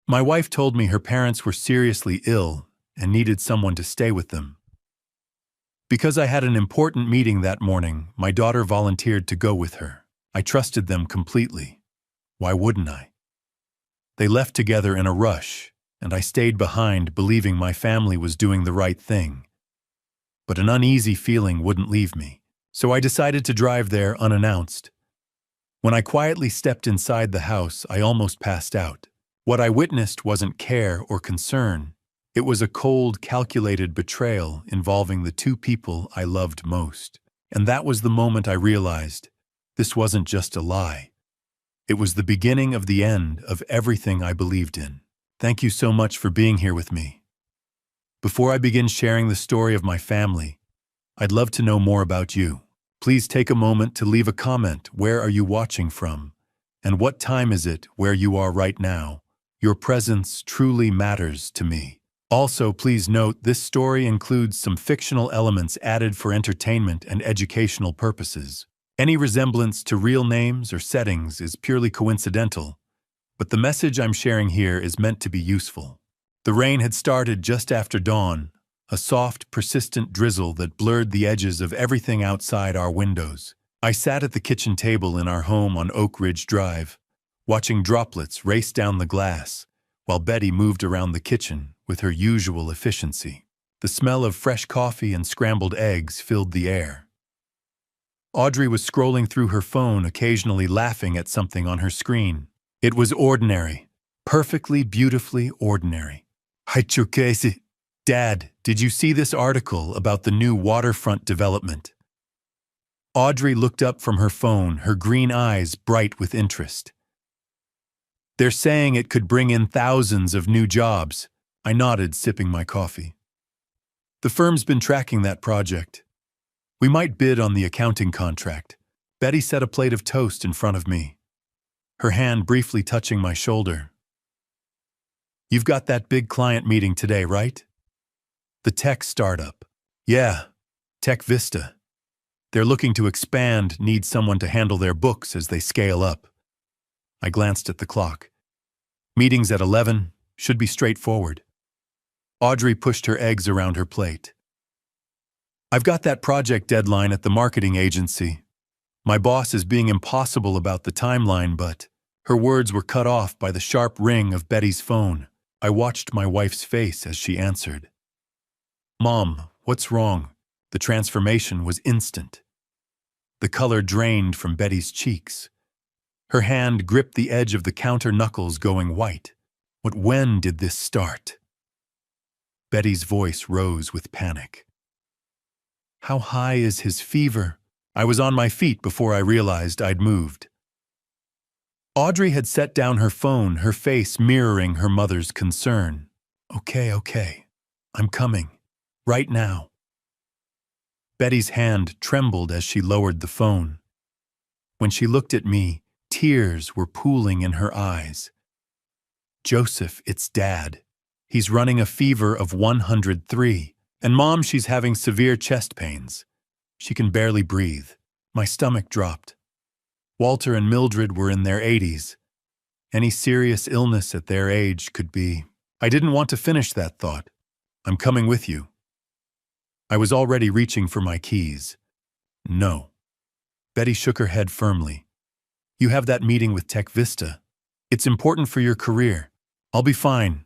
My wife told me her parents were seriously ill and needed someone to stay with them. Because I had an important meeting that morning, my daughter volunteered to go with her. I trusted them completely. Why wouldn't I? They left together in a rush, and I stayed behind believing my family was doing the right thing. But an uneasy feeling wouldn't leave me, so I decided to drive there unannounced. When I quietly stepped inside the house, I almost passed out. What I witnessed wasn't care or concern. It was a cold, calculated betrayal involving the two people I loved most. And that was the moment I realized this wasn't just a lie. It was the beginning of the end of everything I believed in. Thank you so much for being here with me. Before I begin sharing the story of my family, I'd love to know more about you. Please take a moment to leave a comment. Where are you watching from? And what time is it where you are right now? Your presence truly matters to me. Also, please note this story includes some fictional elements added for entertainment and educational purposes. Any resemblance to real names or settings is purely coincidental, but the message I'm sharing here is meant to be useful. The rain had started just after dawn, a soft, persistent drizzle that blurred the edges of everything outside our windows. I sat at the kitchen table in our home on Oak Ridge Drive, watching droplets race down the glass, while Betty moved around the kitchen with her usual efficiency. The smell of fresh coffee and scrambled eggs filled the air. Audrey was scrolling through her phone, occasionally laughing at something on her screen. It was ordinary, perfectly, beautifully ordinary. Dad, did you see this article about the new waterfront development? Audrey looked up from her phone, her green eyes bright with interest. They're saying it could bring in thousands of new jobs. I nodded, sipping my coffee. The firm's been tracking that project. We might bid on the accounting contract. Betty set a plate of toast in front of me, her hand briefly touching my shoulder. You've got that big client meeting today, right? The tech startup. Yeah, Tech Vista. They're looking to expand, need someone to handle their books as they scale up. I glanced at the clock. Meeting's at 11, should be straightforward. Audrey pushed her eggs around her plate. I've got that project deadline at the marketing agency. My boss is being impossible about the timeline, but her words were cut off by the sharp ring of Betty's phone. I watched my wife's face as she answered. Mom, what's wrong? The transformation was instant. The color drained from Betty's cheeks. Her hand gripped the edge of the counter, knuckles going white. When did this start? Betty's voice rose with panic. How high is his fever? I was on my feet before I realized I'd moved. Audrey had set down her phone, her face mirroring her mother's concern. Okay. I'm coming. Right now. Betty's hand trembled as she lowered the phone. When she looked at me, tears were pooling in her eyes. Joseph, it's Dad. He's running a fever of 103. And Mom, she's having severe chest pains. She can barely breathe. My stomach dropped. Walter and Mildred were in their 80s. Any serious illness at their age could be. I didn't want to finish that thought. I'm coming with you. I was already reaching for my keys. No. Betty shook her head firmly. You have that meeting with Tech Vista. It's important for your career. I'll be fine.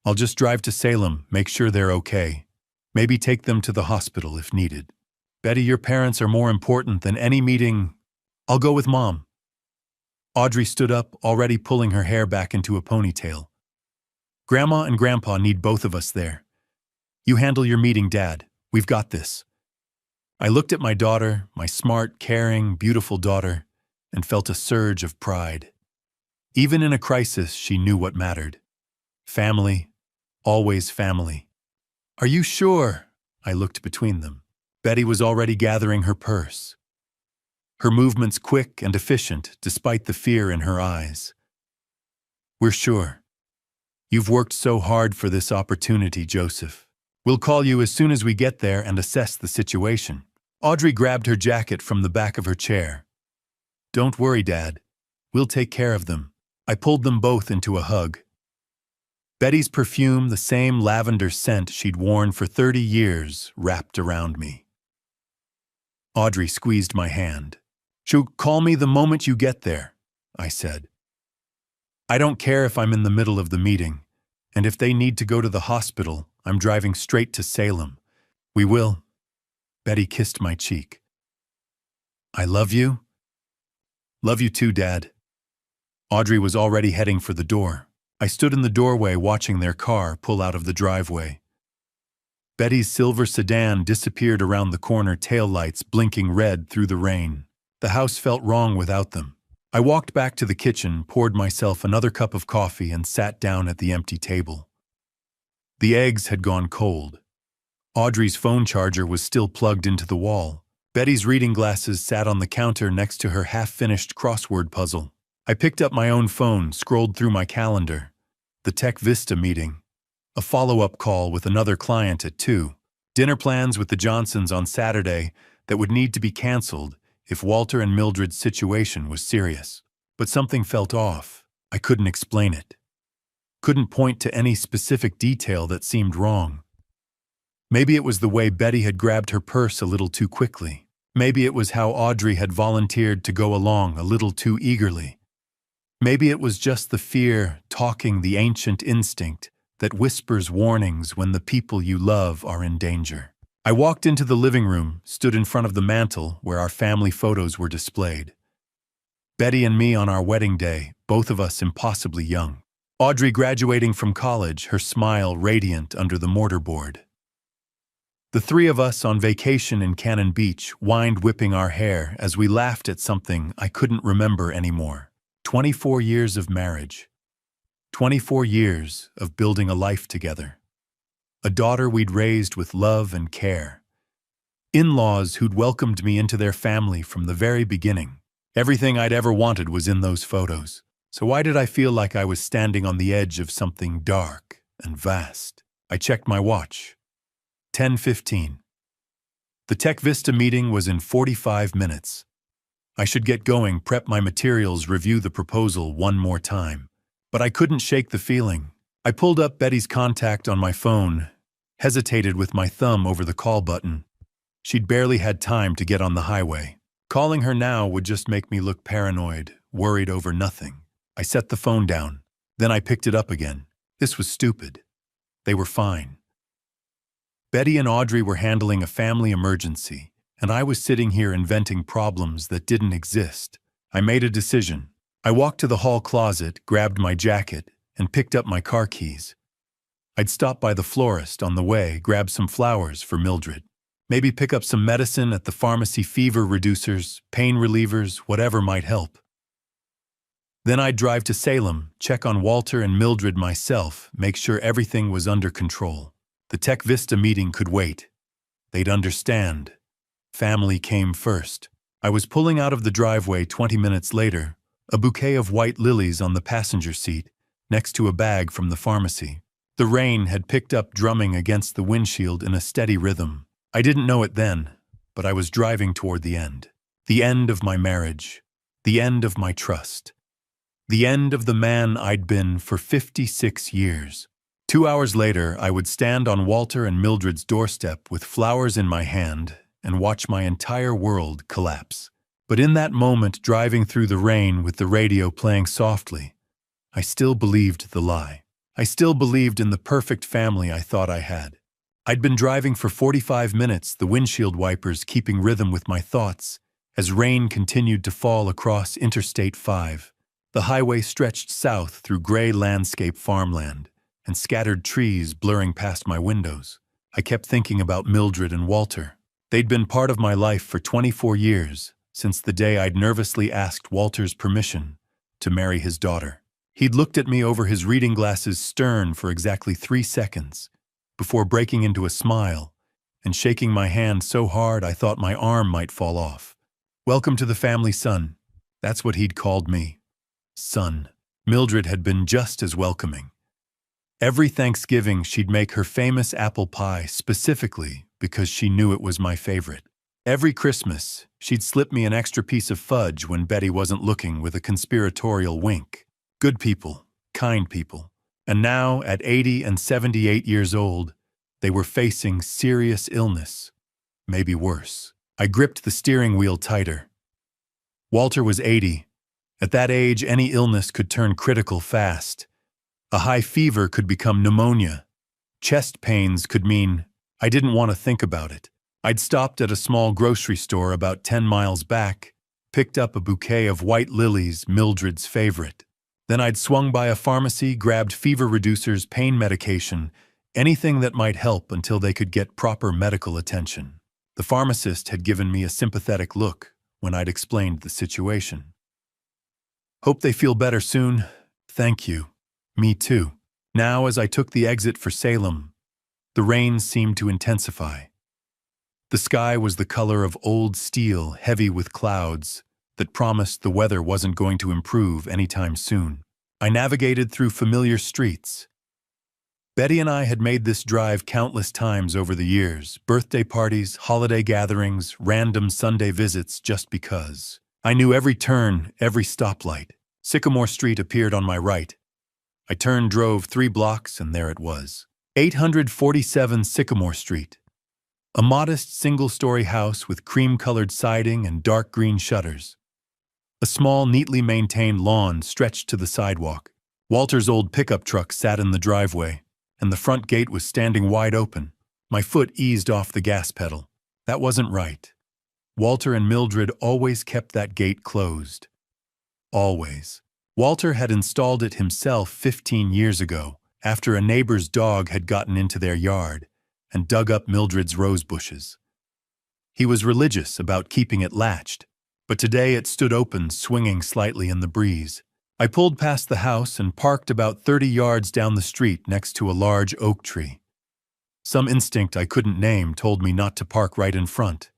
I'll just drive to Salem, make sure they're okay. Maybe take them to the hospital if needed. Betty, your parents are more important than any meeting. I'll go with Mom. Audrey stood up, already pulling her hair back into a ponytail. Grandma and Grandpa need both of us there. You handle your meeting, Dad. We've got this. I looked at my daughter, my smart, caring, beautiful daughter, and felt a surge of pride. Even in a crisis, she knew what mattered. Family, always family. Are you sure? I looked between them. Betty was already gathering her purse. Her movements quick and efficient, despite the fear in her eyes. We're sure. You've worked so hard for this opportunity, Joseph. We'll call you as soon as we get there and assess the situation. Audrey grabbed her jacket from the back of her chair. Don't worry, Dad. We'll take care of them. I pulled them both into a hug. Betty's perfume, the same lavender scent she'd worn for 30 years, wrapped around me. Audrey squeezed my hand. "She'll call me the moment you get there," I said. "I don't care if I'm in the middle of the meeting, and if they need to go to the hospital, I'm driving straight to Salem. We will." Betty kissed my cheek. "I love you." "Love you too, Dad." Audrey was already heading for the door. I stood in the doorway watching their car pull out of the driveway. Betty's silver sedan disappeared around the corner, taillights blinking red through the rain. The house felt wrong without them. I walked back to the kitchen, poured myself another cup of coffee, and sat down at the empty table. The eggs had gone cold. Audrey's phone charger was still plugged into the wall. Betty's reading glasses sat on the counter next to her half-finished crossword puzzle. I picked up my own phone, scrolled through my calendar. The Tech Vista meeting. A follow-up call with another client at 2. Dinner plans with the Johnsons on Saturday that would need to be canceled if Walter and Mildred's situation was serious. But something felt off. I couldn't explain it. Couldn't point to any specific detail that seemed wrong. Maybe it was the way Betty had grabbed her purse a little too quickly. Maybe it was how Audrey had volunteered to go along a little too eagerly. Maybe it was just the fear talking, the ancient instinct that whispers warnings when the people you love are in danger. I walked into the living room, stood in front of the mantel where our family photos were displayed. Betty and me on our wedding day, both of us impossibly young. Audrey graduating from college, her smile radiant under the mortarboard. The three of us on vacation in Cannon Beach, wind whipping our hair as we laughed at something I couldn't remember anymore. 24 years of marriage. 24 years of building a life together. A daughter we'd raised with love and care. In-laws who'd welcomed me into their family from the very beginning. Everything I'd ever wanted was in those photos. So why did I feel like I was standing on the edge of something dark and vast? I checked my watch. 10:15. The Tech Vista meeting was in 45 minutes. I should get going, prep my materials, review the proposal one more time. But I couldn't shake the feeling. I pulled up Betty's contact on my phone, hesitated with my thumb over the call button. She'd barely had time to get on the highway. Calling her now would just make me look paranoid, worried over nothing. I set the phone down. Then I picked it up again. This was stupid. They were fine. Betty and Audrey were handling a family emergency, and I was sitting here inventing problems that didn't exist. I made a decision. I walked to the hall closet, grabbed my jacket, and picked up my car keys. I'd stop by the florist on the way, grab some flowers for Mildred. Maybe pick up some medicine at the pharmacy, fever reducers, pain relievers, whatever might help. Then I'd drive to Salem, check on Walter and Mildred myself, make sure everything was under control. The Tech Vista meeting could wait. They'd understand. Family came first. I was pulling out of the driveway 20 minutes later, a bouquet of white lilies on the passenger seat, next to a bag from the pharmacy. The rain had picked up, drumming against the windshield in a steady rhythm. I didn't know it then, but I was driving toward the end. The end of my marriage. The end of my trust. The end of the man I'd been for 56 years. 2 hours later, I would stand on Walter and Mildred's doorstep with flowers in my hand and watch my entire world collapse. But in that moment, driving through the rain with the radio playing softly, I still believed the lie. I still believed in the perfect family I thought I had. I'd been driving for 45 minutes, the windshield wipers keeping rhythm with my thoughts, as rain continued to fall across Interstate 5. The highway stretched south through gray landscape farmland and scattered trees blurring past my windows. I kept thinking about Mildred and Walter. They'd been part of my life for 24 years, since the day I'd nervously asked Walter's permission to marry his daughter. He'd looked at me over his reading glasses, stern, for exactly 3 seconds, before breaking into a smile and shaking my hand so hard I thought my arm might fall off. "Welcome to the family, son." That's what he'd called me. Son. Mildred had been just as welcoming. Every Thanksgiving she'd make her famous apple pie specifically because she knew it was my favorite. Every Christmas, she'd slip me an extra piece of fudge when Betty wasn't looking, with a conspiratorial wink. Good people, kind people. And now, at 80 and 78 years old, they were facing serious illness, maybe worse. I gripped the steering wheel tighter. Walter was 80. At that age, any illness could turn critical fast. A high fever could become pneumonia. Chest pains could mean I didn't want to think about it. I'd stopped at a small grocery store about 10 miles back, picked up a bouquet of white lilies, Mildred's favorite. Then I'd swung by a pharmacy, grabbed fever reducers, pain medication, anything that might help until they could get proper medical attention. The pharmacist had given me a sympathetic look when I'd explained the situation. Hope they feel better soon. Thank you. Me too. Now, as I took the exit for Salem, the rain seemed to intensify. The sky was the color of old steel, heavy with clouds, that promised the weather wasn't going to improve anytime soon. I navigated through familiar streets. Betty and I had made this drive countless times over the years, birthday parties, holiday gatherings, random Sunday visits just because. I knew every turn, every stoplight. Sycamore Street appeared on my right. I turned, drove 3 blocks, and there it was. 847 Sycamore Street. A modest single-story house with cream-colored siding and dark green shutters. A small, neatly maintained lawn stretched to the sidewalk. Walter's old pickup truck sat in the driveway, and the front gate was standing wide open. My foot eased off the gas pedal. That wasn't right. Walter and Mildred always kept that gate closed. Always. Walter had installed it himself 15 years ago, after a neighbor's dog had gotten into their yard and dug up Mildred's rose bushes. He was religious about keeping it latched, but today it stood open, swinging slightly in the breeze. I pulled past the house and parked about 30 yards down the street next to a large oak tree. Some instinct I couldn't name told me not to park right in front,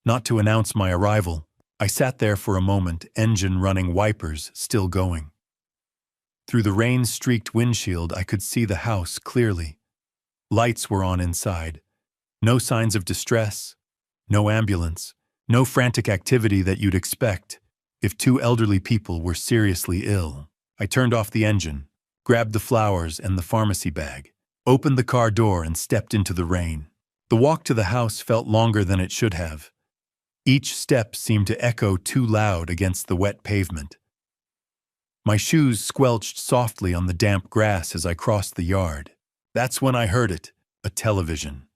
not to announce my arrival. I sat there for a moment, engine running, wipers still going. Through the rain-streaked windshield, I could see the house clearly. Lights were on inside. No signs of distress, no ambulance, no frantic activity that you'd expect if 2 elderly people were seriously ill. I turned off the engine, grabbed the flowers and the pharmacy bag, opened the car door and stepped into the rain. The walk to the house felt longer than it should have. Each step seemed to echo too loud against the wet pavement. My shoes squelched softly on the damp grass as I crossed the yard. That's when I heard it, a television.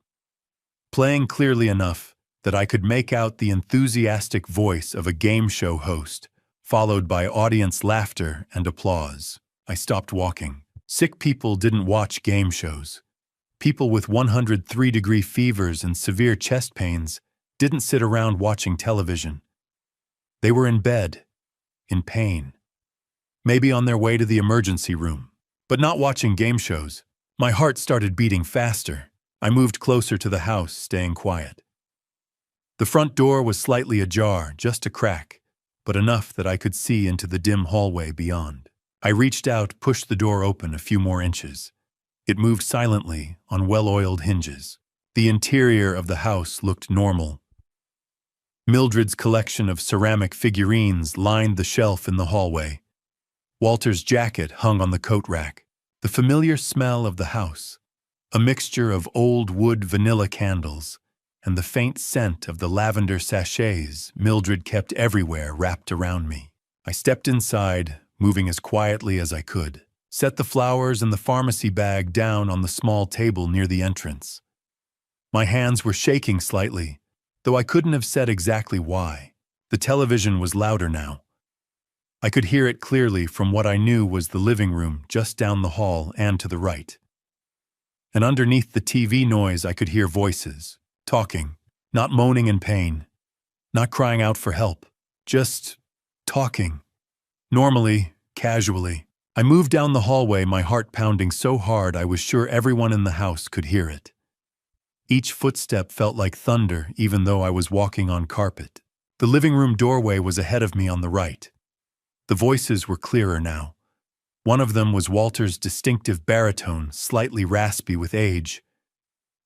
Playing clearly enough that I could make out the enthusiastic voice of a game show host, followed by audience laughter and applause. I stopped walking. Sick people didn't watch game shows. People with 103-degree fevers and severe chest pains didn't sit around watching television. They were in bed, in pain. Maybe on their way to the emergency room, but not watching game shows. My heart started beating faster. I moved closer to the house, staying quiet. The front door was slightly ajar, just a crack, but enough that I could see into the dim hallway beyond. I reached out, pushed the door open a few more inches. It moved silently on well-oiled hinges. The interior of the house looked normal. Mildred's collection of ceramic figurines lined the shelf in the hallway. Walter's jacket hung on the coat rack. The familiar smell of the house, a mixture of old wood vanilla candles, and the faint scent of the lavender sachets Mildred kept everywhere wrapped around me. I stepped inside, moving as quietly as I could, set the flowers and the pharmacy bag down on the small table near the entrance. My hands were shaking slightly, though I couldn't have said exactly why. The television was louder now. I could hear it clearly from what I knew was the living room just down the hall and to the right. And underneath the TV noise I could hear voices. Talking, not moaning in pain, not crying out for help, just talking. Normally, casually. I moved down the hallway, my heart pounding so hard I was sure everyone in the house could hear it. Each footstep felt like thunder, even though I was walking on carpet. The living room doorway was ahead of me on the right. The voices were clearer now. One of them was Walter's distinctive baritone, slightly raspy with age.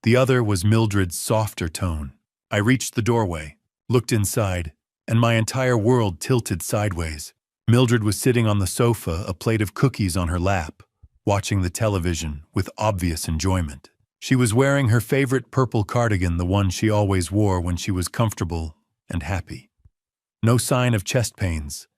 The other was Mildred's softer tone. I reached the doorway, looked inside, and my entire world tilted sideways. Mildred was sitting on the sofa, a plate of cookies on her lap. watching the television with obvious enjoyment. She was wearing her favorite purple cardigan, the one she always wore when she was comfortable and happy. No sign of chest pains,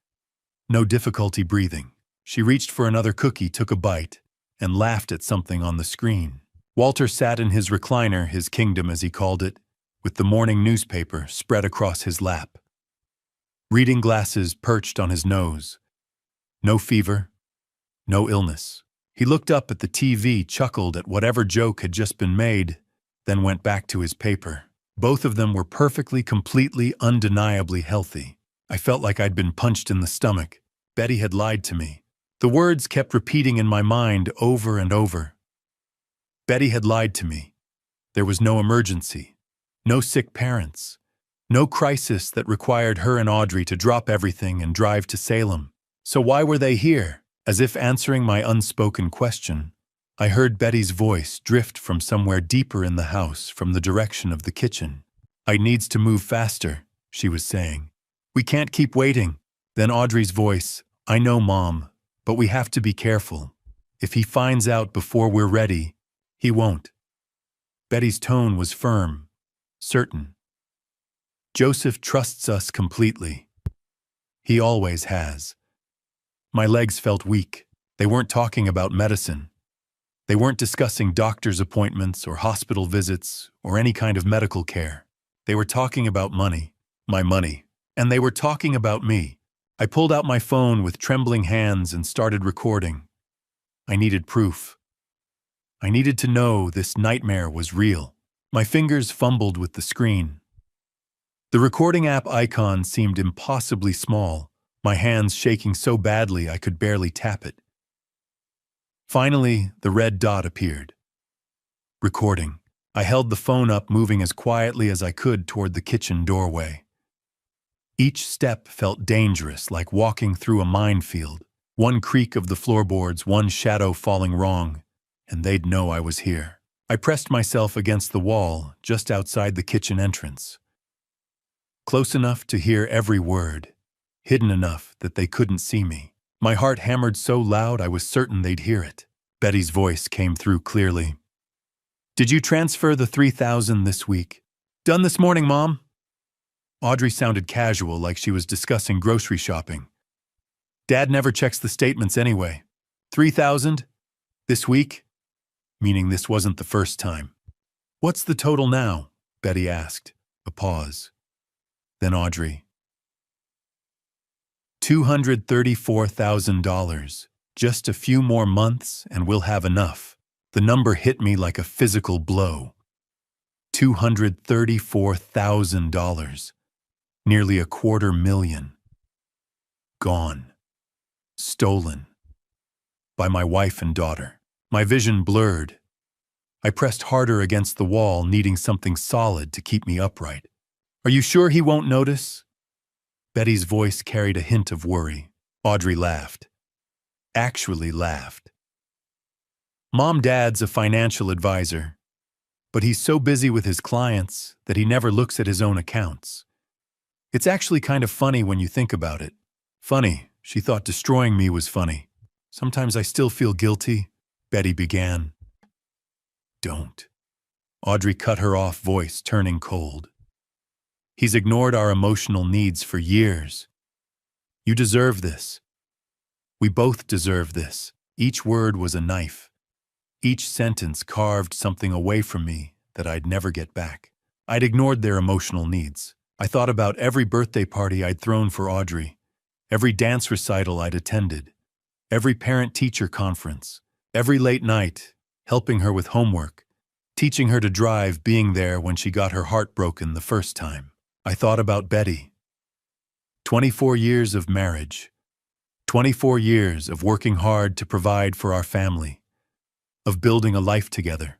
no difficulty breathing. She reached for another cookie, took a bite, and laughed at something on the screen. Walter sat in his recliner, his kingdom as he called it, with the morning newspaper spread across his lap. Reading glasses perched on his nose. No fever, no illness. He looked up at the TV, chuckled at whatever joke had just been made, then went back to his paper. Both of them were perfectly, completely, undeniably healthy. I felt like I'd been punched in the stomach. Betty had lied to me. The words kept repeating in my mind over and over. Betty had lied to me. There was no emergency, no sick parents, no crisis that required her and Audrey to drop everything and drive to Salem. So why were they here? As if answering my unspoken question, I heard Betty's voice drift from somewhere deeper in the house, from the direction of the kitchen. "I needs to move faster," she was saying. "We can't keep waiting." Then Audrey's voice, "I know, Mom, but we have to be careful. If he finds out before we're ready, he won't." Betty's tone was firm, certain. "Joseph trusts us completely. He always has." My legs felt weak. They weren't talking about medicine. They weren't discussing doctor's appointments or hospital visits or any kind of medical care. They were talking about money, my money, and they were talking about me. I pulled out my phone with trembling hands and started recording. I needed proof. I needed to know this nightmare was real. My fingers fumbled with the screen. The recording app icon seemed impossibly small, my hands shaking so badly I could barely tap it. Finally, the red dot appeared. Recording. I held the phone up, moving as quietly as I could toward the kitchen doorway. Each step felt dangerous, like walking through a minefield. One creak of the floorboards, one shadow falling wrong, and they'd know I was here. I pressed myself against the wall just outside the kitchen entrance. Close enough to hear every word, hidden enough that they couldn't see me. My heart hammered so loud I was certain they'd hear it. Betty's voice came through clearly. "Did you transfer the $3,000 this week?" "Done this morning, Mom." Audrey sounded casual, like she was discussing grocery shopping. "Dad never checks the statements anyway." $3,000? This week? Meaning this wasn't the first time. "What's the total now?" Betty asked. A pause. Then Audrey. $234,000. Just a few more months and we'll have enough. The number hit me like a physical blow. $234,000. Nearly $250,000. Gone. Stolen. By my wife and daughter. My vision blurred. I pressed harder against the wall, needing something solid to keep me upright. "Are you sure he won't notice?" Betty's voice carried a hint of worry. Audrey laughed. Actually laughed. "Dad's a financial advisor, but he's so busy with his clients that he never looks at his own accounts. It's actually kind of funny when you think about it." Funny, she thought destroying me was funny. "Sometimes I still feel guilty," Betty began. "Don't." Audrey cut her off, voice turning cold. "He's ignored our emotional needs for years. You deserve this. We both deserve this." Each word was a knife. Each sentence carved something away from me that I'd never get back. I'd ignored their emotional needs. I thought about every birthday party I'd thrown for Audrey, every dance recital I'd attended, every parent-teacher conference, every late night, helping her with homework, teaching her to drive, being there when she got her heart broken the first time. I thought about Betty. 24 years of marriage. 24 years of working hard to provide for our family. Of building a life together.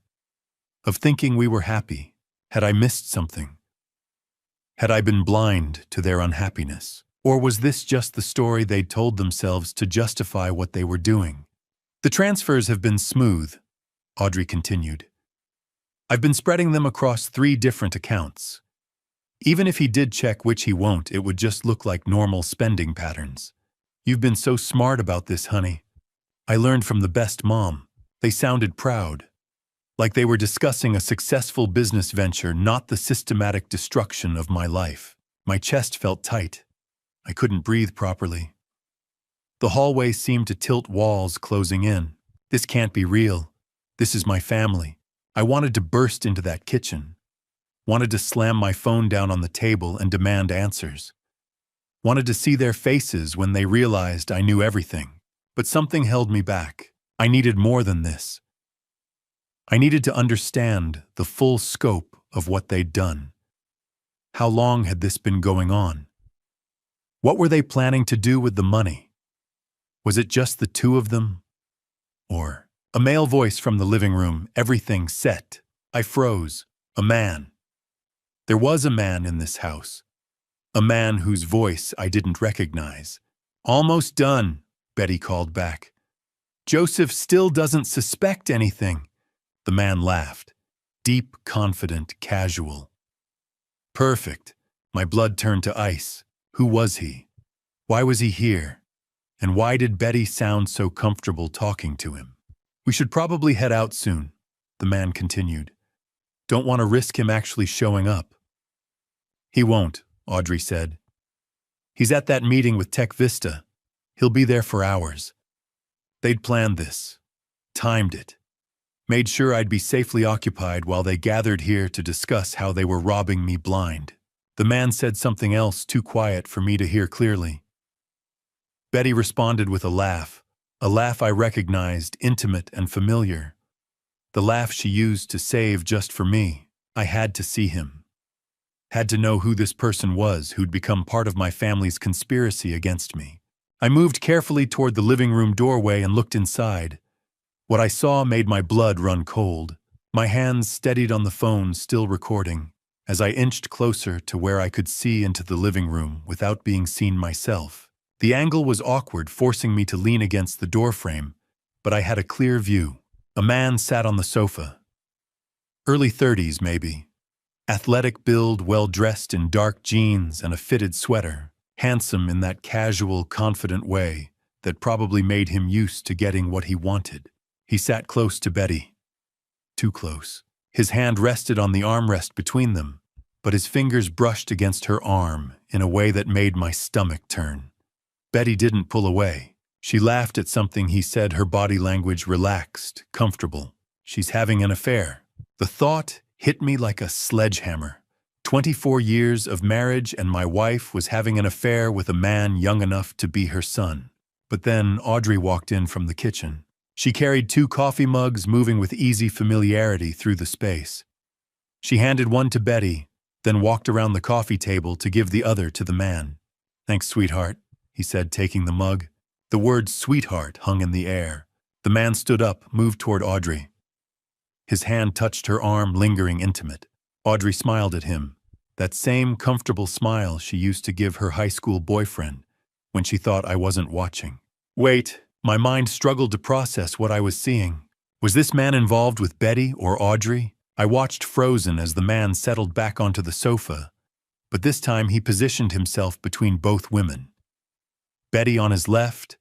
Of thinking we were happy. Had I missed something? Had I been blind to their unhappiness? Or was this just the story they'd told themselves to justify what they were doing? "The transfers have been smooth," Audrey continued. "I've been spreading them across 3 different accounts. Even if he did check, which he won't, it would just look like normal spending patterns. You've been so smart about this, honey. I learned from the best mom. They sounded proud, like they were discussing a successful business venture, not the systematic destruction of my life. My chest felt tight. I couldn't breathe properly. The hallway seemed to tilt, walls closing in. This can't be real. This is my family. I wanted to burst into that kitchen. Wanted to slam my phone down on the table and demand answers. Wanted to see their faces when they realized I knew everything. But something held me back. I needed more than this. I needed to understand the full scope of what they'd done. How long had this been going on? What were they planning to do with the money? Was it just the two of them? Or a male voice from the living room, everything set. I froze. A man. There was a man in this house. A man whose voice I didn't recognize. Almost done, Betty called back. Joseph still doesn't suspect anything. The man laughed. Deep, confident, casual. Perfect. My blood turned to ice. Who was he? Why was he here? And why did Betty sound so comfortable talking to him? We should probably head out soon, the man continued. Don't want to risk him actually showing up. He won't, Audrey said. He's at that meeting with Tech Vista. He'll be there for hours. They'd planned this, timed it, made sure I'd be safely occupied while they gathered here to discuss how they were robbing me blind. The man said something else too quiet for me to hear clearly. Betty responded with a laugh I recognized, intimate and familiar. The laugh she used to save just for me. I had to see him. Had to know who this person was who'd become part of my family's conspiracy against me. I moved carefully toward the living room doorway and looked inside. What I saw made my blood run cold. My hands steadied on the phone, still recording, as I inched closer to where I could see into the living room without being seen myself. The angle was awkward, forcing me to lean against the doorframe, but I had a clear view. A man sat on the sofa. Early 30s, maybe. Athletic build, well-dressed in dark jeans and a fitted sweater. Handsome in that casual, confident way that probably made him used to getting what he wanted. He sat close to Betty. Too close. His hand rested on the armrest between them, but his fingers brushed against her arm in a way that made my stomach turn. Betty didn't pull away. She laughed at something he said, her body language relaxed, comfortable. She's having an affair. The thought hit me like a sledgehammer. 24 years of marriage and my wife was having an affair with a man young enough to be her son. But then Audrey walked in from the kitchen. She carried 2 coffee mugs, moving with easy familiarity through the space. She handed one to Betty, then walked around the coffee table to give the other to the man. Thanks, sweetheart, he said, taking the mug. The word sweetheart hung in the air. The man stood up, moved toward Audrey. His hand touched her arm, lingering intimate. Audrey smiled at him. That same comfortable smile she used to give her high school boyfriend when she thought I wasn't watching. Wait, my mind struggled to process what I was seeing. Was this man involved with Betty or Audrey? I watched frozen as the man settled back onto the sofa, but this time he positioned himself between both women. Betty on his left,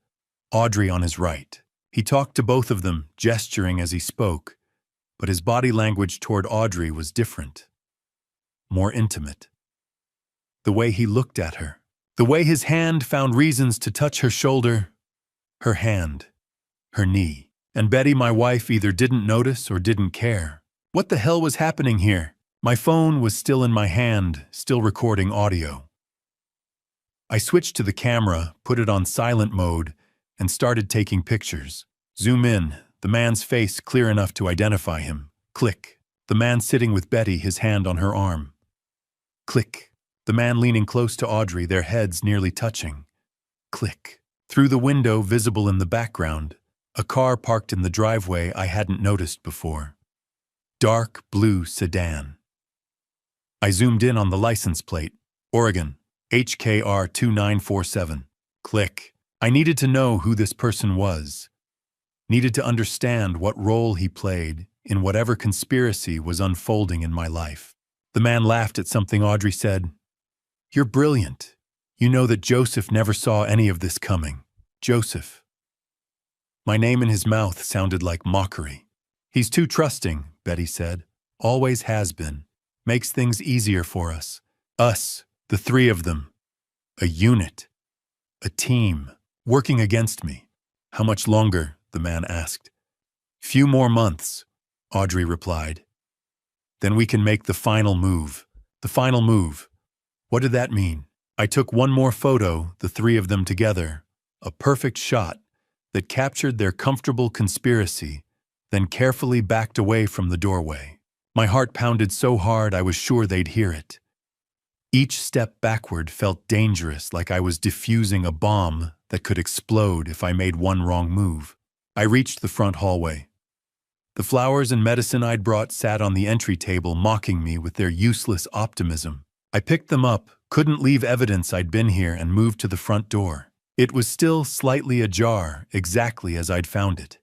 Audrey on his right. He talked to both of them, gesturing as he spoke, but his body language toward Audrey was different. More intimate. The way he looked at her. The way his hand found reasons to touch her shoulder, her hand, her knee. And Betty, my wife, either didn't notice or didn't care. What the hell was happening here? My phone was still in my hand, still recording audio. I switched to the camera, put it on silent mode, and started taking pictures. Zoom in, the man's face clear enough to identify him. Click. The man sitting with Betty, his hand on her arm. Click. The man leaning close to Audrey, their heads nearly touching. Click. Through the window visible in the background, a car parked in the driveway I hadn't noticed before. Dark blue sedan. I zoomed in on the license plate. Oregon, HKR 2947. Click. I needed to know who this person was. Needed to understand what role he played in whatever conspiracy was unfolding in my life. The man laughed at something Audrey said. You're brilliant. You know that Joseph never saw any of this coming. Joseph. My name in his mouth sounded like mockery. He's too trusting, Betty said. Always has been. Makes things easier for us. Us, the three of them. A unit. A team. Working against me. How much longer? The man asked. Few more months, Audrey replied. Then we can make the final move. The final move. What did that mean? I took one more photo, the three of them together. A perfect shot that captured their comfortable conspiracy, then carefully backed away from the doorway. My heart pounded so hard I was sure they'd hear it. Each step backward felt dangerous, like I was defusing a bomb that could explode if I made one wrong move. I reached the front hallway. The flowers and medicine I'd brought sat on the entry table, mocking me with their useless optimism. I picked them up, couldn't leave evidence I'd been here, and moved to the front door. It was still slightly ajar, exactly as I'd found it.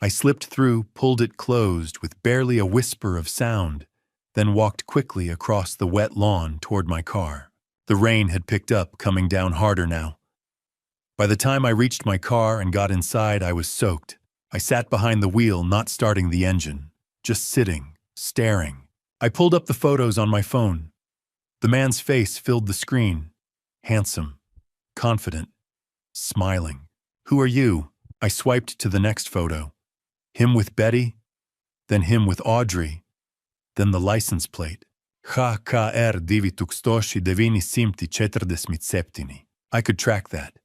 I slipped through, pulled it closed with barely a whisper of sound, then walked quickly across the wet lawn toward my car. The rain had picked up, coming down harder now. By the time I reached my car and got inside, I was soaked. I sat behind the wheel, not starting the engine, just sitting, staring. I pulled up the photos on my phone. The man's face filled the screen. Handsome, confident, smiling. Who are you? I swiped to the next photo. Him with Betty, then him with Audrey, then the license plate. HKR 947. I could track that.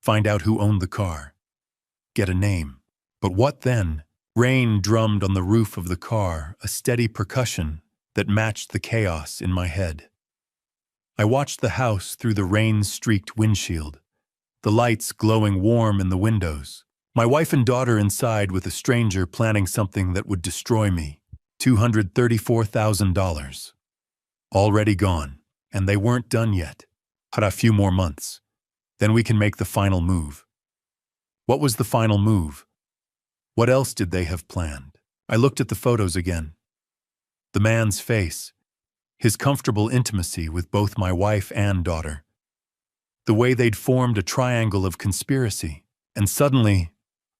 Find out who owned the car. Get a name. But what then? Rain drummed on the roof of the car, a steady percussion that matched the chaos in my head. I watched the house through the rain-streaked windshield, the lights glowing warm in the windows. My wife and daughter inside with a stranger planning something that would destroy me. $234,000. Already gone, and they weren't done yet. Had a few more months. Then we can make the final move. What was the final move? What else did they have planned? I looked at the photos again. The man's face, his comfortable intimacy with both my wife and daughter. The way they'd formed a triangle of conspiracy. And suddenly,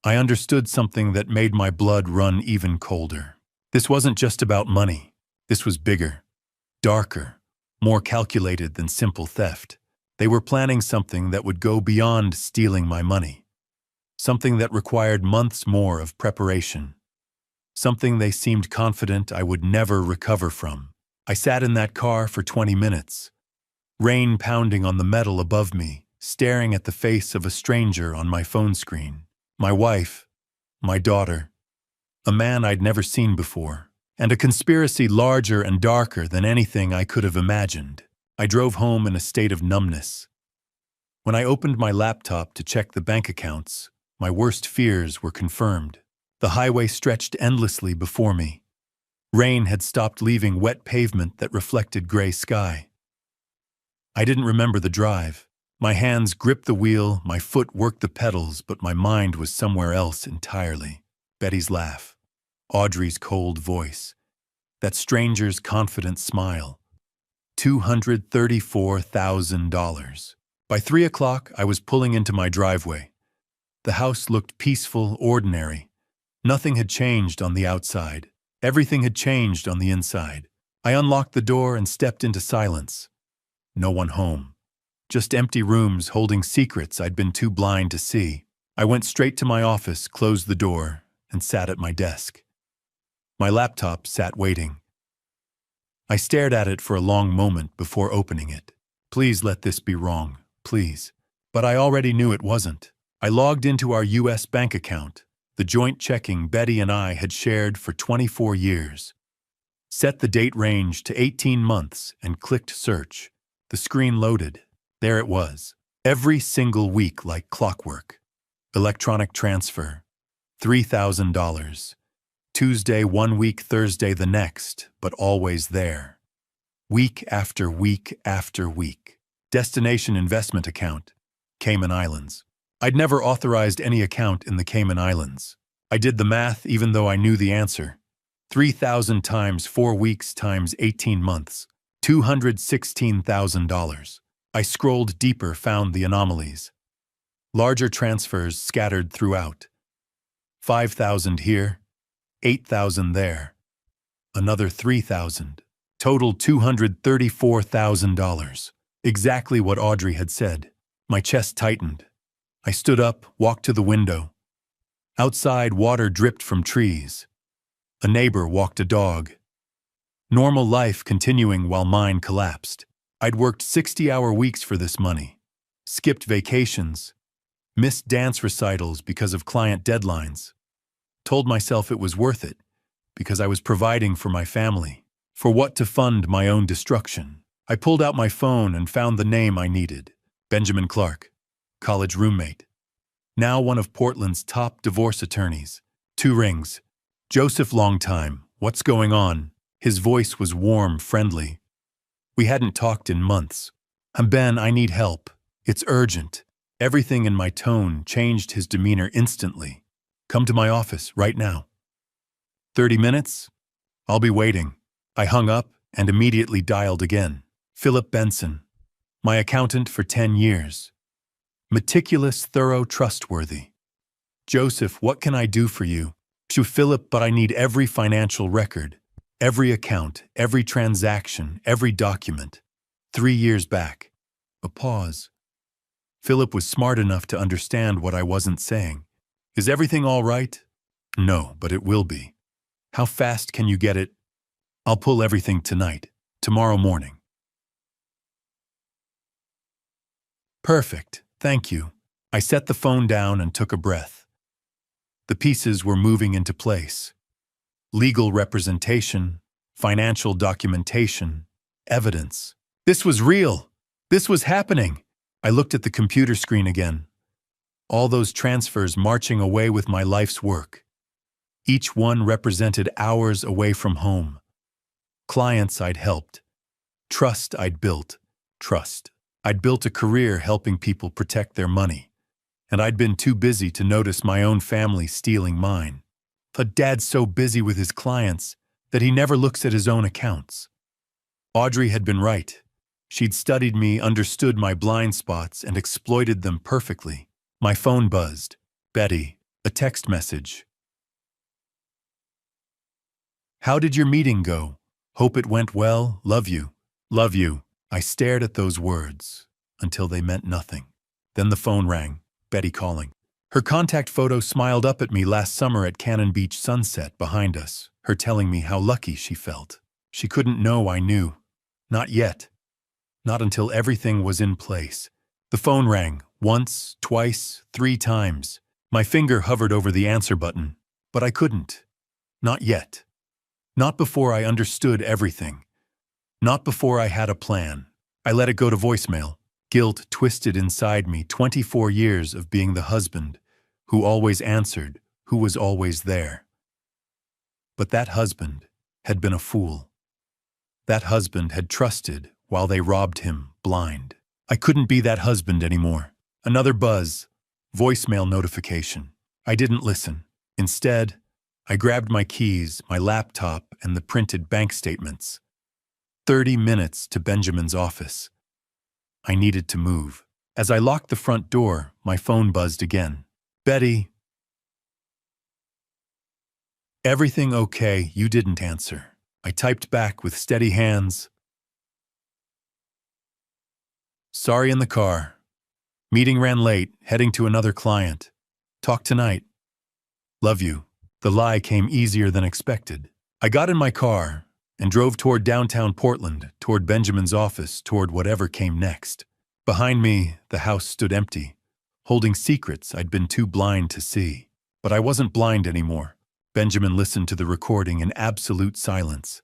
I understood something that made my blood run even colder. This wasn't just about money. This was bigger, darker, more calculated than simple theft. They were planning something that would go beyond stealing my money. Something that required months more of preparation. Something they seemed confident I would never recover from. I sat in that car for 20 minutes, rain pounding on the metal above me, staring at the face of a stranger on my phone screen. My wife, my daughter, a man I'd never seen before, and a conspiracy larger and darker than anything I could have imagined. I drove home in a state of numbness. When I opened my laptop to check the bank accounts, my worst fears were confirmed. The highway stretched endlessly before me. Rain had stopped leaving wet pavement that reflected gray sky. I didn't remember the drive. My hands gripped the wheel, my foot worked the pedals, but my mind was somewhere else entirely. Betty's laugh, Audrey's cold voice, that stranger's confident smile. $234,000. By 3 o'clock, I was pulling into my driveway. The house looked peaceful, ordinary. Nothing had changed on the outside. Everything had changed on the inside. I unlocked the door and stepped into silence. No one home. Just empty rooms holding secrets I'd been too blind to see. I went straight to my office, closed the door, and sat at my desk. My laptop sat waiting. I stared at it for a long moment before opening it. Please let this be wrong, please. But I already knew it wasn't. I logged into our U.S. bank account, the joint checking Betty and I had shared for 24 years. Set the date range to 18 months and clicked search. The screen loaded. There it was. Every single week like clockwork. Electronic transfer. $3,000. Tuesday 1 week, Thursday the next, but always there. Week after week after week. Destination investment account. Cayman Islands. I'd never authorized any account in the Cayman Islands. I did the math even though I knew the answer. 3,000 times 4 weeks times 18 months. $216,000. I scrolled deeper, found the anomalies. Larger transfers scattered throughout. 5,000 here, 8,000 there, another 3,000. Total $234,000. Exactly what Audrey had said. My chest tightened. I stood up, walked to the window. Outside, water dripped from trees. A neighbor walked a dog. Normal life continuing while mine collapsed. I'd worked 60-hour weeks for this money, skipped vacations, missed dance recitals because of client deadlines. Told myself it was worth it because I was providing for my family. For what to fund my own destruction? I pulled out my phone and found the name I needed. Benjamin Clark, college roommate. Now one of Portland's top divorce attorneys. 2 rings. Joseph, long time. What's going on? His voice was warm, friendly. We hadn't talked in months. Ben, I need help. It's urgent. Everything in my tone changed his demeanor instantly. Come to my office right now. 30 minutes? I'll be waiting. I hung up and immediately dialed again. Philip Benson, my accountant for 10 years. Meticulous, thorough, trustworthy. Joseph, what can I do for you? To Philip, but I need every financial record, every account, every transaction, every document. 3 years back. A pause. Philip was smart enough to understand what I wasn't saying. Is everything all right? No, but it will be. How fast can you get it? I'll pull everything tonight, tomorrow morning. Perfect, thank you. I set the phone down and took a breath. The pieces were moving into place. Legal representation, financial documentation, evidence. This was real. This was happening. I looked at the computer screen again. All those transfers marching away with my life's work. Each one represented hours away from home. Clients I'd helped. Trust I'd built. Trust. I'd built a career helping people protect their money. And I'd been too busy to notice my own family stealing mine. But Dad's so busy with his clients that he never looks at his own accounts. Audrey had been right. She'd studied me, understood my blind spots, and exploited them perfectly. My phone buzzed. Betty, a text message. How did your meeting go? Hope it went well. Love you. Love you. I stared at those words until they meant nothing. Then the phone rang. Betty calling. Her contact photo smiled up at me last summer at Cannon Beach sunset behind us, her telling me how lucky she felt. She couldn't know I knew. Not yet. Not until everything was in place. The phone rang. Once, twice, 3 times. My finger hovered over the answer button, but I couldn't. Not yet. Not before I understood everything. Not before I had a plan. I let it go to voicemail. Guilt twisted inside me. 24 years of being the husband who always answered, who was always there. But that husband had been a fool. That husband had trusted while they robbed him blind. I couldn't be that husband anymore. Another buzz. Voicemail notification. I didn't listen. Instead, I grabbed my keys, my laptop, and the printed bank statements. 30 minutes to Benjamin's office. I needed to move. As I locked the front door, my phone buzzed again. Betty. Everything okay? You didn't answer. I typed back with steady hands. Sorry, in the car. Meeting ran late, heading to another client. Talk tonight. Love you. The lie came easier than expected. I got in my car and drove toward downtown Portland, toward Benjamin's office, toward whatever came next. Behind me, the house stood empty, holding secrets I'd been too blind to see. But I wasn't blind anymore. Benjamin listened to the recording in absolute silence.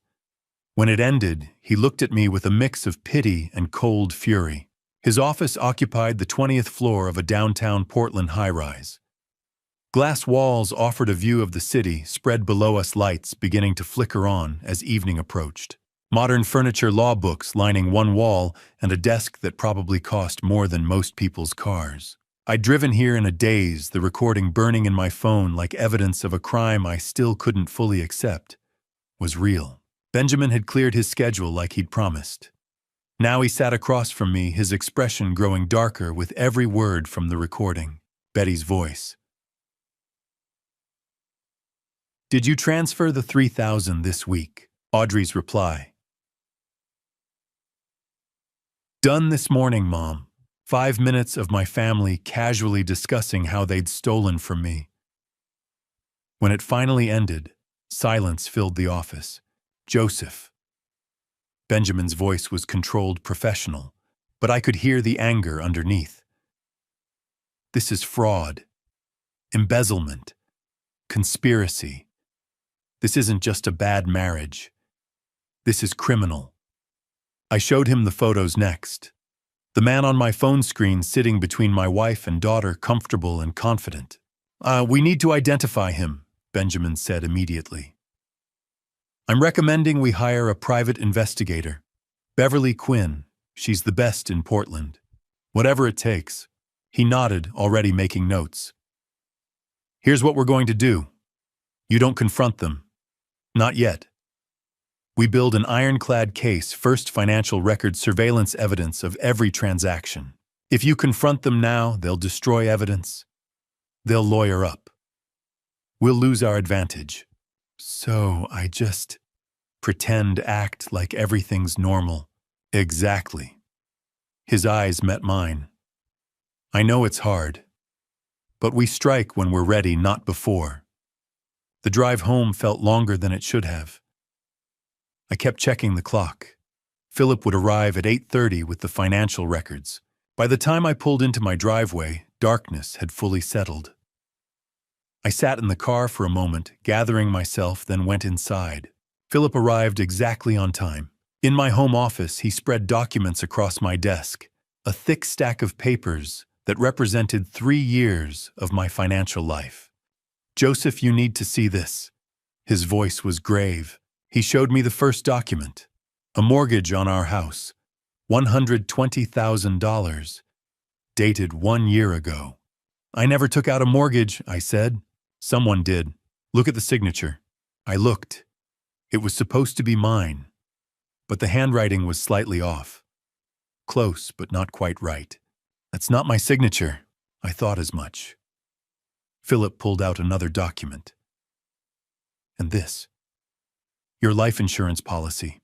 When it ended, he looked at me with a mix of pity and cold fury. His office occupied the 20th floor of a downtown Portland high-rise. Glass walls offered a view of the city, spread below us, lights beginning to flicker on as evening approached. Modern furniture, law books lining one wall, and a desk that probably cost more than most people's cars. I'd driven here in a daze, the recording burning in my phone like evidence of a crime I still couldn't fully accept. Was real. Benjamin had cleared his schedule like he'd promised. Now he sat across from me, his expression growing darker with every word from the recording. Betty's voice. Did you transfer the $3,000 this week? Audrey's reply. Done this morning, Mom. 5 minutes of my family casually discussing how they'd stolen from me. When it finally ended, silence filled the office. Joseph. Benjamin's voice was controlled professional, but I could hear the anger underneath. This is fraud, embezzlement, conspiracy. This isn't just a bad marriage. This is criminal. I showed him the photos next. The man on my phone screen sitting between my wife and daughter, comfortable and confident. We need to identify him, Benjamin said immediately. I'm recommending we hire a private investigator. Beverly Quinn, she's the best in Portland. Whatever it takes. He nodded, already making notes. Here's what we're going to do. You don't confront them. Not yet. We build an ironclad case, first financial record surveillance evidence of every transaction. If you confront them now, they'll destroy evidence. They'll lawyer up. We'll lose our advantage. So I just act like everything's normal. Exactly. His eyes met mine. I know it's hard, but we strike when we're ready, not before. The drive home felt longer than it should have. I kept checking the clock. Philip would arrive at 8:30 with the financial records. By the time I pulled into my driveway, darkness had fully settled. I sat in the car for a moment, gathering myself, then went inside. Philip arrived exactly on time. In my home office, he spread documents across my desk, a thick stack of papers that represented 3 years of my financial life. Joseph, you need to see this. His voice was grave. He showed me the first document, a mortgage on our house, $120,000, dated 1 year ago. I never took out a mortgage, I said. Someone did. Look at the signature. I looked. It was supposed to be mine, but the handwriting was slightly off. Close, but not quite right. That's not my signature. I thought as much. Philip pulled out another document. And this. Your life insurance policy.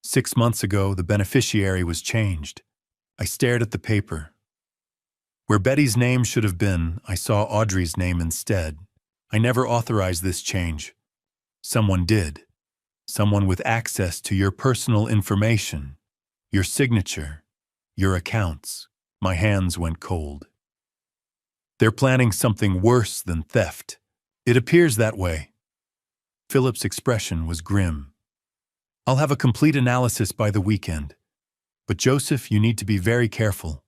6 months ago, the beneficiary was changed. I stared at the paper. Where Betty's name should have been, I saw Audrey's name instead. I never authorized this change. Someone did. Someone with access to your personal information, your signature, your accounts. My hands went cold. They're planning something worse than theft. It appears that way. Philip's expression was grim. I'll have a complete analysis by the weekend. But Joseph, you need to be very careful.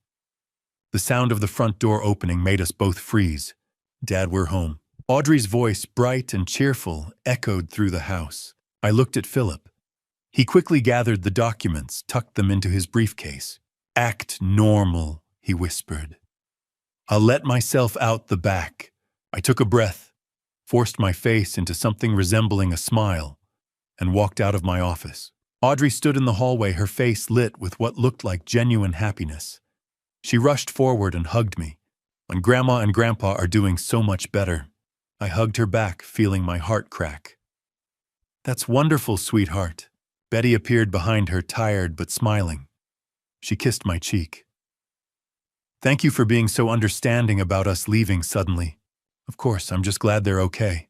The sound of the front door opening made us both freeze. Dad, we're home. Audrey's voice, bright and cheerful, echoed through the house. I looked at Philip. He quickly gathered the documents, tucked them into his briefcase. Act normal, he whispered. I'll let myself out the back. I took a breath, forced my face into something resembling a smile, and walked out of my office. Audrey stood in the hallway, her face lit with what looked like genuine happiness. She rushed forward and hugged me. When Grandma and Grandpa are doing so much better. I hugged her back, feeling my heart crack. That's wonderful, sweetheart. Betty appeared behind her, tired but smiling. She kissed my cheek. Thank you for being so understanding about us leaving suddenly. Of course, I'm just glad they're okay.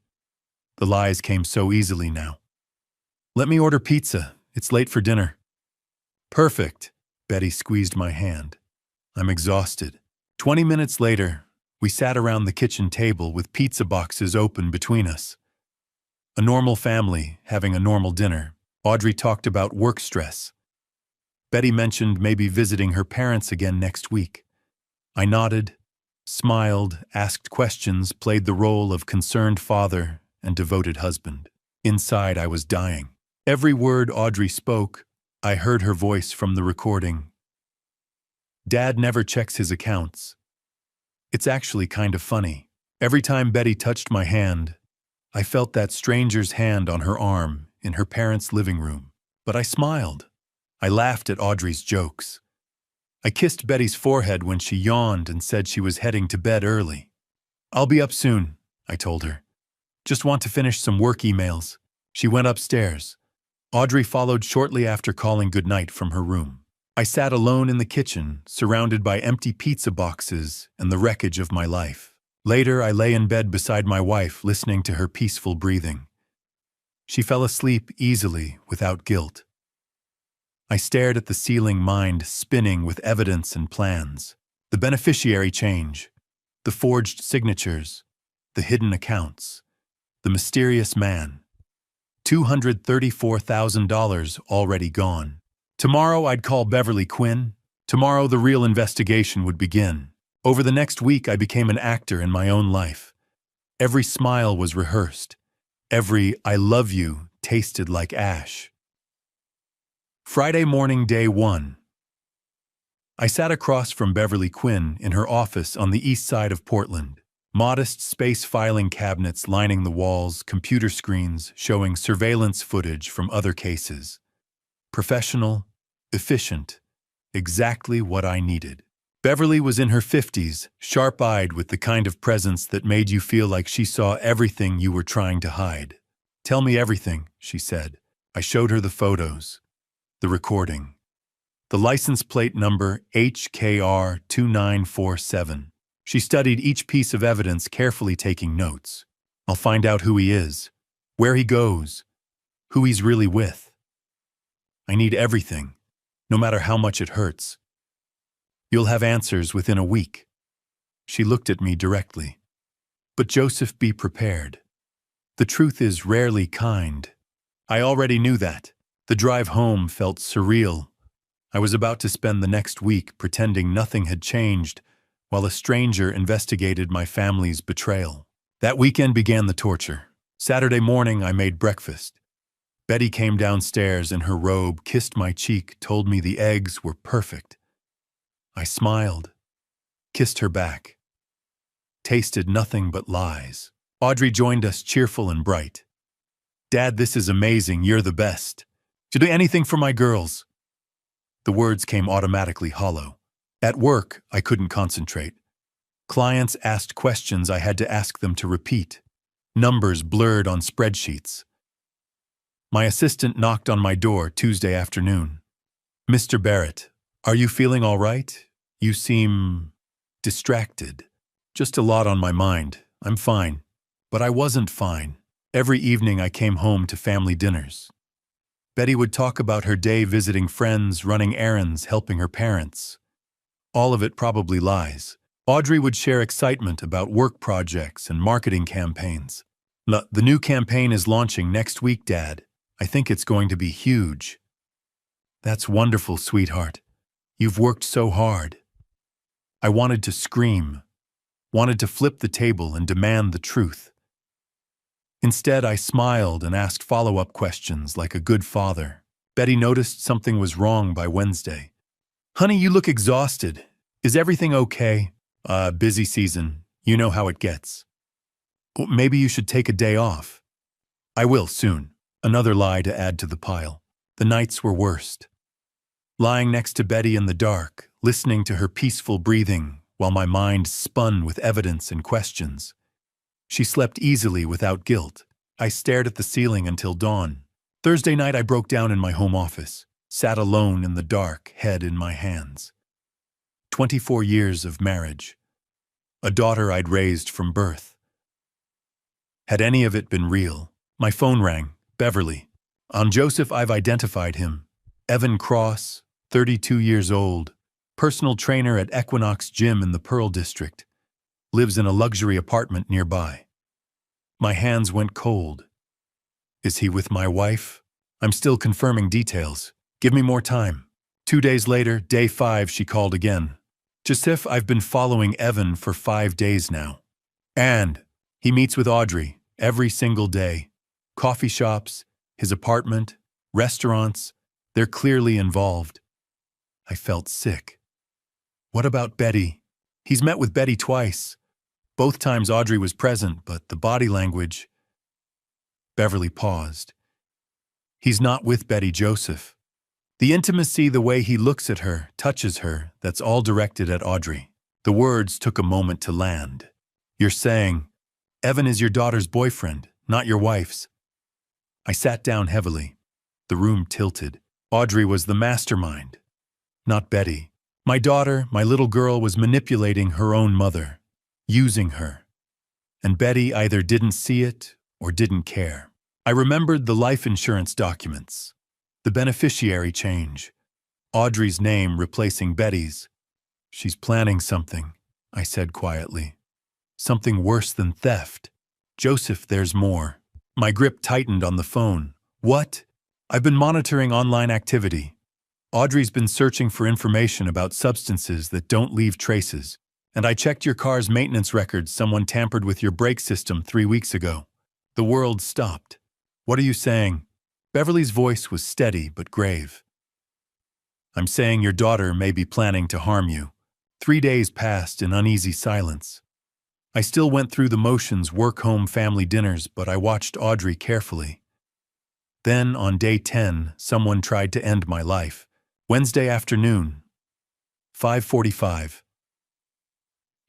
The lies came so easily now. Let me order pizza. It's late for dinner. Perfect. Betty squeezed my hand. I'm exhausted. 20 minutes later, we sat around the kitchen table with pizza boxes open between us. A normal family having a normal dinner. Audrey talked about work stress. Betty mentioned maybe visiting her parents again next week. I nodded, smiled, asked questions, played the role of concerned father and devoted husband. Inside, I was dying. Every word Audrey spoke, I heard her voice from the recording. Dad never checks his accounts. It's actually kind of funny. Every time Betty touched my hand, I felt that stranger's hand on her arm in her parents' living room. But I smiled. I laughed at Audrey's jokes. I kissed Betty's forehead when she yawned and said she was heading to bed early. I'll be up soon, I told her. Just want to finish some work emails. She went upstairs. Audrey followed shortly after calling goodnight from her room. I sat alone in the kitchen, surrounded by empty pizza boxes and the wreckage of my life. Later, I lay in bed beside my wife, listening to her peaceful breathing. She fell asleep easily, without guilt. I stared at the ceiling, mind spinning with evidence and plans. The beneficiary change, the forged signatures, the hidden accounts, the mysterious man. $234,000 already gone. Tomorrow I'd call Beverly Quinn. Tomorrow the real investigation would begin. Over the next week I became an actor in my own life. Every smile was rehearsed. Every "I love you" tasted like ash. Friday morning, day 1. I sat across from Beverly Quinn in her office on the east side of Portland. Modest space filing cabinets lining the walls, computer screens showing surveillance footage from other cases. Professional, efficient, exactly what I needed. Beverly was in her 50s, sharp-eyed with the kind of presence that made you feel like she saw everything you were trying to hide. "Tell me everything," she said. I showed her the photos, the recording, the license plate number HKR 2947. She studied each piece of evidence, carefully taking notes. "I'll find out who he is, where he goes, who he's really with. I need everything, no matter how much it hurts. You'll have answers within a week." She looked at me directly. "But Joseph, be prepared. The truth is rarely kind." I already knew that. The drive home felt surreal. I was about to spend the next week pretending nothing had changed, while a stranger investigated my family's betrayal. That weekend began the torture. Saturday morning, I made breakfast. Betty came downstairs in her robe, kissed my cheek, told me the eggs were perfect. I smiled, kissed her back. Tasted nothing but lies. Audrey joined us, cheerful and bright. "Dad, this is amazing. You're the best. To do anything for my girls." The words came automatically hollow. At work, I couldn't concentrate. Clients asked questions I had to ask them to repeat. Numbers blurred on spreadsheets. My assistant knocked on my door Tuesday afternoon. "Mr. Barrett, are you feeling all right? You seem distracted." "Just a lot on my mind. I'm fine." But I wasn't fine. Every evening I came home to family dinners. Betty would talk about her day visiting friends, running errands, helping her parents. All of it probably lies. Audrey would share excitement about work projects and marketing campaigns. "The new campaign is launching next week, Dad. I think it's going to be huge." "That's wonderful, sweetheart. You've worked so hard." I wanted to scream, wanted to flip the table and demand the truth. Instead, I smiled and asked follow-up questions like a good father. Betty noticed something was wrong by Wednesday. "Honey, you look exhausted. Is everything okay?" Busy season. You know how it gets." "Maybe you should take a day off." "I will soon." Another lie to add to the pile. The nights were worst. Lying next to Betty in the dark, listening to her peaceful breathing while my mind spun with evidence and questions. She slept easily without guilt. I stared at the ceiling until dawn. Thursday night I broke down in my home office, sat alone in the dark, head in my hands. 24 years of marriage. A daughter I'd raised from birth. Had any of it been real? My phone rang. Beverly. "On Joseph, I've identified him. Evan Cross, 32 years old, personal trainer at Equinox Gym in the Pearl District. Lives in a luxury apartment nearby." My hands went cold. "Is he with my wife?" "I'm still confirming details. Give me more time." 2 days later, day 5, she called again. "Joseph, I've been following Evan for 5 days now. And he meets with Audrey every single day. Coffee shops, his apartment, restaurants. They're clearly involved." I felt sick. "What about Betty?" "He's met with Betty twice. Both times Audrey was present, but the body language..." Beverly paused. "He's not with Betty, Joseph. The intimacy, the way he looks at her, touches her, that's all directed at Audrey." The words took a moment to land. "You're saying..." Evan is your daughter's boyfriend, not your wife's. I sat down heavily. The room tilted. Audrey was the mastermind, not Betty. My daughter, my little girl, was manipulating her own mother, using her. And Betty either didn't see it or didn't care. I remembered the life insurance documents, the beneficiary change, Audrey's name replacing Betty's. She's planning something, I said quietly. Something worse than theft. Joseph, there's more. My grip tightened on the phone. What? I've been monitoring online activity. Audrey's been searching for information about substances that don't leave traces. And I checked your car's maintenance records. Someone tampered with your brake system 3 weeks ago. The world stopped. What are you saying? Beverly's voice was steady but grave. I'm saying your daughter may be planning to harm you. 3 days passed in uneasy silence. I still went through the motions, work, home, family dinners, but I watched Audrey carefully. Then, on day 10, someone tried to end my life. Wednesday afternoon, 5:45.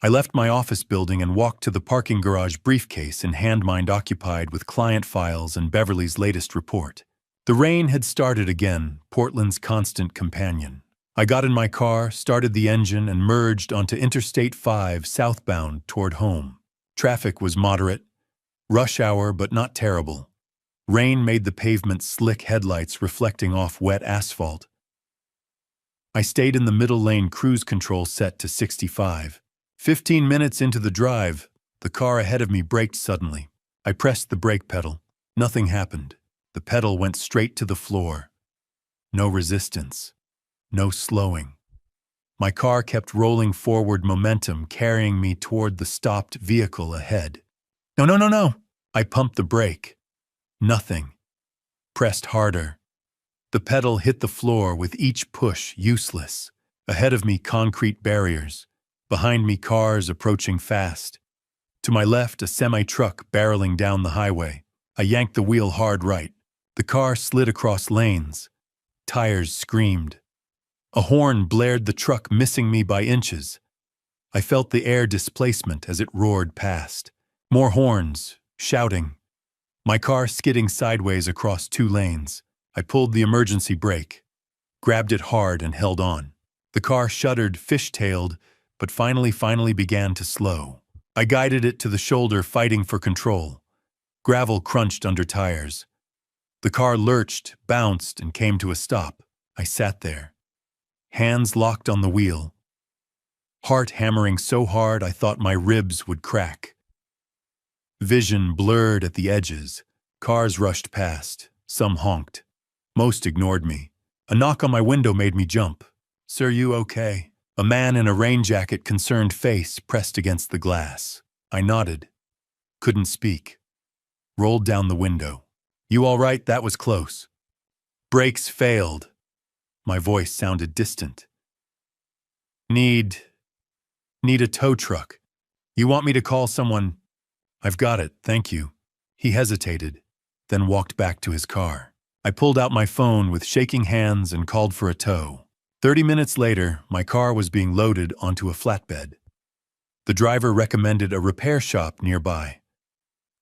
I left my office building and walked to the parking garage, briefcase in hand, mind occupied with client files and Beverly's latest report. The rain had started again, Portland's constant companion. I got in my car, started the engine, and merged onto Interstate 5 southbound toward home. Traffic was moderate, rush hour but not terrible. Rain made the pavement slick, headlights reflecting off wet asphalt. I stayed in the middle lane, cruise control set to 65. 15 minutes into the drive, the car ahead of me braked suddenly. I pressed the brake pedal. Nothing happened. The pedal went straight to the floor. No resistance. No slowing. My car kept rolling forward, momentum carrying me toward the stopped vehicle ahead. No, no, no, no! I pumped the brake. Nothing. Pressed harder. The pedal hit the floor with each push, useless. Ahead of me, concrete barriers. Behind me, cars approaching fast. To my left, a semi-truck barreling down the highway. I yanked the wheel hard right. The car slid across lanes. Tires screamed. A horn blared, the truck missing me by inches. I felt the air displacement as it roared past. More horns, shouting. My car skidding sideways across 2 lanes. I pulled the emergency brake, grabbed it hard and held on. The car shuddered, fishtailed, but finally began to slow. I guided it to the shoulder, fighting for control. Gravel crunched under tires. The car lurched, bounced, and came to a stop. I sat there, hands locked on the wheel, heart hammering so hard I thought my ribs would crack. Vision blurred at the edges. Cars rushed past. Some honked. Most ignored me. A knock on my window made me jump. "Sir, you okay?" A man in a rain jacket, concerned face pressed against the glass. I nodded. Couldn't speak. Rolled down the window. "You all right? That was close." "Brakes failed." My voice sounded distant. Need a tow truck. You want me to call someone?" "I've got it, thank you." He hesitated, then walked back to his car. I pulled out my phone with shaking hands and called for a tow. 30 minutes later, my car was being loaded onto a flatbed. The driver recommended a repair shop nearby.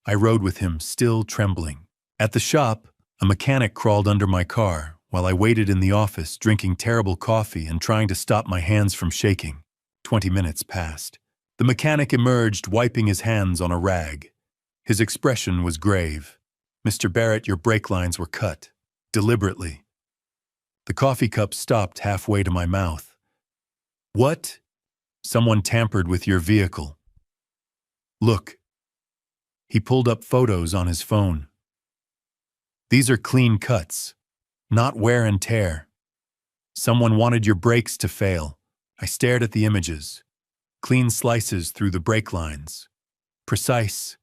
I rode with him, still trembling. At the shop, a mechanic crawled under my car while I waited in the office, drinking terrible coffee and trying to stop my hands from shaking. 20 minutes passed. The mechanic emerged, wiping his hands on a rag. His expression was grave. "Mr. Barrett, your brake lines were cut. Deliberately." The coffee cup stopped halfway to my mouth. "What?" "Someone tampered with your vehicle. Look." He pulled up photos on his phone. "These are clean cuts, not wear and tear. Someone wanted your brakes to fail." I stared at the images. Clean slices through the brake lines. Precise.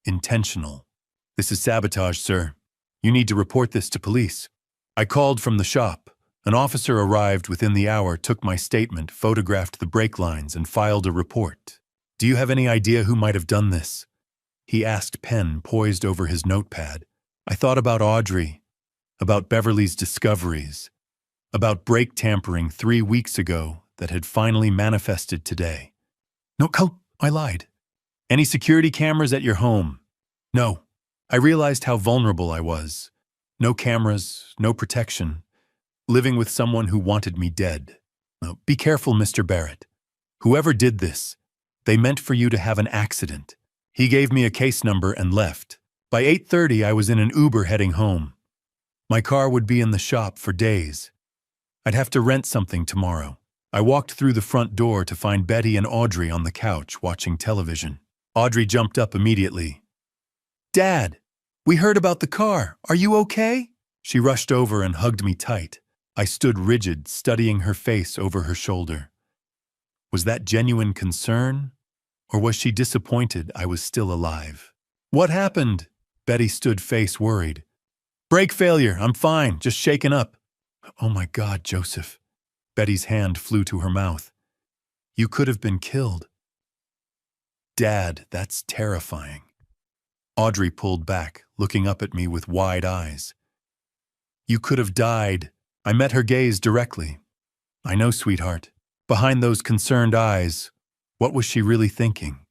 Intentional. "This is sabotage, sir. You need to report this to police." I called from the shop. An officer arrived within the hour, took my statement, photographed the brake lines, and filed a report. "Do you have any idea who might have done this?" he asked, pen poised over his notepad. I thought about Audrey, about Beverly's discoveries, about brake tampering 3 weeks ago that had finally manifested today. "No, I lied. Any security cameras at your home? No. I realized how vulnerable I was. No cameras, no protection. Living with someone who wanted me dead. Oh, be careful, Mr. Barrett. Whoever did this, they meant for you to have an accident. He gave me a case number and left. By 8:30, I was in an Uber heading home. My car would be in the shop for days. I'd have to rent something tomorrow. I walked through the front door to find Betty and Audrey on the couch watching television. Audrey jumped up immediately. "Dad, we heard about the car. Are you okay?" She rushed over and hugged me tight. I stood rigid, studying her face over her shoulder. Was that genuine concern? Or was she disappointed I was still alive? "What happened?" Betty stood face worried. "Brake failure. I'm fine, just shaken up." "Oh my God, Joseph." Betty's hand flew to her mouth. "You could have been killed." "Dad, that's terrifying." Audrey pulled back, looking up at me with wide eyes. "You could have died." I met her gaze directly. "I know, sweetheart." Behind those concerned eyes, what was she really thinking?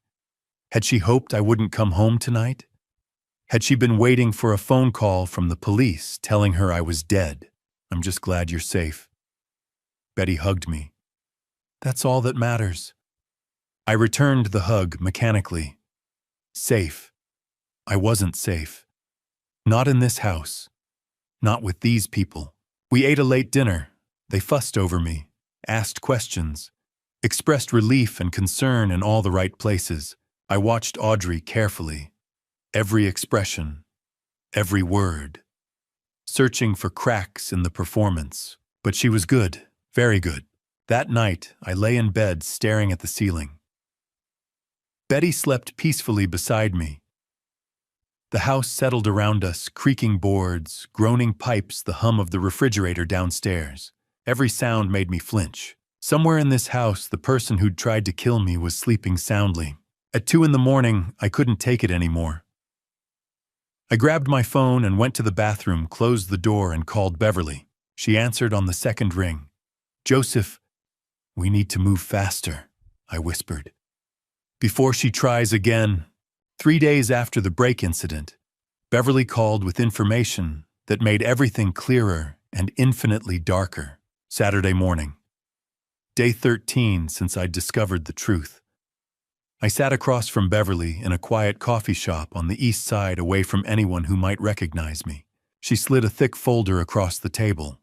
Had she hoped I wouldn't come home tonight? Had she been waiting for a phone call from the police telling her I was dead? "I'm just glad you're safe." Betty hugged me. "That's all that matters." I returned the hug mechanically. Safe. I wasn't safe. Not in this house. Not with these people. We ate a late dinner. They fussed over me, asked questions, expressed relief and concern in all the right places. I watched Audrey carefully. Every expression, every word. Searching for cracks in the performance. But she was good, very good. That night, I lay in bed staring at the ceiling. Betty slept peacefully beside me. The house settled around us, creaking boards, groaning pipes, the hum of the refrigerator downstairs. Every sound made me flinch. Somewhere in this house, the person who'd tried to kill me was sleeping soundly. At 2 a.m, I couldn't take it anymore. I grabbed my phone and went to the bathroom, closed the door, and called Beverly. She answered on the second ring. "Joseph, we need to move faster," I whispered. Before she tries again. 3 days after the brake incident, Beverly called with information that made everything clearer and infinitely darker. Saturday morning. Day 13 since I'd discovered the truth. I sat across from Beverly in a quiet coffee shop on the east side, away from anyone who might recognize me. She slid a thick folder across the table.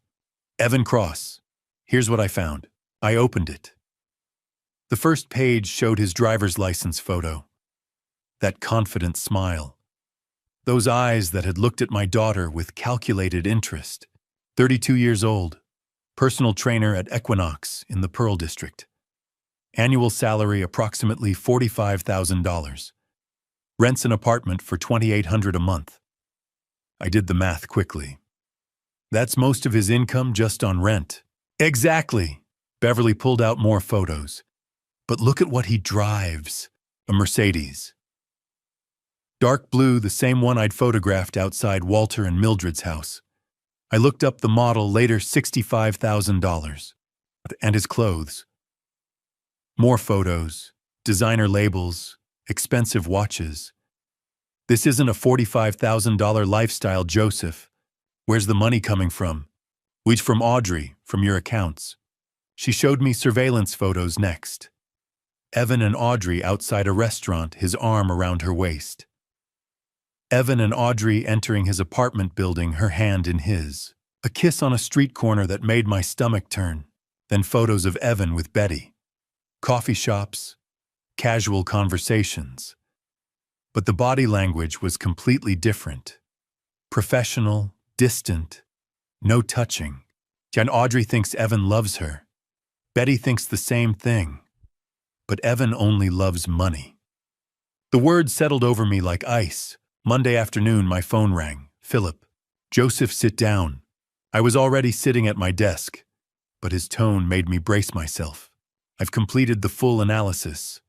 "Evan Cross, here's what I found." I opened it. The first page showed his driver's license photo. That confident smile. Those eyes that had looked at my daughter with calculated interest. 32 years old. Personal trainer at Equinox in the Pearl District. Annual salary approximately $45,000. Rents an apartment for $2,800 a month. I did the math quickly. That's most of his income just on rent. Exactly. Beverly pulled out more photos. But look at what he drives. A Mercedes. Dark blue, the same one I'd photographed outside Walter and Mildred's house. I looked up the model later, $65,000. And his clothes. More photos, designer labels, expensive watches. This isn't a $45,000 lifestyle, Joseph. Where's the money coming from? Which from Audrey, from your accounts. She showed me surveillance photos next. Evan and Audrey outside a restaurant, his arm around her waist. Evan and Audrey entering his apartment building, her hand in his. A kiss on a street corner that made my stomach turn. Then photos of Evan with Betty. Coffee shops, casual conversations. But the body language was completely different. Professional, distant, no touching. And Audrey thinks Evan loves her. Betty thinks the same thing. But Evan only loves money. The words settled over me like ice. Monday afternoon, my phone rang. "Philip." "Joseph, sit down." I was already sitting at my desk, but his tone made me brace myself. "I've completed the full analysis.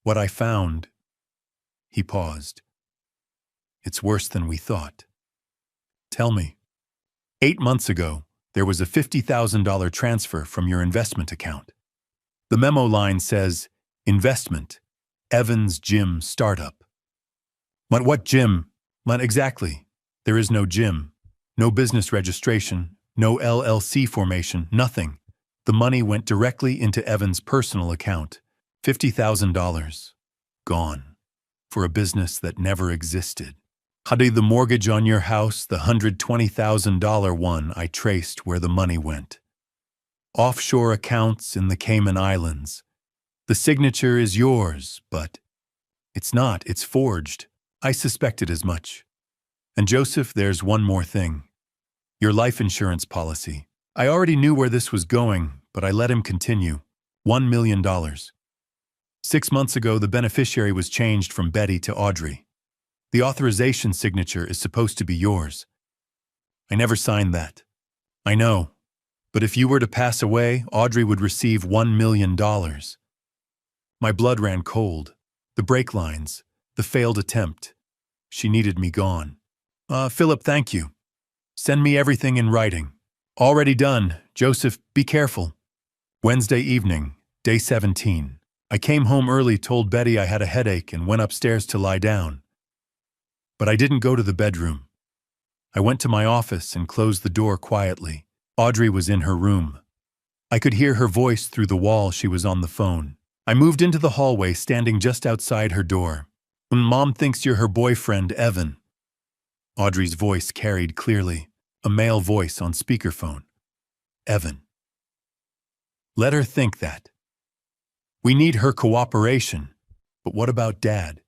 What I found..." He paused. "It's worse than we thought." "Tell me." 8 months ago, there was a $50,000 transfer from your investment account. The memo line says, "Investment, Evan's gym startup. What gym? Exactly. There is no gym. No business registration. No LLC formation. Nothing. The money went directly into Evan's personal account. $50,000. Gone. For a business that never existed. Hadi, the mortgage on your house, the $120,000 one, I traced where the money went. Offshore accounts in the Cayman Islands. The signature is yours, but it's not, it's forged. I suspected as much. And Joseph, there's one more thing. Your life insurance policy. I already knew where this was going, but I let him continue. $1 million. 6 months ago, the beneficiary was changed from Betty to Audrey. The authorization signature is supposed to be yours. I never signed that. I know. But if you were to pass away, Audrey would receive $1 million. My blood ran cold. The brake lines. The failed attempt. She needed me gone. Philip, thank you. Send me everything in writing. Already done. Joseph, be careful. Wednesday evening, day 17. I came home early, told Betty I had a headache, and went upstairs to lie down. But I didn't go to the bedroom. I went to my office and closed the door quietly. Audrey was in her room. I could hear her voice through the wall. She was on the phone. I moved into the hallway, standing just outside her door. Mom thinks you're her boyfriend, Evan. Audrey's voice carried clearly, a male voice on speakerphone. Evan. Let her think that. We need her cooperation. But what about Dad?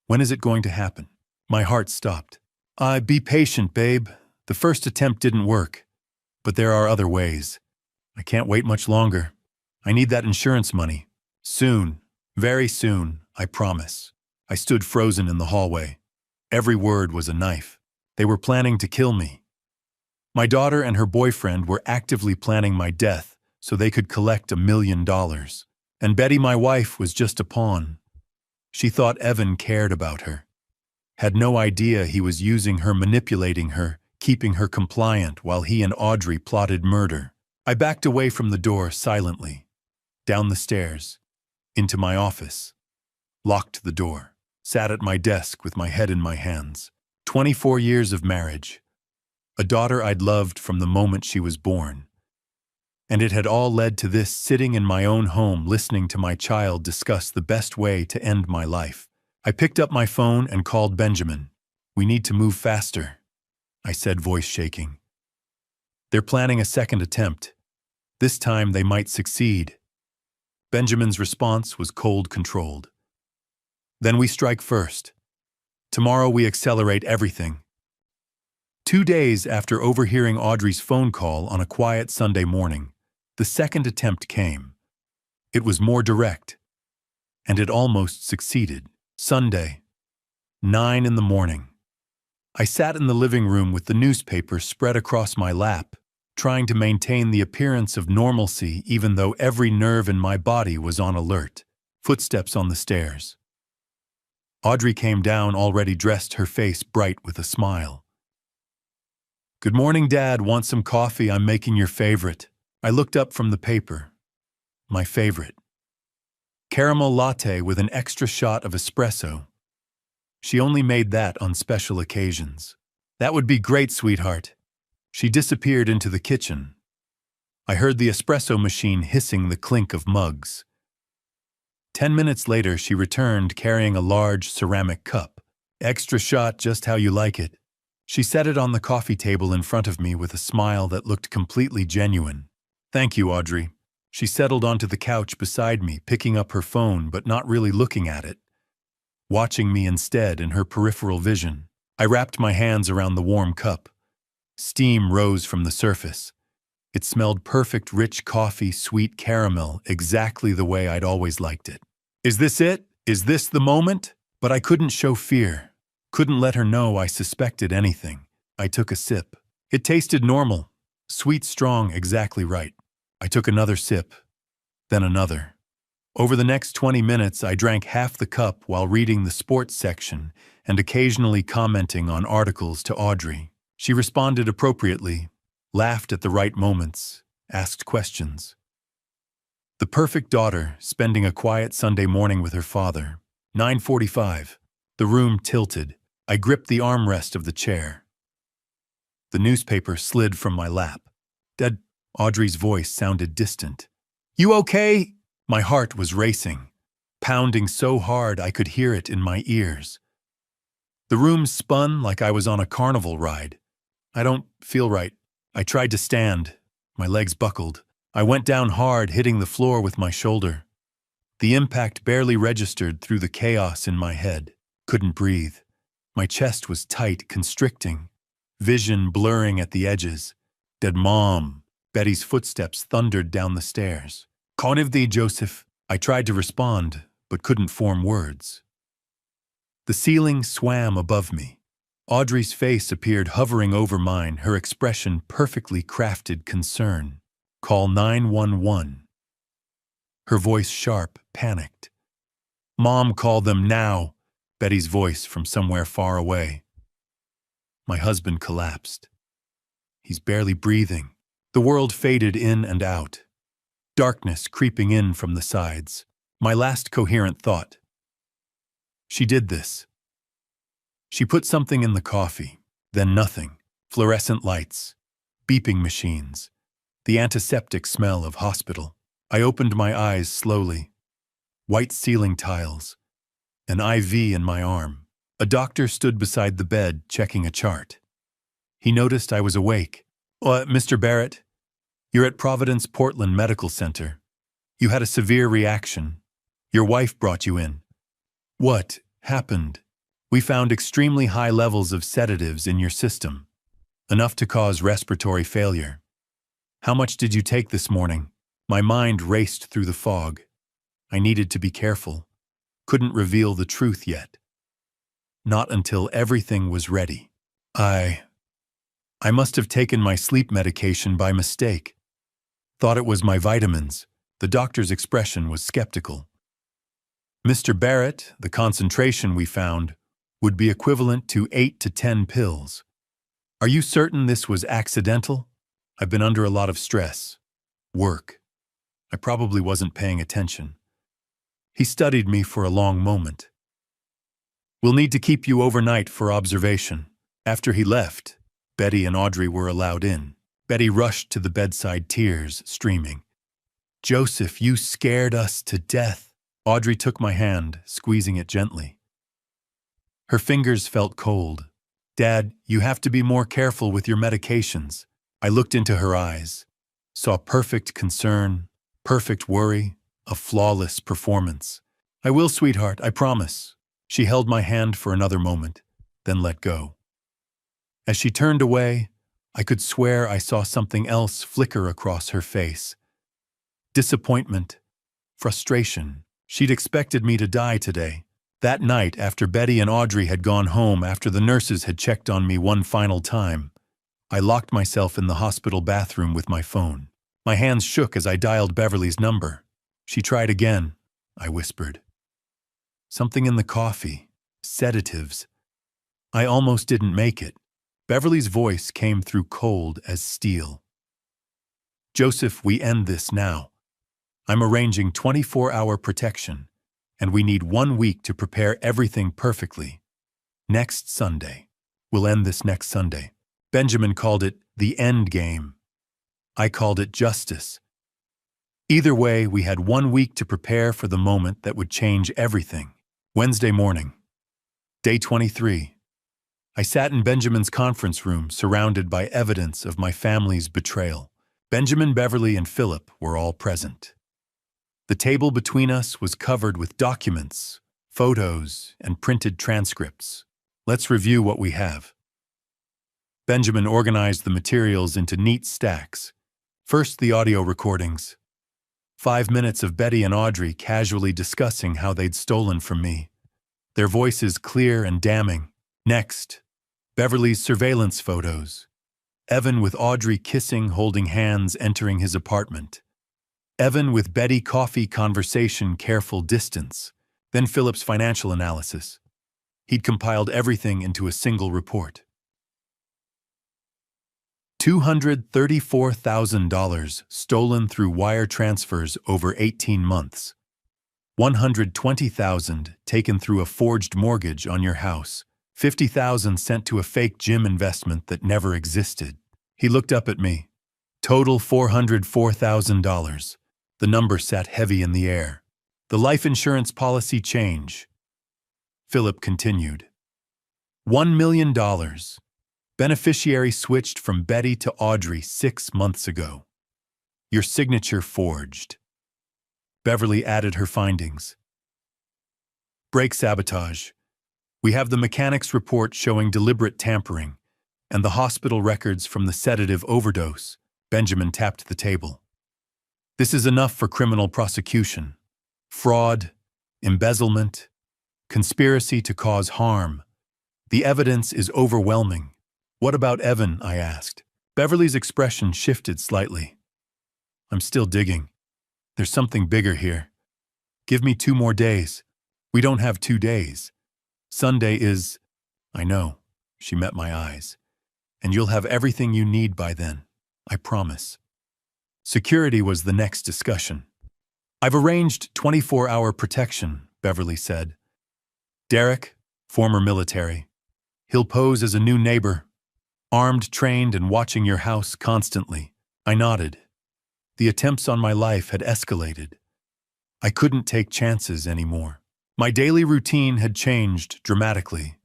When is it going to happen? My heart stopped. Be patient, babe. The first attempt didn't work. But there are other ways. I can't wait much longer. I need that insurance money. Soon. Very soon, I promise. I stood frozen in the hallway. Every word was a knife. They were planning to kill me. My daughter and her boyfriend were actively planning my death so they could collect $1 million. And Betty, my wife, was just a pawn. She thought Evan cared about her. Had no idea he was using her, manipulating her, keeping her compliant while he and Audrey plotted murder. I backed away from the door silently, down the stairs, into my office, locked the door, sat at my desk with my head in my hands. 24 years of marriage, a daughter I'd loved from the moment she was born. And it had all led to this, sitting in my own home listening to my child discuss the best way to end my life. I picked up my phone and called Benjamin. We need to move faster, I said, voice shaking. They're planning a second attempt. This time they might succeed. Benjamin's response was cold, controlled. Then we strike first. Tomorrow we accelerate everything. 2 days after overhearing Audrey's phone call on a quiet Sunday morning, the second attempt came. It was more direct, and it almost succeeded. Sunday, 9 in the morning. I sat in the living room with the newspaper spread across my lap, trying to maintain the appearance of normalcy even though every nerve in my body was on alert. Footsteps on the stairs. Audrey came down, already dressed, her face bright with a smile. Good morning, Dad. Want some coffee? I'm making your favorite. I looked up from the paper. My favorite. Caramel latte with an extra shot of espresso. She only made that on special occasions. That would be great, sweetheart. She disappeared into the kitchen. I heard the espresso machine hissing the clink of mugs. 10 minutes later, she returned carrying a large ceramic cup. Extra shot, just how you like it. She set it on the coffee table in front of me with a smile that looked completely genuine. Thank you, Audrey. She settled onto the couch beside me, picking up her phone but not really looking at it, watching me instead in her peripheral vision. I wrapped my hands around the warm cup. Steam rose from the surface. It smelled perfect, rich coffee, sweet caramel, exactly the way I'd always liked it. Is this it? Is this the moment? But I couldn't show fear. Couldn't let her know I suspected anything. I took a sip. It tasted normal. Sweet, strong, exactly right. I took another sip, then another. Over the next 20 minutes, I drank half the cup while reading the sports section and occasionally commenting on articles to Audrey. She responded appropriately, laughed at the right moments, asked questions. The perfect daughter, spending a quiet Sunday morning with her father. 9:45. The room tilted. I gripped the armrest of the chair. The newspaper slid from my lap. Dad, Audrey's voice sounded distant. You okay? My heart was racing, pounding so hard I could hear it in my ears. The room spun like I was on a carnival ride. I don't feel right. I tried to stand. My legs buckled. I went down hard, hitting the floor with my shoulder. The impact barely registered through the chaos in my head. Couldn't breathe. My chest was tight, constricting. Vision blurring at the edges. Dead Mom. Betty's footsteps thundered down the stairs. Conivdi, Joseph. I tried to respond, but couldn't form words. The ceiling swam above me. Audrey's face appeared hovering over mine, her expression perfectly crafted concern. Call 911. Her voice sharp, panicked. Mom, call them now. Betty's voice from somewhere far away. My husband collapsed. He's barely breathing. The world faded in and out. Darkness creeping in from the sides. My last coherent thought. She did this. She put something in the coffee, then nothing. Fluorescent lights, beeping machines, the antiseptic smell of hospital. I opened my eyes slowly. White ceiling tiles, an IV in my arm. A doctor stood beside the bed, checking a chart. He noticed I was awake. Mr. Barrett, you're at Providence Portland Medical Center. You had a severe reaction. Your wife brought you in. What happened? We found extremely high levels of sedatives in your system, enough to cause respiratory failure. How much did you take this morning? My mind raced through the fog. I needed to be careful. Couldn't reveal the truth yet. Not until everything was ready. I must have taken my sleep medication by mistake. Thought it was my vitamins. The doctor's expression was skeptical. Mr. Barrett, the concentration we found would be equivalent to 8 to 10 pills. Are you certain this was accidental? I've been under a lot of stress. Work. I probably wasn't paying attention. He studied me for a long moment. We'll need to keep you overnight for observation. After he left, Betty and Audrey were allowed in. Betty rushed to the bedside, tears streaming. Joseph, you scared us to death. Audrey took my hand, squeezing it gently. Her fingers felt cold. Dad, you have to be more careful with your medications. I looked into her eyes, saw perfect concern, perfect worry, a flawless performance. I will, sweetheart, I promise. She held my hand for another moment, then let go. As she turned away, I could swear I saw something else flicker across her face. Disappointment, frustration. She'd expected me to die today. That night, after Betty and Audrey had gone home, after the nurses had checked on me one final time, I locked myself in the hospital bathroom with my phone. My hands shook as I dialed Beverly's number. She tried again, I whispered. Something in the coffee. Sedatives. I almost didn't make it. Beverly's voice came through cold as steel. Joseph, we end this now. I'm arranging 24-hour protection, and we need 1 week to prepare everything perfectly. Next Sunday. We'll end this next Sunday. Benjamin called it the end game. I called it justice. Either way, we had 1 week to prepare for the moment that would change everything. Wednesday morning. Day 23. I sat in Benjamin's conference room, surrounded by evidence of my family's betrayal. Benjamin, Beverly, and Philip were all present. The table between us was covered with documents, photos, and printed transcripts. Let's review what we have. Benjamin organized the materials into neat stacks. First, the audio recordings. 5 minutes of Betty and Audrey casually discussing how they'd stolen from me. Their voices clear and damning. Next, Beverly's surveillance photos. Evan with Audrey kissing, holding hands, entering his apartment. Evan with Betty coffee conversation, careful distance. Then Philip's financial analysis. He'd compiled everything into a single report. $234,000 stolen through wire transfers over 18 months. $120,000 taken through a forged mortgage on your house. $50,000 sent to a fake gym investment that never existed. He looked up at me. Total $404,000. The number sat heavy in the air. The life insurance policy change. Philip continued. $1 million. Beneficiary switched from Betty to Audrey 6 months ago. Your signature forged. Beverly added her findings. Brake sabotage. We have the mechanics report showing deliberate tampering, and the hospital records from the sedative overdose. Benjamin tapped the table. This is enough for criminal prosecution. Fraud, embezzlement, conspiracy to cause harm. The evidence is overwhelming. What about Evan? I asked. Beverly's expression shifted slightly. I'm still digging. There's something bigger here. Give me 2 more days. We don't have 2 days. Sunday is... I know. She met my eyes. And you'll have everything you need by then. I promise. Security was the next discussion. I've arranged 24-hour protection, Beverly said. Derek, former military. He'll pose as a new neighbor. Armed, trained, and watching your house constantly. I nodded. The attempts on my life had escalated. I couldn't take chances anymore. My daily routine had changed dramatically.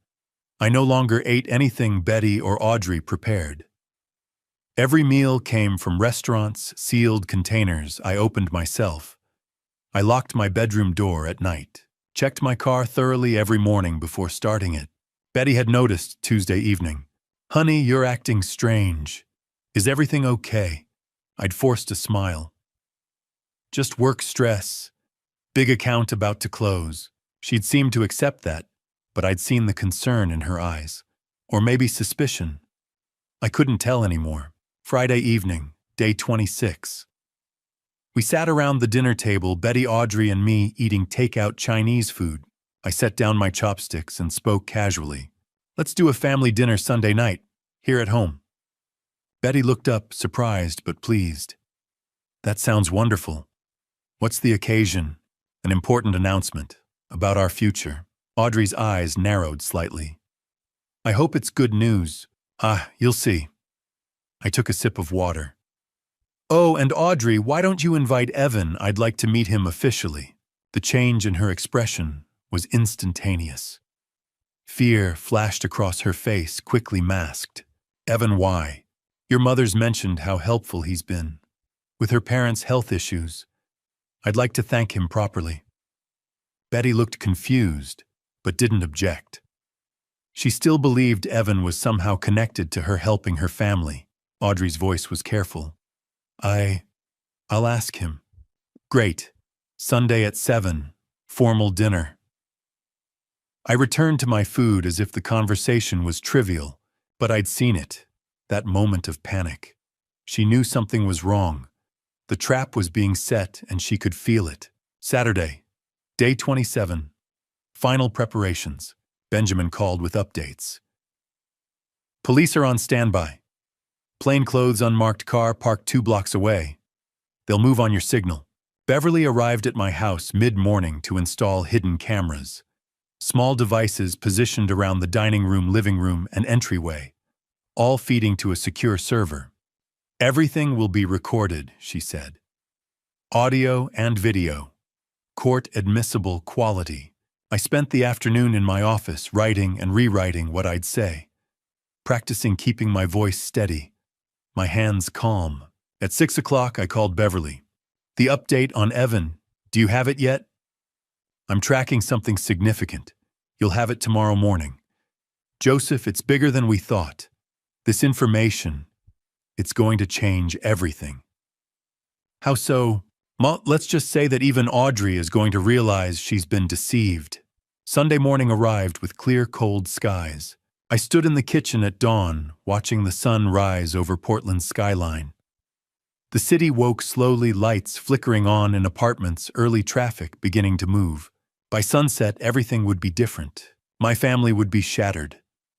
I no longer ate anything Betty or Audrey prepared. Every meal came from restaurants, sealed containers I opened myself. I locked my bedroom door at night, checked my car thoroughly every morning before starting it. Betty had noticed Tuesday evening. Honey, you're acting strange. Is everything okay? I'd forced a smile. Just work stress. Big account about to close. She'd seemed to accept that, but I'd seen the concern in her eyes. Or maybe suspicion. I couldn't tell anymore. Friday evening, day 26. We sat around the dinner table, Betty, Audrey, and me eating takeout Chinese food. I set down my chopsticks and spoke casually. Let's do a family dinner Sunday night, here at home. Betty looked up, surprised but pleased. That sounds wonderful. What's the occasion? An important announcement about our future. Audrey's eyes narrowed slightly. I hope it's good news. You'll see. I took a sip of water. Oh, and Audrey, why don't you invite Evan? I'd like to meet him officially. The change in her expression was instantaneous. Fear flashed across her face, quickly masked. Evan, why? Your mother's mentioned how helpful he's been. With her parents' health issues, I'd like to thank him properly. Betty looked confused, but didn't object. She still believed Evan was somehow connected to her helping her family. Audrey's voice was careful. I'll ask him. Great. Sunday at 7. Formal dinner. I returned to my food as if the conversation was trivial, but I'd seen it. That moment of panic. She knew something was wrong. The trap was being set and she could feel it. Saturday, day 27. Final preparations. Benjamin called with updates. Police are on standby. Plainclothes unmarked car parked 2 blocks away. They'll move on your signal. Beverly arrived at my house mid-morning to install hidden cameras. Small devices positioned around the dining room, living room, and entryway, all feeding to a secure server. Everything will be recorded, she said. Audio and video. Court admissible quality. I spent the afternoon in my office writing and rewriting what I'd say, practicing keeping my voice steady, my hands calm. At 6 o'clock, I called Beverly. The update on Evan, do you have it yet? I'm tracking something significant. You'll have it tomorrow morning. Joseph, it's bigger than we thought. This information, it's going to change everything. How so? Let's just say that even Audrey is going to realize she's been deceived. Sunday morning arrived with clear, cold skies. I stood in the kitchen at dawn, watching the sun rise over Portland's skyline. The city woke slowly, lights flickering on in apartments, early traffic beginning to move. By sunset, everything would be different. My family would be shattered.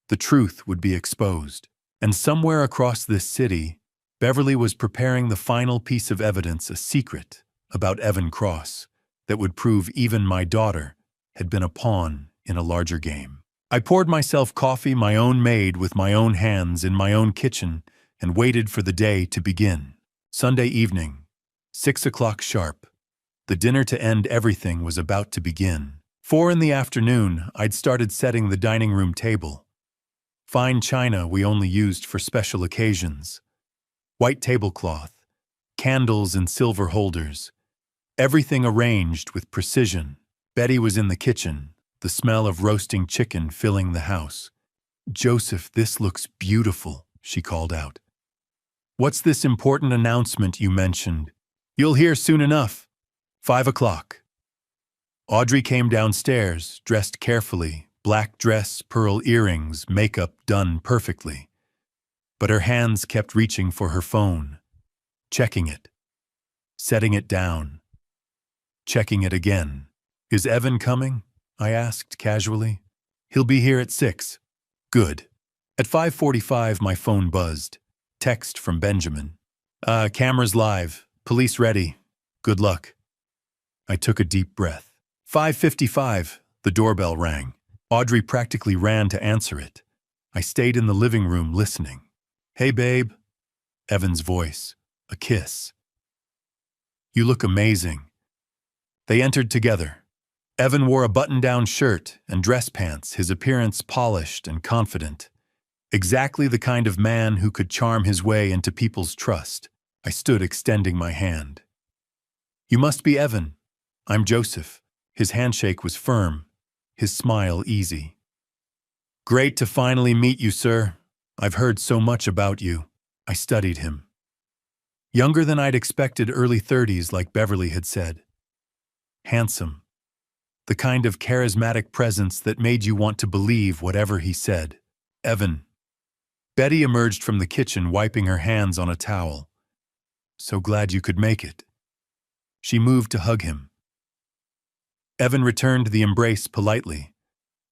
The truth would be exposed. And somewhere across this city, Beverly was preparing the final piece of evidence, a secret about Evan Cross, that would prove even my daughter had been a pawn in a larger game. I poured myself coffee my own made with my own hands in my own kitchen and waited for the day to begin. Sunday evening, 6 o'clock sharp. The dinner to end everything was about to begin. 4 in the afternoon, I'd started setting the dining room table. Fine china we only used for special occasions. White tablecloth, candles in silver holders. Everything arranged with precision. Betty was in the kitchen, the smell of roasting chicken filling the house. "Joseph, this looks beautiful," she called out. "What's this important announcement you mentioned?" "You'll hear soon enough. 5 o'clock. Audrey came downstairs, dressed carefully, black dress, pearl earrings, makeup done perfectly. But her hands kept reaching for her phone, checking it, setting it down, checking it again. "Is Evan coming?" I asked casually. "He'll be here at 6. Good. At 5:45 my phone buzzed. Text from Benjamin. Cameras live. Police ready. Good luck." I took a deep breath. 5:55, the doorbell rang. Audrey practically ran to answer it. I stayed in the living room listening. "Hey, babe." Evan's voice. A kiss. "You look amazing." They entered together. Evan wore a button-down shirt and dress pants, his appearance polished and confident. Exactly the kind of man who could charm his way into people's trust. I stood extending my hand. "You must be Evan. I'm Joseph." His handshake was firm, his smile easy. "Great to finally meet you, sir. I've heard so much about you." I studied him. Younger than I'd expected, early 30s, like Beverly had said. Handsome. The kind of charismatic presence that made you want to believe whatever he said. "Evan." Betty emerged from the kitchen, wiping her hands on a towel. "So glad you could make it." She moved to hug him. Evan returned the embrace politely,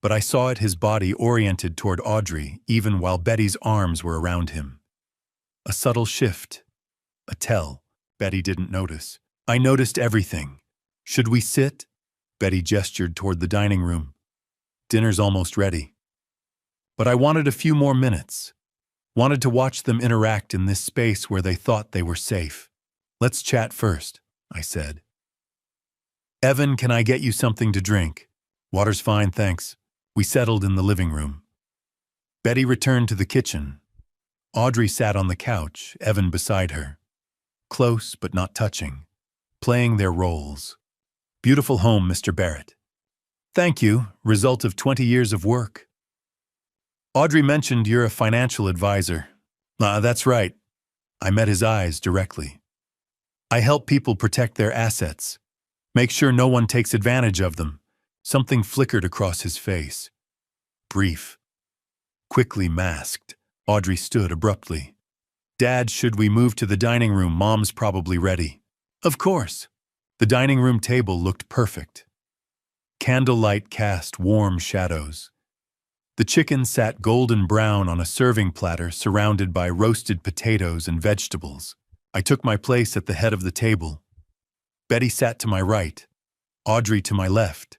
but I saw his body oriented toward Audrey, even while Betty's arms were around him. A subtle shift. A tell. Betty didn't notice. I noticed everything. "Should we sit?" Betty gestured toward the dining room. "Dinner's almost ready." But I wanted a few more minutes. Wanted to watch them interact in this space where they thought they were safe. "Let's chat first," I said. "Evan, can I get you something to drink?" "Water's fine, thanks." We settled in the living room. Betty returned to the kitchen. Audrey sat on the couch, Evan beside her. Close but not touching, playing their roles. "Beautiful home, Mr. Barrett." "Thank you, result of 20 years of work." "Audrey mentioned you're a financial advisor." That's right." I met his eyes directly. "I help people protect their assets. Make sure no one takes advantage of them." Something flickered across his face. Brief. Quickly masked, Audrey stood abruptly. "Dad, should we move to the dining room? Mom's probably ready." "Of course." The dining room table looked perfect. Candlelight cast warm shadows. The chicken sat golden brown on a serving platter surrounded by roasted potatoes and vegetables. I took my place at the head of the table. Betty sat to my right, Audrey to my left,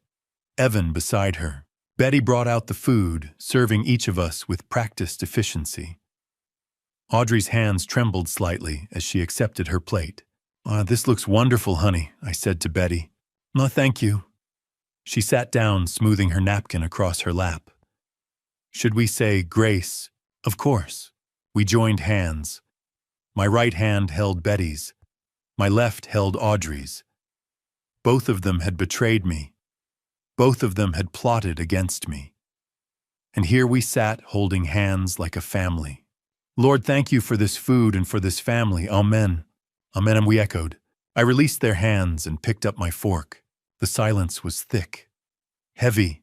Evan beside her. Betty brought out the food, serving each of us with practiced efficiency. Audrey's hands trembled slightly as she accepted her plate. "This looks wonderful, honey," I said to Betty. "No, thank you." She sat down, smoothing her napkin across her lap. "Should we say grace?" "Of course." We joined hands. My right hand held Betty's. My left held Audrey's. Both of them had betrayed me. Both of them had plotted against me. And here we sat, holding hands like a family. "Lord, thank you for this food and for this family. Amen." "Amen," and we echoed. I released their hands and picked up my fork. The silence was thick, heavy.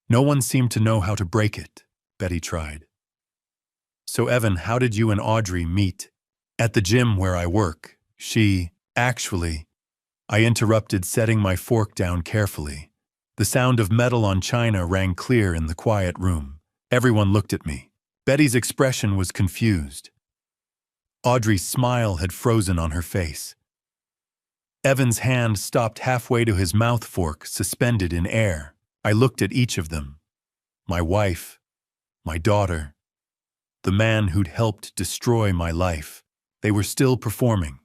No one seemed to know how to break it. Betty tried. "So, Evan, how did you and Audrey meet?" "At the gym where I work. Actually," I interrupted, setting my fork down carefully. The sound of metal on china rang clear in the quiet room. Everyone looked at me. Betty's expression was confused. Audrey's smile had frozen on her face. Evan's hand stopped halfway to his mouth fork, suspended in air. I looked at each of them. My wife, my daughter, the man who'd helped destroy my life. They were still performing,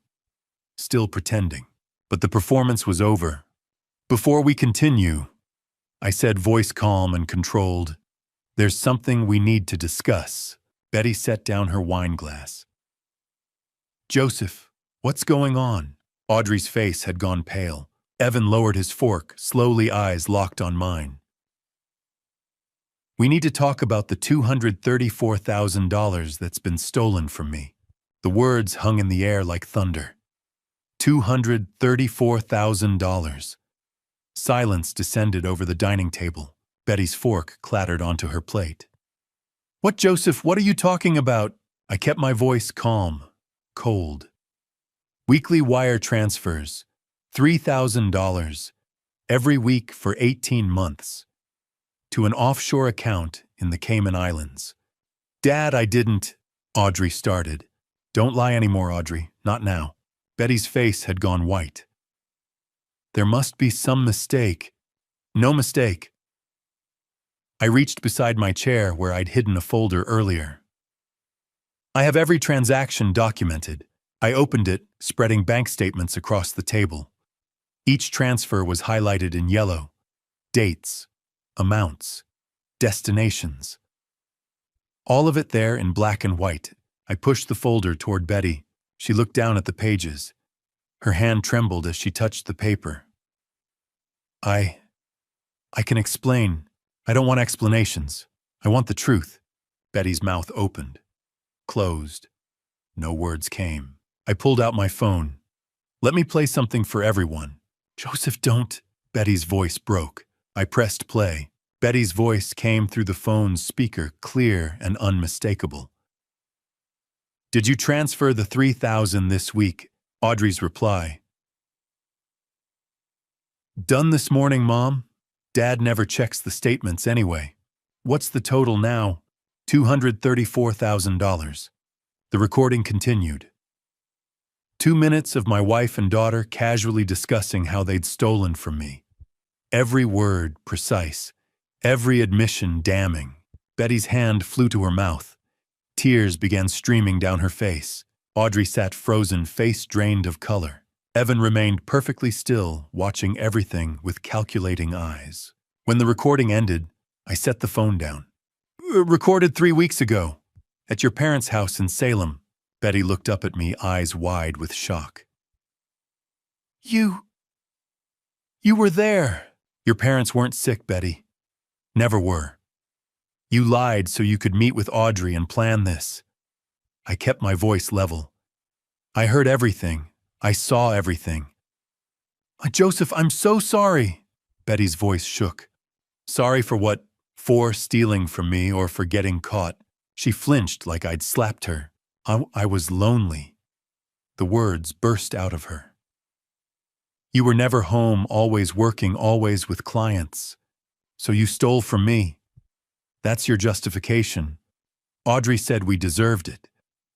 still pretending. But the performance was over. Before we continue, I said, voice calm and controlled, there's something we need to discuss. Betty set down her wine glass. Joseph, what's going on? Audrey's face had gone pale. Evan lowered his fork, slowly, eyes locked on mine. We need to talk about the $234,000 that's been stolen from me. The words hung in the air like thunder. $234,000. Silence descended over the dining table. Betty's fork clattered onto her plate. What, Joseph, what are you talking about? I kept my voice calm, cold. Weekly wire transfers, $3,000, every week for 18 months, to an offshore account in the Cayman Islands. Dad, I didn't, Audrey started. Don't lie anymore, Audrey, not now. Betty's face had gone white. There must be some mistake. No mistake. I reached beside my chair where I'd hidden a folder earlier. I have every transaction documented. I opened it, spreading bank statements across the table. Each transfer was highlighted in yellow. Dates, amounts, destinations. All of it there in black and white. I pushed the folder toward Betty. She looked down at the pages. Her hand trembled as she touched the paper. I can explain. I don't want explanations. I want the truth. Betty's mouth opened, closed. No words came. I pulled out my phone. Let me play something for everyone. Joseph, don't. Betty's voice broke. I pressed play. Betty's voice came through the phone's speaker, clear and unmistakable. Did you transfer the $3,000 this week? Audrey's reply. Done this morning, Mom. Dad never checks the statements anyway. What's the total now? $234,000. The recording continued. 2 minutes of my wife and daughter casually discussing how they'd stolen from me. Every word precise, every admission damning. Betty's hand flew to her mouth. Tears began streaming down her face. Audrey sat frozen, face drained of color. Evan remained perfectly still, watching everything with calculating eyes. When the recording ended, I set the phone down. Recorded 3 weeks ago, at your parents' house in Salem. Betty looked up at me, eyes wide with shock. You were there. Your parents weren't sick, Betty. Never were. You lied so you could meet with Audrey and plan this. I kept my voice level. I heard everything. I saw everything. Joseph, I'm so sorry. Betty's voice shook. Sorry for what? For stealing from me or for getting caught. She flinched like I'd slapped her. I was lonely. The words burst out of her. You were never home, always working, always with clients. So you stole from me. That's your justification. Audrey said we deserved it,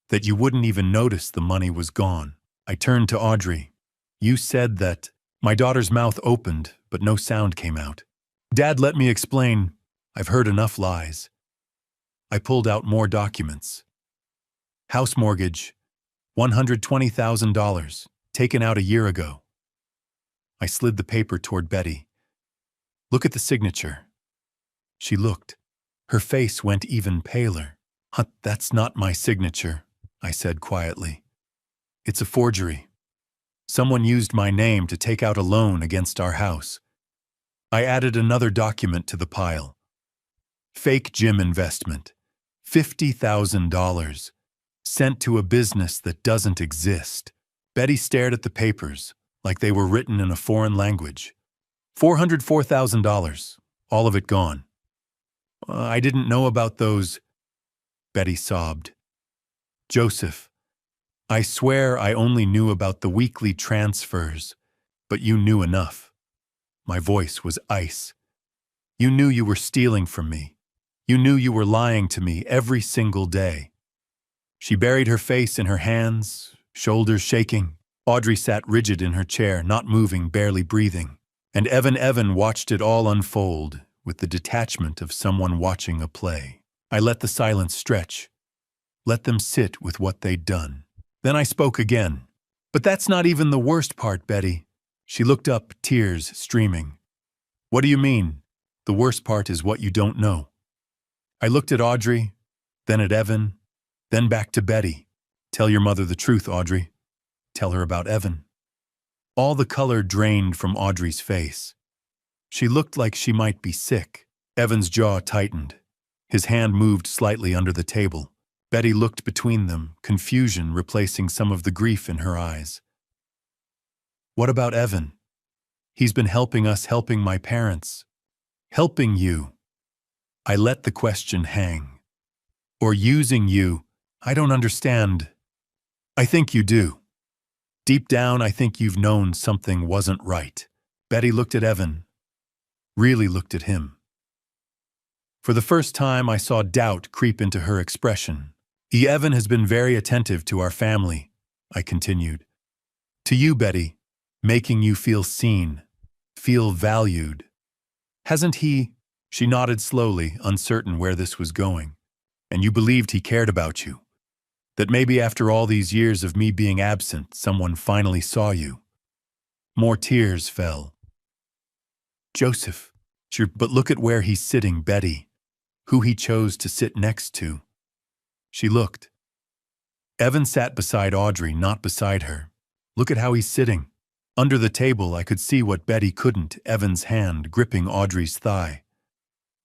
that you wouldn't even notice the money was gone. I turned to Audrey. You said that. My daughter's mouth opened, but no sound came out. Dad, let me explain. I've heard enough lies. I pulled out more documents. House mortgage, $120,000, taken out a year ago. I slid the paper toward Betty. Look at the signature. She looked. Her face went even paler. That's not my signature, I said quietly. It's a forgery. Someone used my name to take out a loan against our house. I added another document to the pile. Fake gym investment. $50,000. Sent to a business that doesn't exist. Betty stared at the papers, like they were written in a foreign language. $404,000. All of it gone. I didn't know about those. Betty sobbed. Joseph, I swear I only knew about the weekly transfers, but you knew enough. My voice was ice. You knew you were stealing from me. You knew you were lying to me every single day. She buried her face in her hands, shoulders shaking. Audrey sat rigid in her chair, not moving, barely breathing. And Evan watched it all unfold with the detachment of someone watching a play. I let the silence stretch, let them sit with what they'd done. Then I spoke again. But that's not even the worst part, Betty. She looked up, tears streaming. What do you mean? The worst part is what you don't know. I looked at Audrey, then at Evan, then back to Betty. Tell your mother the truth, Audrey. Tell her about Evan. All the color drained from Audrey's face. She looked like she might be sick. Evan's jaw tightened. His hand moved slightly under the table. Betty looked between them, confusion replacing some of the grief in her eyes. What about Evan? He's been helping us, helping my parents. Helping you. I let the question hang. Or using you. I don't understand. I think you do. Deep down, I think you've known something wasn't right. Betty looked at Evan. Really looked at him. For the first time, I saw doubt creep into her expression. Evan has been very attentive to our family, I continued. To you, Betty, making you feel seen, feel valued. Hasn't he? She nodded slowly, uncertain where this was going. And you believed he cared about you. That maybe after all these years of me being absent, someone finally saw you. More tears fell. Joseph, but look at where he's sitting, Betty. Who he chose to sit next to. She looked. Evan sat beside Audrey, not beside her. Look at how he's sitting. Under the table, I could see what Betty couldn't, Evan's hand gripping Audrey's thigh.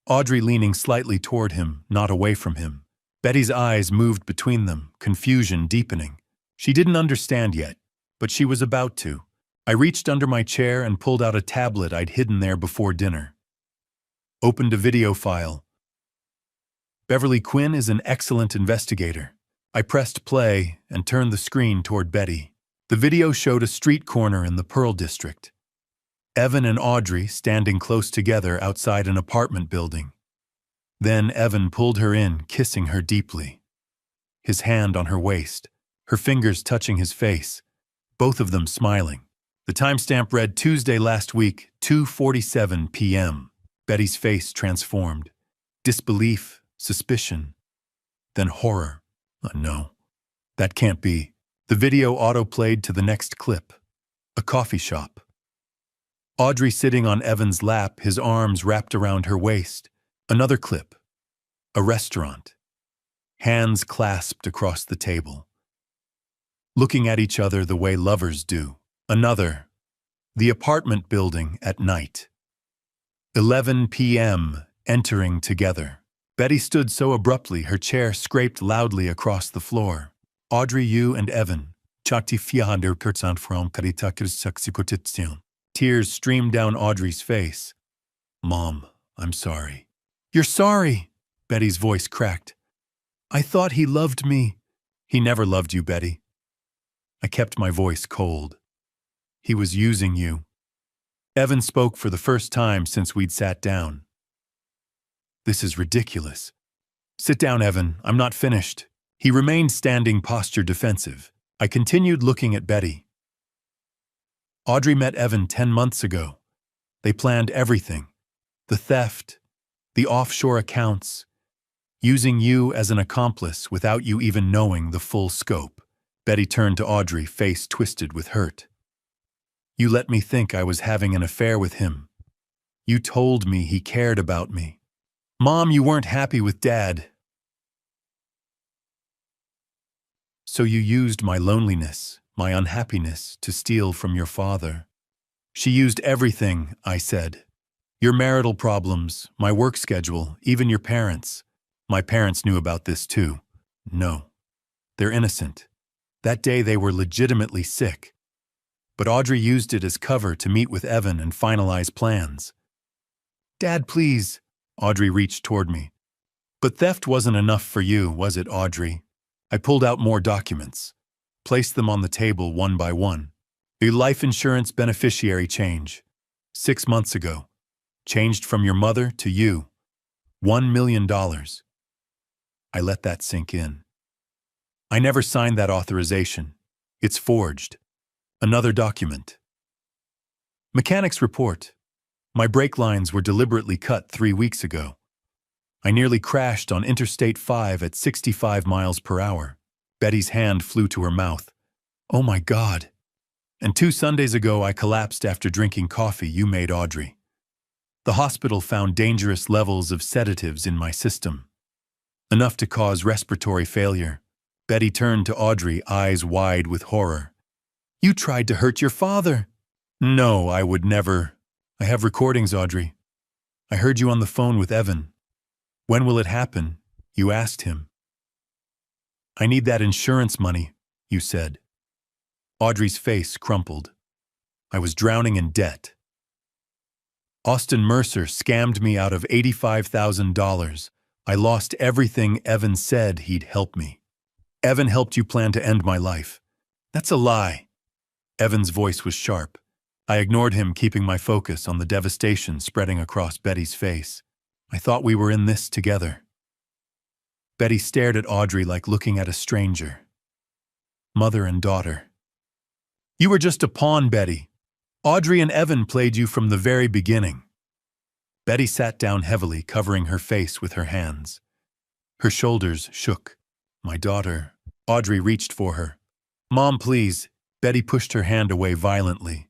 Audrey leaning slightly toward him, not away from him. Betty's eyes moved between them, confusion deepening. She didn't understand yet, but she was about to. I reached under my chair and pulled out a tablet I'd hidden there before dinner. Opened a video file. Beverly Quinn is an excellent investigator. I pressed play and turned the screen toward Betty. The video showed a street corner in the Pearl District. Evan and Audrey standing close together outside an apartment building. Then Evan pulled her in, kissing her deeply. His hand on her waist, her fingers touching his face, both of them smiling. The timestamp read Tuesday last week, 2:47 p.m. Betty's face transformed. Disbelief, suspicion, then horror. No, that can't be. The video auto-played to the next clip. A coffee shop. Audrey sitting on Evan's lap, his arms wrapped around her waist. Another clip. A restaurant. Hands clasped across the table. Looking at each other the way lovers do. Another. The apartment building at night. 11 p.m. Entering together. Betty stood so abruptly her chair scraped loudly across the floor. Audrey, you and Evan. Tears streamed down Audrey's face. Mom, I'm sorry. You're sorry, Betty's voice cracked. I thought he loved me. He never loved you, Betty. I kept my voice cold. He was using you. Evan spoke for the first time since we'd sat down. This is ridiculous. Sit down, Evan. I'm not finished. He remained standing, posture defensive. I continued looking at Betty. Audrey met Evan 10 months ago. They planned everything. The theft, the offshore accounts, using you as an accomplice without you even knowing the full scope. Betty turned to Audrey, face twisted with hurt. You let me think I was having an affair with him. You told me he cared about me. Mom, you weren't happy with Dad. So you used my loneliness, my unhappiness, to steal from your father. She used everything, I said. Your marital problems, my work schedule, even your parents. My parents knew about this too. No. They're innocent. That day they were legitimately sick. But Audrey used it as cover to meet with Evan and finalize plans. Dad, please. Audrey reached toward me. But theft wasn't enough for you, was it, Audrey? I pulled out more documents, placed them on the table one by one. The life insurance beneficiary change. 6 months ago. Changed from your mother to you. $1 million. I let that sink in. I never signed that authorization. It's forged. Another document. Mechanics report. My brake lines were deliberately cut 3 weeks ago. I nearly crashed on Interstate 5 at 65 miles per hour. Betty's hand flew to her mouth. Oh my God. And 2 Sundays ago I collapsed after drinking coffee you made, Audrey. The hospital found dangerous levels of sedatives in my system. Enough to cause respiratory failure. Betty turned to Audrey, eyes wide with horror. You tried to hurt your father. No, I would never. I have recordings, Audrey. I heard you on the phone with Evan. When will it happen? You asked him. I need that insurance money, you said. Audrey's face crumpled. I was drowning in debt. Austin Mercer scammed me out of $85,000. I lost everything Evan said he'd help me. Evan helped you plan to end my life. That's a lie. Evan's voice was sharp. I ignored him, keeping my focus on the devastation spreading across Betty's face. I thought we were in this together. Betty stared at Audrey like looking at a stranger. Mother and daughter. You were just a pawn, Betty. Audrey and Evan played you from the very beginning. Betty sat down heavily, covering her face with her hands. Her shoulders shook. My daughter. Audrey reached for her. Mom, please. Betty pushed her hand away violently.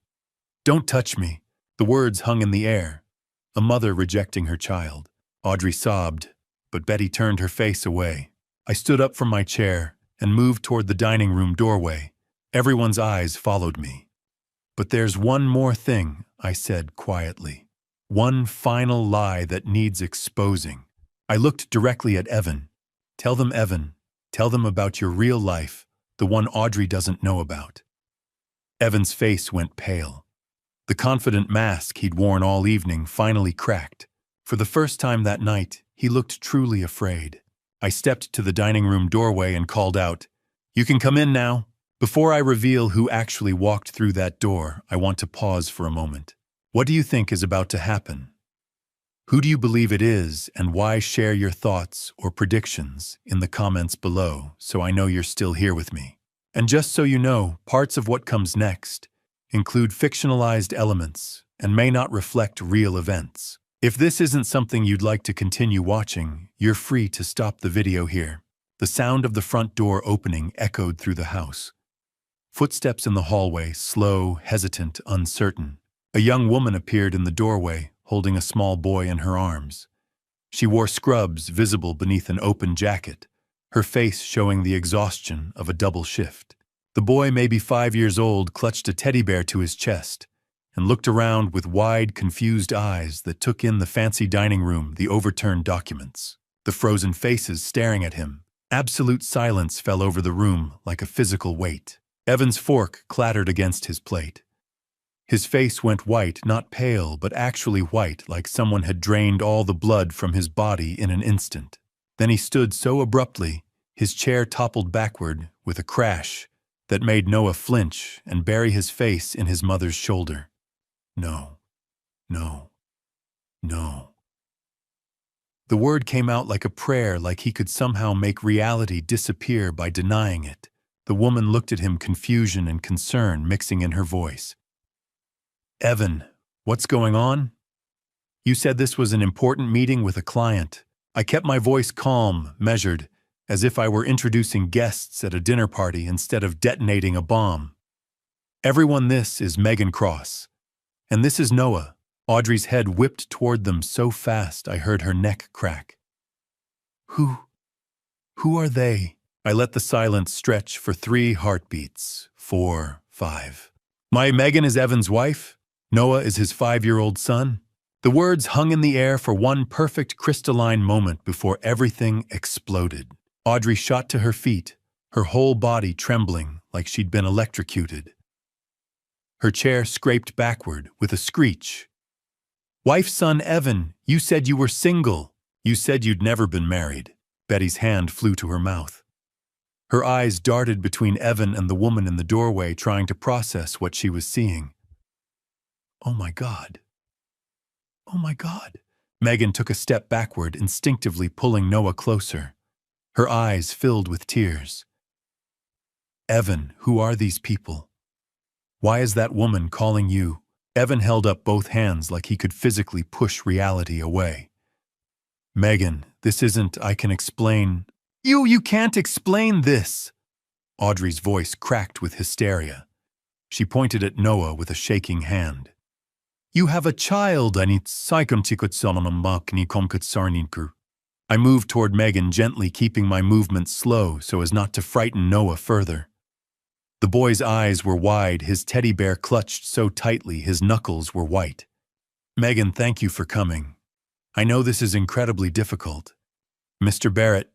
Don't touch me. The words hung in the air. A mother rejecting her child. Audrey sobbed, but Betty turned her face away. I stood up from my chair and moved toward the dining room doorway. Everyone's eyes followed me. But there's one more thing, I said quietly. One final lie that needs exposing. I looked directly at Evan. Tell them, Evan. Tell them about your real life, the one Audrey doesn't know about. Evan's face went pale. The confident mask he'd worn all evening finally cracked. For the first time that night, he looked truly afraid. I stepped to the dining room doorway and called out, You can come in now. Before I reveal who actually walked through that door, I want to pause for a moment. What do you think is about to happen? Who do you believe it is, and why? Share your thoughts or predictions in the comments below so I know you're still here with me. And just so you know, parts of what comes next include fictionalized elements and may not reflect real events. If this isn't something you'd like to continue watching, you're free to stop the video here. The sound of the front door opening echoed through the house. Footsteps in the hallway, slow, hesitant, uncertain. A young woman appeared in the doorway, holding a small boy in her arms. She wore scrubs visible beneath an open jacket, her face showing the exhaustion of a double shift. The boy, maybe 5 years old, clutched a teddy bear to his chest and looked around with wide, confused eyes that took in the fancy dining room, the overturned documents, the frozen faces staring at him. Absolute silence fell over the room like a physical weight. Evan's fork clattered against his plate. His face went white, not pale, but actually white, like someone had drained all the blood from his body in an instant. Then he stood so abruptly, his chair toppled backward with a crash that made Noah flinch and bury his face in his mother's shoulder. No, no, no. The word came out like a prayer, like he could somehow make reality disappear by denying it. The woman looked at him, confusion and concern mixing in her voice. Evan, what's going on? You said this was an important meeting with a client. I kept my voice calm, measured, as if I were introducing guests at a dinner party instead of detonating a bomb. Everyone, this is Megan Cross. And this is Noah. Audrey's head whipped toward them so fast I heard her neck crack. Who are they? I let the silence stretch for 3 heartbeats. 4, 5. My Megan is Evan's wife. Noah is his 5-year-old son. The words hung in the air for one perfect crystalline moment before everything exploded. Audrey shot to her feet, her whole body trembling like she'd been electrocuted. Her chair scraped backward with a screech. Wife, son, Evan, you said you were single. You said you'd never been married. Betty's hand flew to her mouth. Her eyes darted between Evan and the woman in the doorway, trying to process what she was seeing. Oh my God. Oh my God. Megan took a step backward, instinctively pulling Noah closer. Her eyes filled with tears. Evan, who are these people? Why is that woman calling you? Evan held up both hands like he could physically push reality away. Megan, this isn't, I can explain. You can't explain this! Audrey's voice cracked with hysteria. She pointed at Noah with a shaking hand. You have a child, I moved toward Megan, gently keeping my movements slow so as not to frighten Noah further. The boy's eyes were wide, his teddy bear clutched so tightly his knuckles were white. Megan, thank you for coming. I know this is incredibly difficult. Mr. Barrett,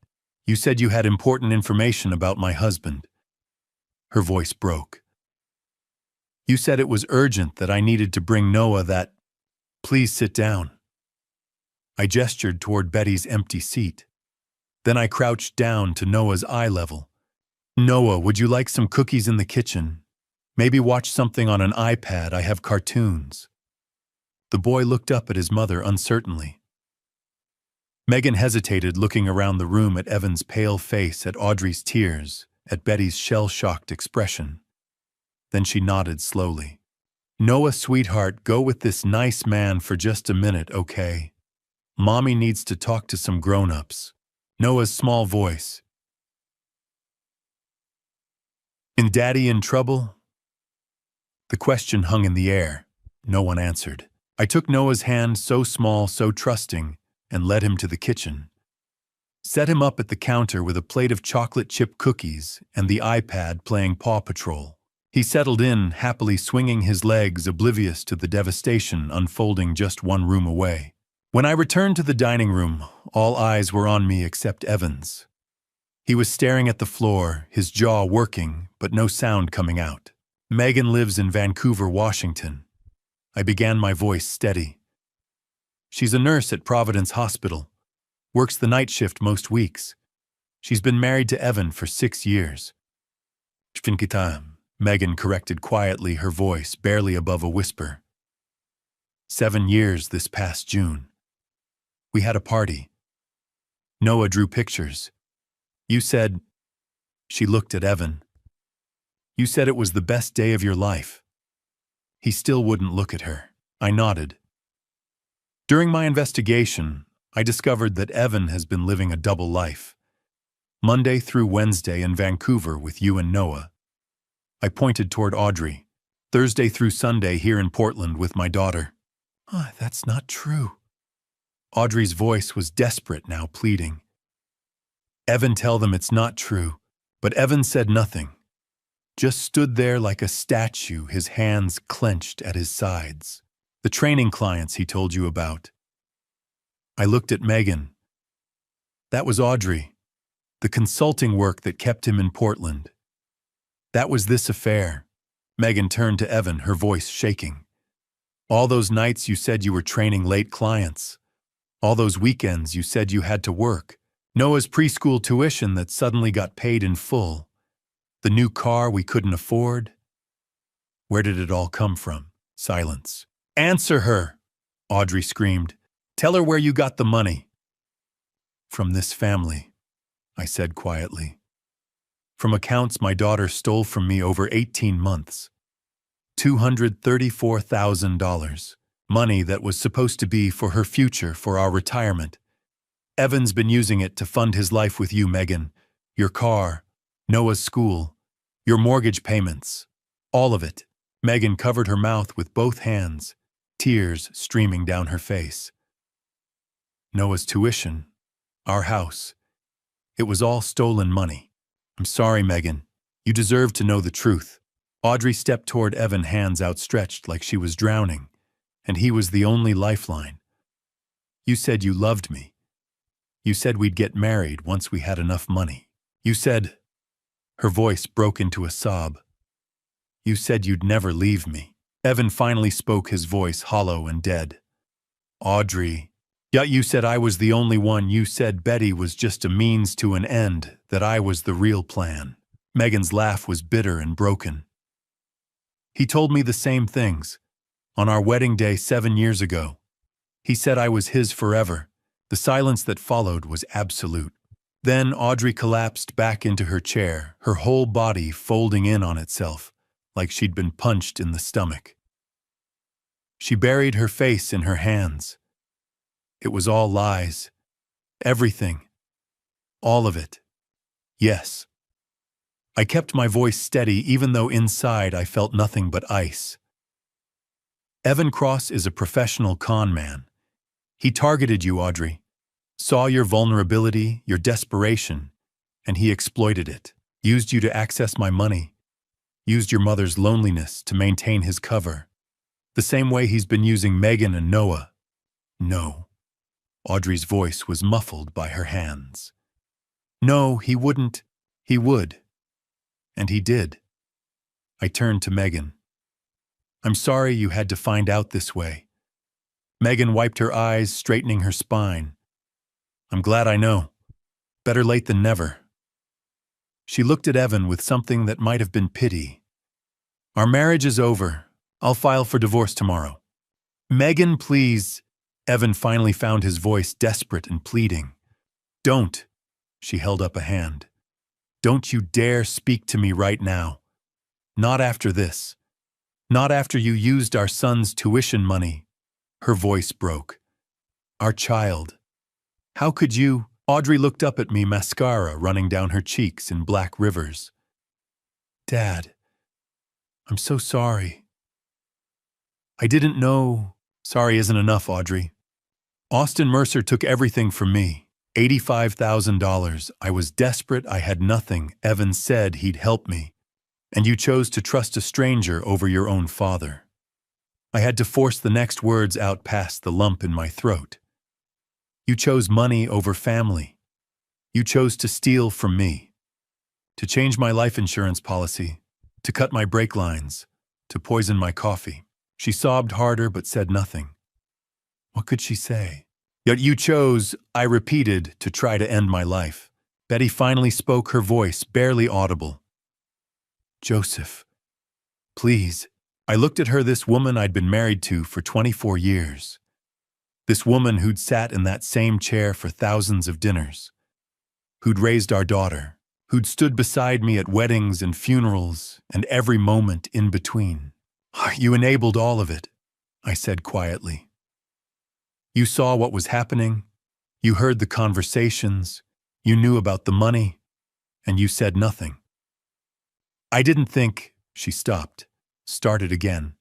you said you had important information about my husband. Her voice broke. You said it was urgent that I needed to bring Noah that. Please sit down. I gestured toward Betty's empty seat. Then I crouched down to Noah's eye level. Noah, would you like some cookies in the kitchen? Maybe watch something on an iPad, I have cartoons. The boy looked up at his mother uncertainly. Megan hesitated, looking around the room at Evan's pale face, at Audrey's tears, at Betty's shell-shocked expression. Then she nodded slowly. Noah, sweetheart, go with this nice man for just a minute, okay? Mommy needs to talk to some grown-ups. Noah's small voice. Is Daddy in trouble? The question hung in the air. No one answered. I took Noah's hand, so small, so trusting, and led him to the kitchen. Set him up at the counter with a plate of chocolate chip cookies and the iPad playing Paw Patrol. He settled in, happily swinging his legs, oblivious to the devastation unfolding just one room away. When I returned to the dining room, all eyes were on me except Evan's. He was staring at the floor, his jaw working, but no sound coming out. Megan lives in Vancouver, Washington. I began, my voice steady. She's a nurse at Providence Hospital. Works the night shift most weeks. She's been married to Evan for 6 years. Megan corrected quietly, her voice barely above a whisper. 7 years this past June. We had a party. Noah drew pictures. You said... She looked at Evan. You said it was the best day of your life. He still wouldn't look at her. I nodded. During my investigation, I discovered that Evan has been living a double life. Monday through Wednesday in Vancouver with you and Noah. I pointed toward Audrey. Thursday through Sunday here in Portland with my daughter. That's not true. Audrey's voice was desperate now, pleading. Evan, tell them it's not true. But Evan said nothing. Just stood there like a statue, his hands clenched at his sides. The training clients he told you about. I looked at Megan. That was Audrey. The consulting work that kept him in Portland. That was this affair. Megan turned to Evan, her voice shaking. All those nights you said you were training late clients. All those weekends you said you had to work. Noah's preschool tuition that suddenly got paid in full. The new car we couldn't afford. Where did it all come from? Silence. Answer her, Audrey screamed. Tell her where you got the money. From this family, I said quietly. From accounts my daughter stole from me over 18 months. $234,000. Money that was supposed to be for her future, for our retirement. Evan's been using it to fund his life with you, Megan. Your car, Noah's school, your mortgage payments. All of it. Megan covered her mouth with both hands, tears streaming down her face. Noah's tuition, our house. It was all stolen money. I'm sorry, Megan. You deserve to know the truth. Audrey stepped toward Evan, hands outstretched like she was drowning, and he was the only lifeline. You said you loved me. You said we'd get married once we had enough money. You said... Her voice broke into a sob. You said you'd never leave me. Evan finally spoke, his voice hollow and dead. Audrey... Yeah, you said I was the only one. You said Betty was just a means to an end, that I was the real plan. Megan's laugh was bitter and broken. He told me the same things. On our wedding day 7 years ago. He said I was his forever. The silence that followed was absolute. Then Audrey collapsed back into her chair, her whole body folding in on itself, like she'd been punched in the stomach. She buried her face in her hands. It was all lies. Everything. All of it. Yes. I kept my voice steady even though inside I felt nothing but ice. Evan Cross is a professional con man. He targeted you, Audrey. Saw your vulnerability, your desperation, and he exploited it. Used you to access my money. Used your mother's loneliness to maintain his cover. The same way he's been using Megan and Noah. No. Audrey's voice was muffled by her hands. No, he wouldn't. He would. And he did. I turned to Megan. I'm sorry you had to find out this way. Megan wiped her eyes, straightening her spine. I'm glad I know. Better late than never. She looked at Evan with something that might have been pity. Our marriage is over. I'll file for divorce tomorrow. Megan, please. Evan finally found his voice desperate and pleading. Don't. She held up a hand. Don't you dare speak to me right now. Not after this. Not after you used our son's tuition money. Her voice broke. Our child. How could you? Audrey looked up at me, mascara running down her cheeks in black rivers. Dad, I'm so sorry. I didn't know. Sorry isn't enough, Audrey. Austin Mercer took everything from me. $85,000. I was desperate. I had nothing. Evan said he'd help me. And you chose to trust a stranger over your own father. I had to force the next words out past the lump in my throat. You chose money over family. You chose to steal from me. To change my life insurance policy. To cut my brake lines. To poison my coffee. She sobbed harder but said nothing. What could she say? Yet you chose, I repeated, to try to end my life. Betty finally spoke, her voice barely audible. Joseph, please. I looked at her, this woman I'd been married to for 24 years. This woman who'd sat in that same chair for thousands of dinners. Who'd raised our daughter. Who'd stood beside me at weddings and funerals and every moment in between. You enabled all of it, I said quietly. You saw what was happening, you heard the conversations, you knew about the money, and you said nothing. I didn't think, she stopped, started again.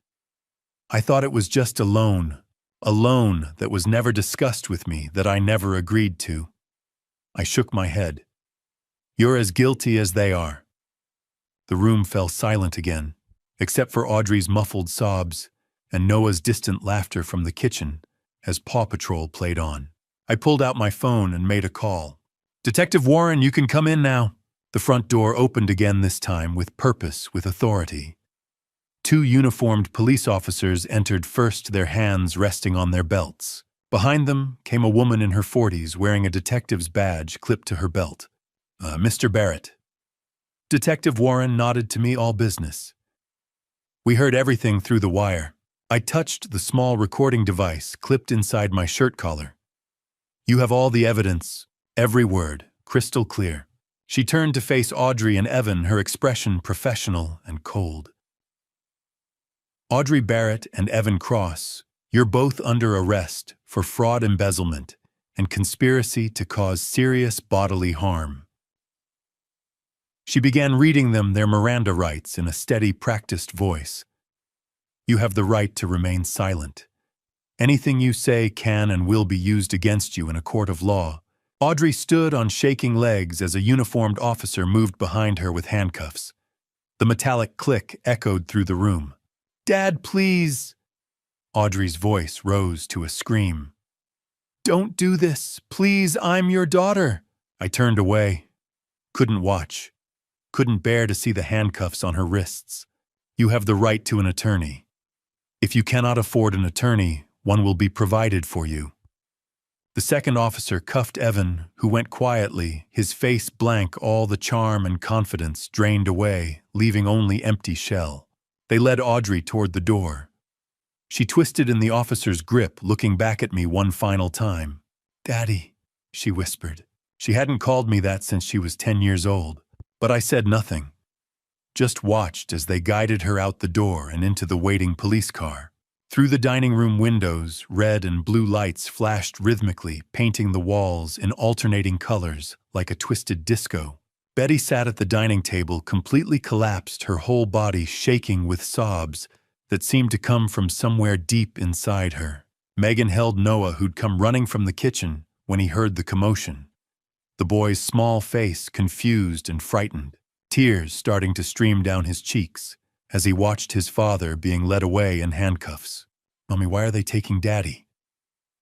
I thought it was just a loan that was never discussed with me, that I never agreed to. I shook my head. You're as guilty as they are. The room fell silent again, except for Audrey's muffled sobs and Noah's distant laughter from the kitchen as Paw Patrol played on. I pulled out my phone and made a call. Detective Warren, you can come in now. The front door opened again, this time with purpose, with authority. 2 uniformed police officers entered first, their hands resting on their belts. Behind them came a woman in her 40s wearing a detective's badge clipped to her belt. Mr. Barrett. Detective Warren nodded to me, all business. We heard everything through the wire. I touched the small recording device clipped inside my shirt collar. You have all the evidence, every word, crystal clear. She turned to face Audrey and Evan, her expression professional and cold. Audrey Barrett and Evan Cross, you're both under arrest for fraud, embezzlement, and conspiracy to cause serious bodily harm. She began reading them their Miranda rights in a steady, practiced voice. You have the right to remain silent. Anything you say can and will be used against you in a court of law. Audrey stood on shaking legs as a uniformed officer moved behind her with handcuffs. The metallic click echoed through the room. Dad, please! Audrey's voice rose to a scream. Don't do this. Please, I'm your daughter. I turned away. Couldn't watch. Couldn't bear to see the handcuffs on her wrists. You have the right to an attorney. If you cannot afford an attorney, one will be provided for you. The second officer cuffed Evan, who went quietly, his face blank, all the charm and confidence drained away, leaving only empty shell. They led Audrey toward the door. She twisted in the officer's grip, looking back at me one final time. Daddy, she whispered. She hadn't called me that since she was 10 years old, but I said nothing. just watched as they guided her out the door and into the waiting police car. Through the dining room windows, red and blue lights flashed rhythmically, painting the walls in alternating colors like a twisted disco. Betty sat at the dining table, completely collapsed, her whole body shaking with sobs that seemed to come from somewhere deep inside her. Megan held Noah, who'd come running from the kitchen when he heard the commotion. The boy's small face confused and frightened, tears starting to stream down his cheeks as he watched his father being led away in handcuffs. "Mommy, why are they taking Daddy?"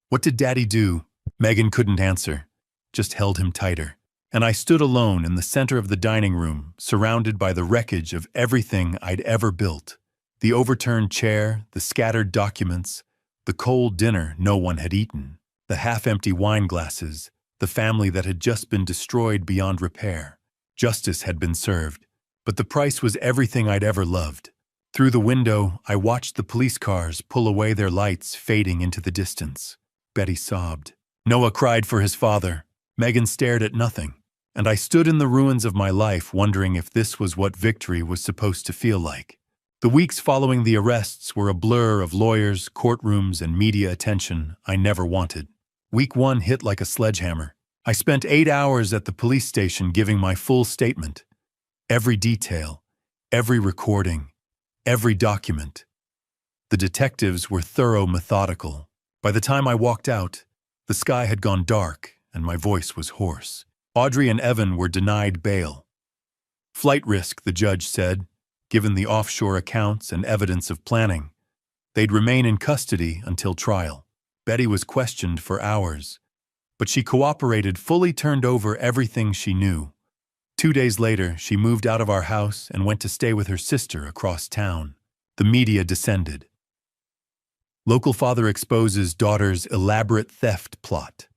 "What did Daddy do?" Megan couldn't answer, just held him tighter. And I stood alone in the center of the dining room, surrounded by the wreckage of everything I'd ever built. The overturned chair, the scattered documents, the cold dinner no one had eaten, the half-empty wine glasses, the family that had just been destroyed beyond repair. Justice had been served, but the price was everything I'd ever loved. Through the window, I watched the police cars pull away, their lights fading into the distance. Betty sobbed. Noah cried for his father. Megan stared at nothing, and I stood in the ruins of my life wondering if this was what victory was supposed to feel like. The weeks following the arrests were a blur of lawyers, courtrooms, and media attention I never wanted. Week 1 hit like a sledgehammer. I spent 8 hours at the police station giving my full statement. Every detail, every recording, every document. The detectives were thorough, methodical. By the time I walked out, the sky had gone dark and my voice was hoarse. Audrey and Evan were denied bail. Flight risk, the judge said, given the offshore accounts and evidence of planning. They'd remain in custody until trial. Betty was questioned for hours, but she cooperated, fully turned over everything she knew. 2 days later, she moved out of our house and went to stay with her sister across town. The media descended. Local father exposes daughter's elaborate theft plot.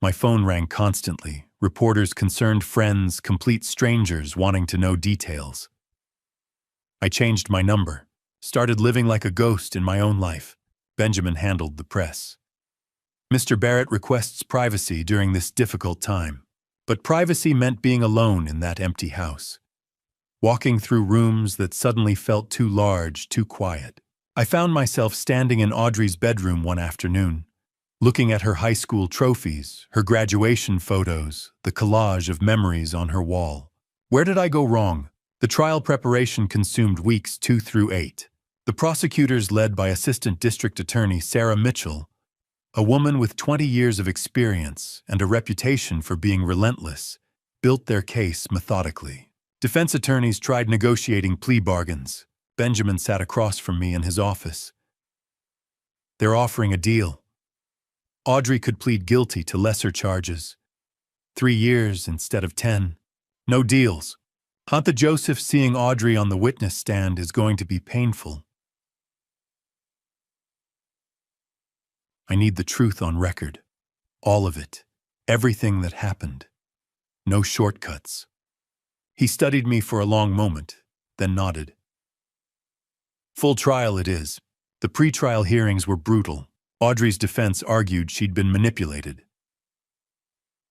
My phone rang constantly, reporters, concerned friends, complete strangers wanting to know details. I changed my number, started living like a ghost in my own life. Benjamin handled the press. Mr. Barrett requests privacy during this difficult time, but privacy meant being alone in that empty house, walking through rooms that suddenly felt too large, too quiet. I found myself standing in Audrey's bedroom one afternoon, looking at her high school trophies, her graduation photos, the collage of memories on her wall. Where did I go wrong? The trial preparation consumed weeks 2 through 8. The prosecutors, led by Assistant District Attorney Sarah Mitchell, a woman with 20 years of experience and a reputation for being relentless, built their case methodically. Defense attorneys tried negotiating plea bargains. Benjamin sat across from me in his office. They're offering a deal. Audrey could plead guilty to lesser charges. 3 years instead of 10. No deals. Aunt Joseph, seeing Audrey on the witness stand is going to be painful. I need the truth on record. All of it. Everything that happened. No shortcuts. He studied me for a long moment, then nodded. Full trial it is. The pre-trial hearings were brutal. Audrey's defense argued she'd been manipulated.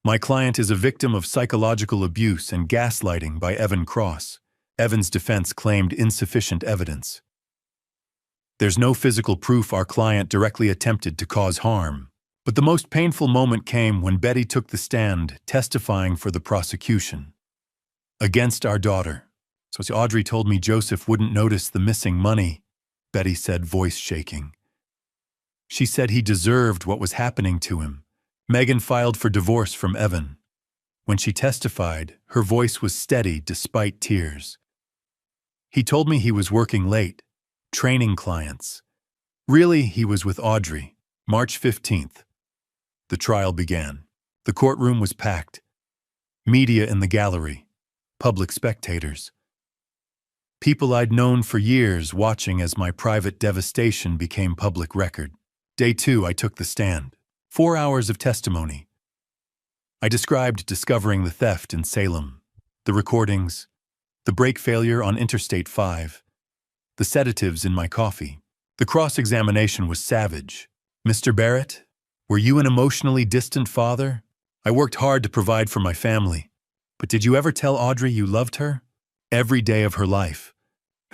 My client is a victim of psychological abuse and gaslighting by Evan Cross. Evan's defense claimed insufficient evidence. There's no physical proof our client directly attempted to cause harm. But the most painful moment came when Betty took the stand, testifying for the prosecution. Against our daughter. So Audrey told me Joseph wouldn't notice the missing money, Betty said, voice shaking. She said he deserved what was happening to him. Megan filed for divorce from Evan. When she testified, her voice was steady despite tears. He told me he was working late, training clients. Really, he was with Audrey. March 15th. The trial began. The courtroom was packed. Media in the gallery. Public spectators. People I'd known for years watching as my private devastation became public record. Day 2, I took the stand. 4 hours of testimony. I described discovering the theft in Salem, the recordings, the brake failure on Interstate 5, the sedatives in my coffee. The cross-examination was savage. Mr. Barrett, were you an emotionally distant father? I worked hard to provide for my family. But did you ever tell Audrey you loved her? every day of her life.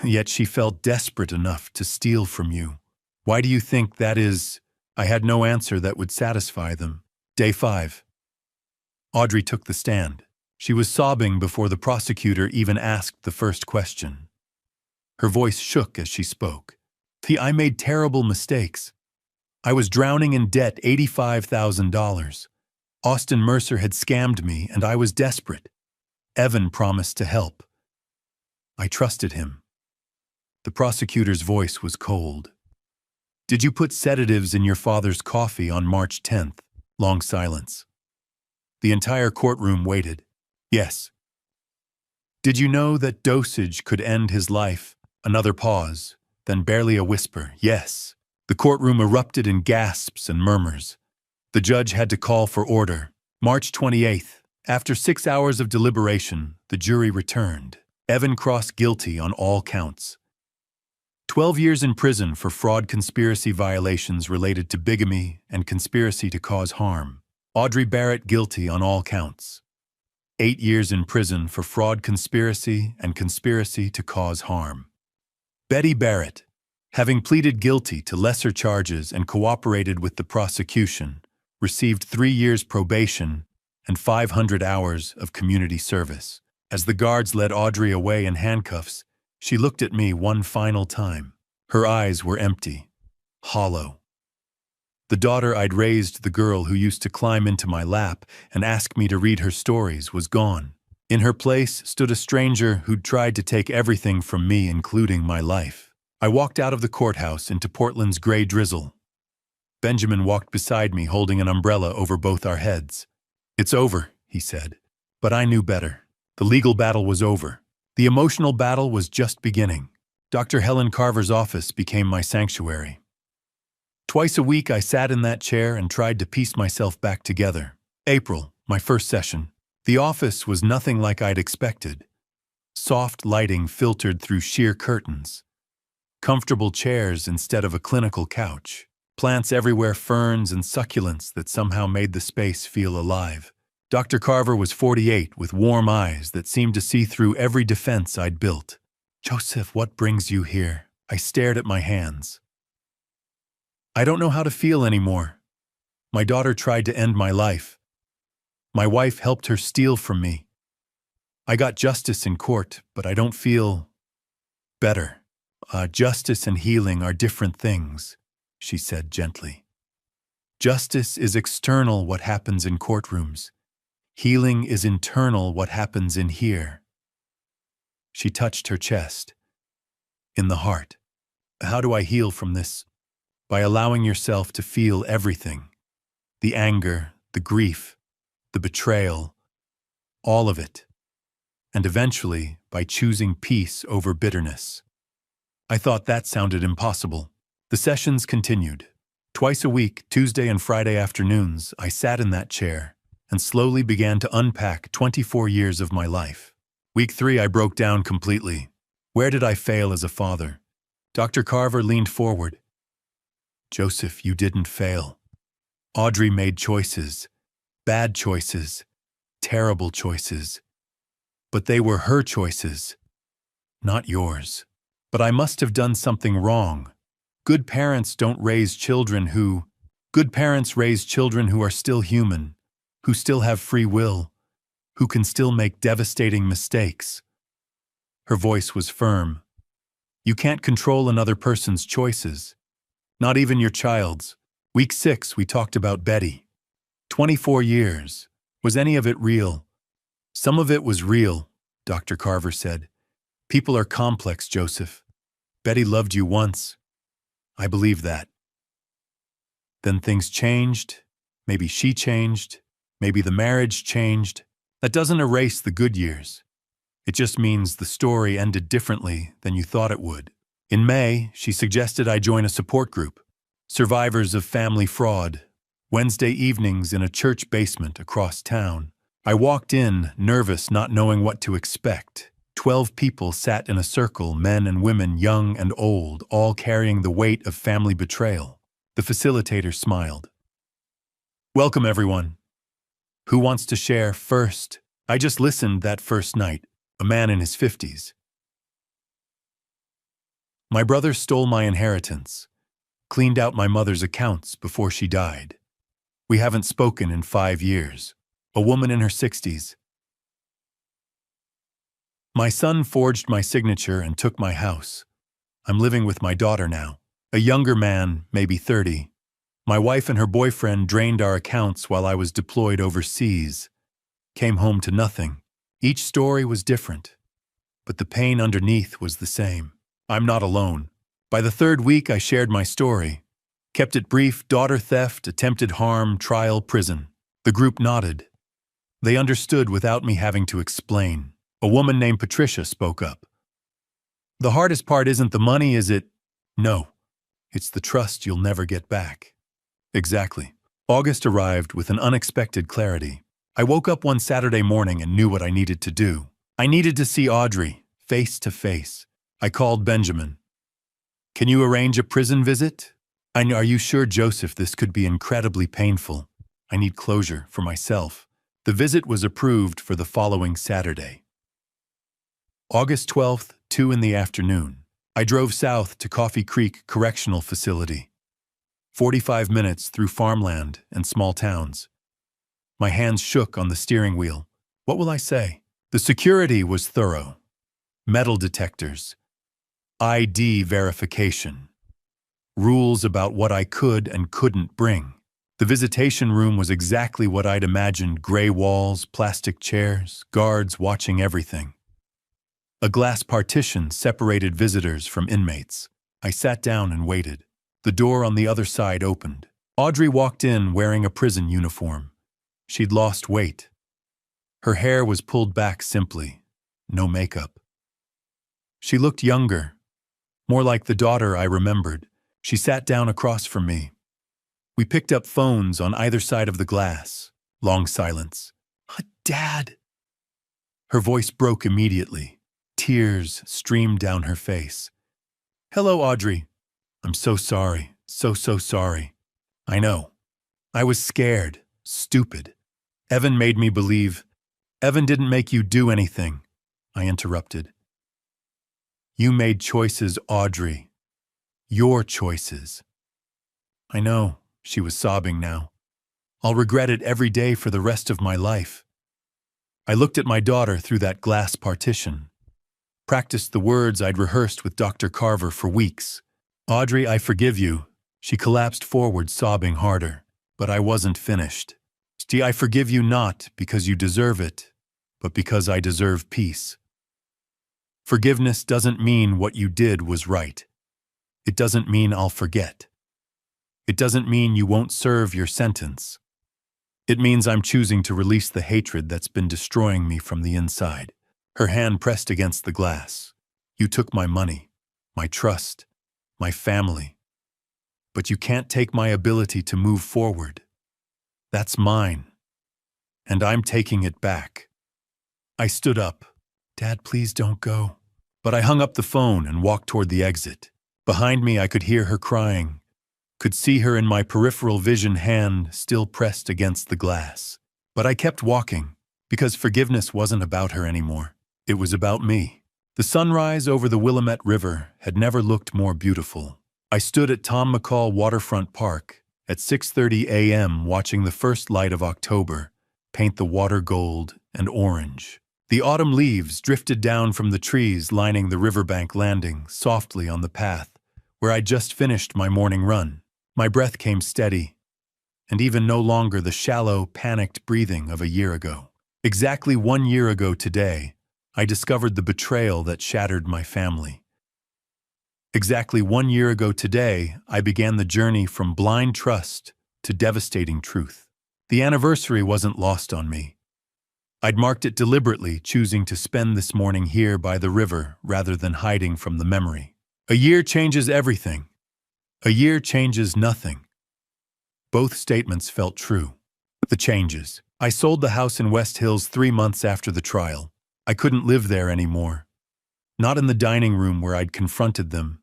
Yet she felt desperate enough to steal from you. Why do you think that is? I had no answer that would satisfy them. Day 5. Audrey took the stand. She was sobbing before the prosecutor even asked the first question. Her voice shook as she spoke. I made terrible mistakes. I was drowning in debt, $85,000. Austin Mercer had scammed me, and I was desperate. Evan promised to help. I trusted him. The prosecutor's voice was cold. Did you put sedatives in your father's coffee on March 10th? Long silence. The entire courtroom waited. Yes. Did you know that dosage could end his life? Another pause, then barely a whisper. Yes. The courtroom erupted in gasps and murmurs. The judge had to call for order. March 28th. After 6 hours of deliberation, the jury returned. Evan Cross guilty on all counts. 12 years in prison for fraud conspiracy violations related to bigamy and conspiracy to cause harm. Audrey Barrett guilty on all counts. 8 years in prison for fraud conspiracy and conspiracy to cause harm. Betty Barrett, having pleaded guilty to lesser charges and cooperated with the prosecution, received 3 years probation and 500 hours of community service. As the guards led Audrey away in handcuffs, she looked at me one final time. Her eyes were empty, hollow. The daughter I'd raised, the girl who used to climb into my lap and ask me to read her stories, was gone. In her place stood a stranger who'd tried to take everything from me, including my life. I walked out of the courthouse into Portland's gray drizzle. Benjamin walked beside me, holding an umbrella over both our heads. It's over, he said. But I knew better. The legal battle was over. The emotional battle was just beginning. Dr. Helen Carver's office became my sanctuary. Twice a week I sat in that chair and tried to piece myself back together. April, my first session. The office was nothing like I'd expected. Soft lighting filtered through sheer curtains. Comfortable chairs instead of a clinical couch. Plants everywhere, ferns and succulents that somehow made the space feel alive. Dr. Carver was 48 with warm eyes that seemed to see through every defense I'd built. Joseph, what brings you here? I stared at my hands. I don't know how to feel anymore. My daughter tried to end my life. My wife helped her steal from me. I got justice in court, but I don't feel better. Justice and healing are different things, she said gently. Justice is external, what happens in courtrooms. Healing is internal, what happens in here. She touched her chest. In the heart. How do I heal from this? By allowing yourself to feel everything. The anger, the grief, the betrayal, all of it. And eventually, by choosing peace over bitterness. I thought that sounded impossible. The sessions continued. Twice a week, Tuesday and Friday afternoons, I sat in that chair and slowly began to unpack 24 years of my life. Week 3, I broke down completely. Where did I fail as a father? Dr. Carver leaned forward. Joseph, you didn't fail. Audrey made choices, bad choices, terrible choices. But they were her choices, not yours. But I must have done something wrong. Good parents raise children who are still human, who still have free will, who can still make devastating mistakes. Her voice was firm. You can't control another person's choices, not even your child's. Week 6, we talked about Betty. 24 years. Was any of it real? Some of it was real, Dr. Carver said. People are complex, Joseph. Betty loved you once. I believe that. Then things changed. Maybe she changed. Maybe the marriage changed. That doesn't erase the good years. It just means the story ended differently than you thought it would. In May, she suggested I join a support group, Survivors of Family Fraud, Wednesday evenings in a church basement across town. I walked in, nervous, not knowing what to expect. 12 people sat in a circle, men and women, young and old, all carrying the weight of family betrayal. The facilitator smiled. Welcome, everyone. Who wants to share first? I just listened that first night. a man in his 50s. My brother stole my inheritance, cleaned out my mother's accounts before she died. We haven't spoken in 5 years. A woman in her 60s. My son forged my signature and took my house. I'm living with my daughter now. A younger man, maybe 30. My wife and her boyfriend drained our accounts while I was deployed overseas. Came home to nothing. Each story was different, but the pain underneath was the same. I'm not alone. By the 3rd week, I shared my story. Kept it brief: daughter theft, attempted harm, trial, prison. The group nodded. They understood without me having to explain. A woman named Patricia spoke up. The hardest part isn't the money, is it? No. It's the trust you'll never get back. Exactly. August arrived with an unexpected clarity. I woke up one Saturday morning and knew what I needed to do. I needed to see Audrey, face to face. I called Benjamin. Can you arrange a prison visit? Are you sure, Joseph, this could be incredibly painful? I need closure for myself. The visit was approved for the following Saturday. August 12th, 2 in the afternoon. I drove south to Coffee Creek Correctional Facility. 45 minutes through farmland and small towns. My hands shook on the steering wheel. What will I say? The security was thorough. Metal detectors. ID verification. Rules about what I could and couldn't bring. The visitation room was exactly what I'd imagined: gray walls, plastic chairs, guards watching everything. A glass partition separated visitors from inmates. I sat down and waited. The door on the other side opened. Audrey walked in wearing a prison uniform. She'd lost weight. Her hair was pulled back simply. No makeup. She looked younger, more like the daughter I remembered. She sat down across from me. We picked up phones on either side of the glass. Long silence. Dad! Her voice broke immediately. Tears streamed down her face. Hello, Audrey. I'm so sorry. So sorry. I know. I was scared. Stupid. Evan made me believe. Evan didn't make you do anything, I interrupted. You made choices, Audrey. Your choices. I know, she was sobbing now. I'll regret it every day for the rest of my life. I looked at my daughter through that glass partition. Practiced the words I'd rehearsed with Dr. Carver for weeks. Audrey, I forgive you. She collapsed forward, sobbing harder. But I wasn't finished. See, I forgive you not because you deserve it, but because I deserve peace. Forgiveness doesn't mean what you did was right. It doesn't mean I'll forget. It doesn't mean you won't serve your sentence. It means I'm choosing to release the hatred that's been destroying me from the inside. Her hand pressed against the glass. You took my money, my trust, my family. But you can't take my ability to move forward. That's mine. And I'm taking it back. I stood up. Dad, please don't go. But I hung up the phone and walked toward the exit. Behind me, I could hear her crying. Could see her in my peripheral vision, hand still pressed against the glass. But I kept walking, because forgiveness wasn't about her anymore. It was about me. The sunrise over the Willamette River had never looked more beautiful. I stood at Tom McCall Waterfront Park at 6:30 a.m. watching the first light of October paint the water gold and orange. The autumn leaves drifted down from the trees lining the riverbank, landing softly on the path where I'd just finished my morning run. My breath came steady, and even no longer the shallow, panicked breathing of a year ago. Exactly 1 year ago today, I discovered the betrayal that shattered my family. Exactly 1 year ago today, I began the journey from blind trust to devastating truth. The anniversary wasn't lost on me. I'd marked it deliberately, choosing to spend this morning here by the river rather than hiding from the memory. A year changes everything. A year changes nothing. Both statements felt true. The changes. I sold the house in West Hills 3 months after the trial. I couldn't live there anymore. Not in the dining room where I'd confronted them.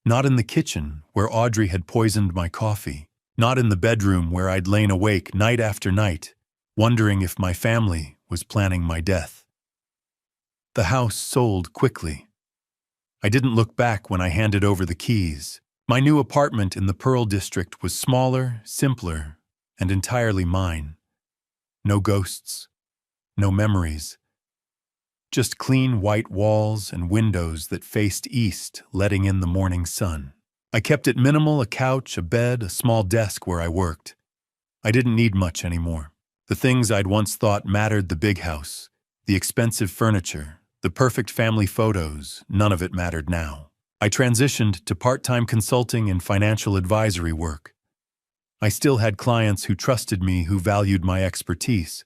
Not in the kitchen where Audrey had poisoned my coffee. Not in the bedroom where I'd lain awake night after night, wondering if my family was planning my death. The house sold quickly. I didn't look back when I handed over the keys. My new apartment in the Pearl District was smaller, simpler, and entirely mine. No ghosts, no memories. Just clean white walls and windows that faced east, letting in the morning sun. I kept it minimal: a couch, a bed, a small desk where I worked. I didn't need much anymore. The things I'd once thought mattered: the big house, the expensive furniture, the perfect family photos, none of it mattered now. I transitioned to part-time consulting and financial advisory work. I still had clients who trusted me, who valued my expertise.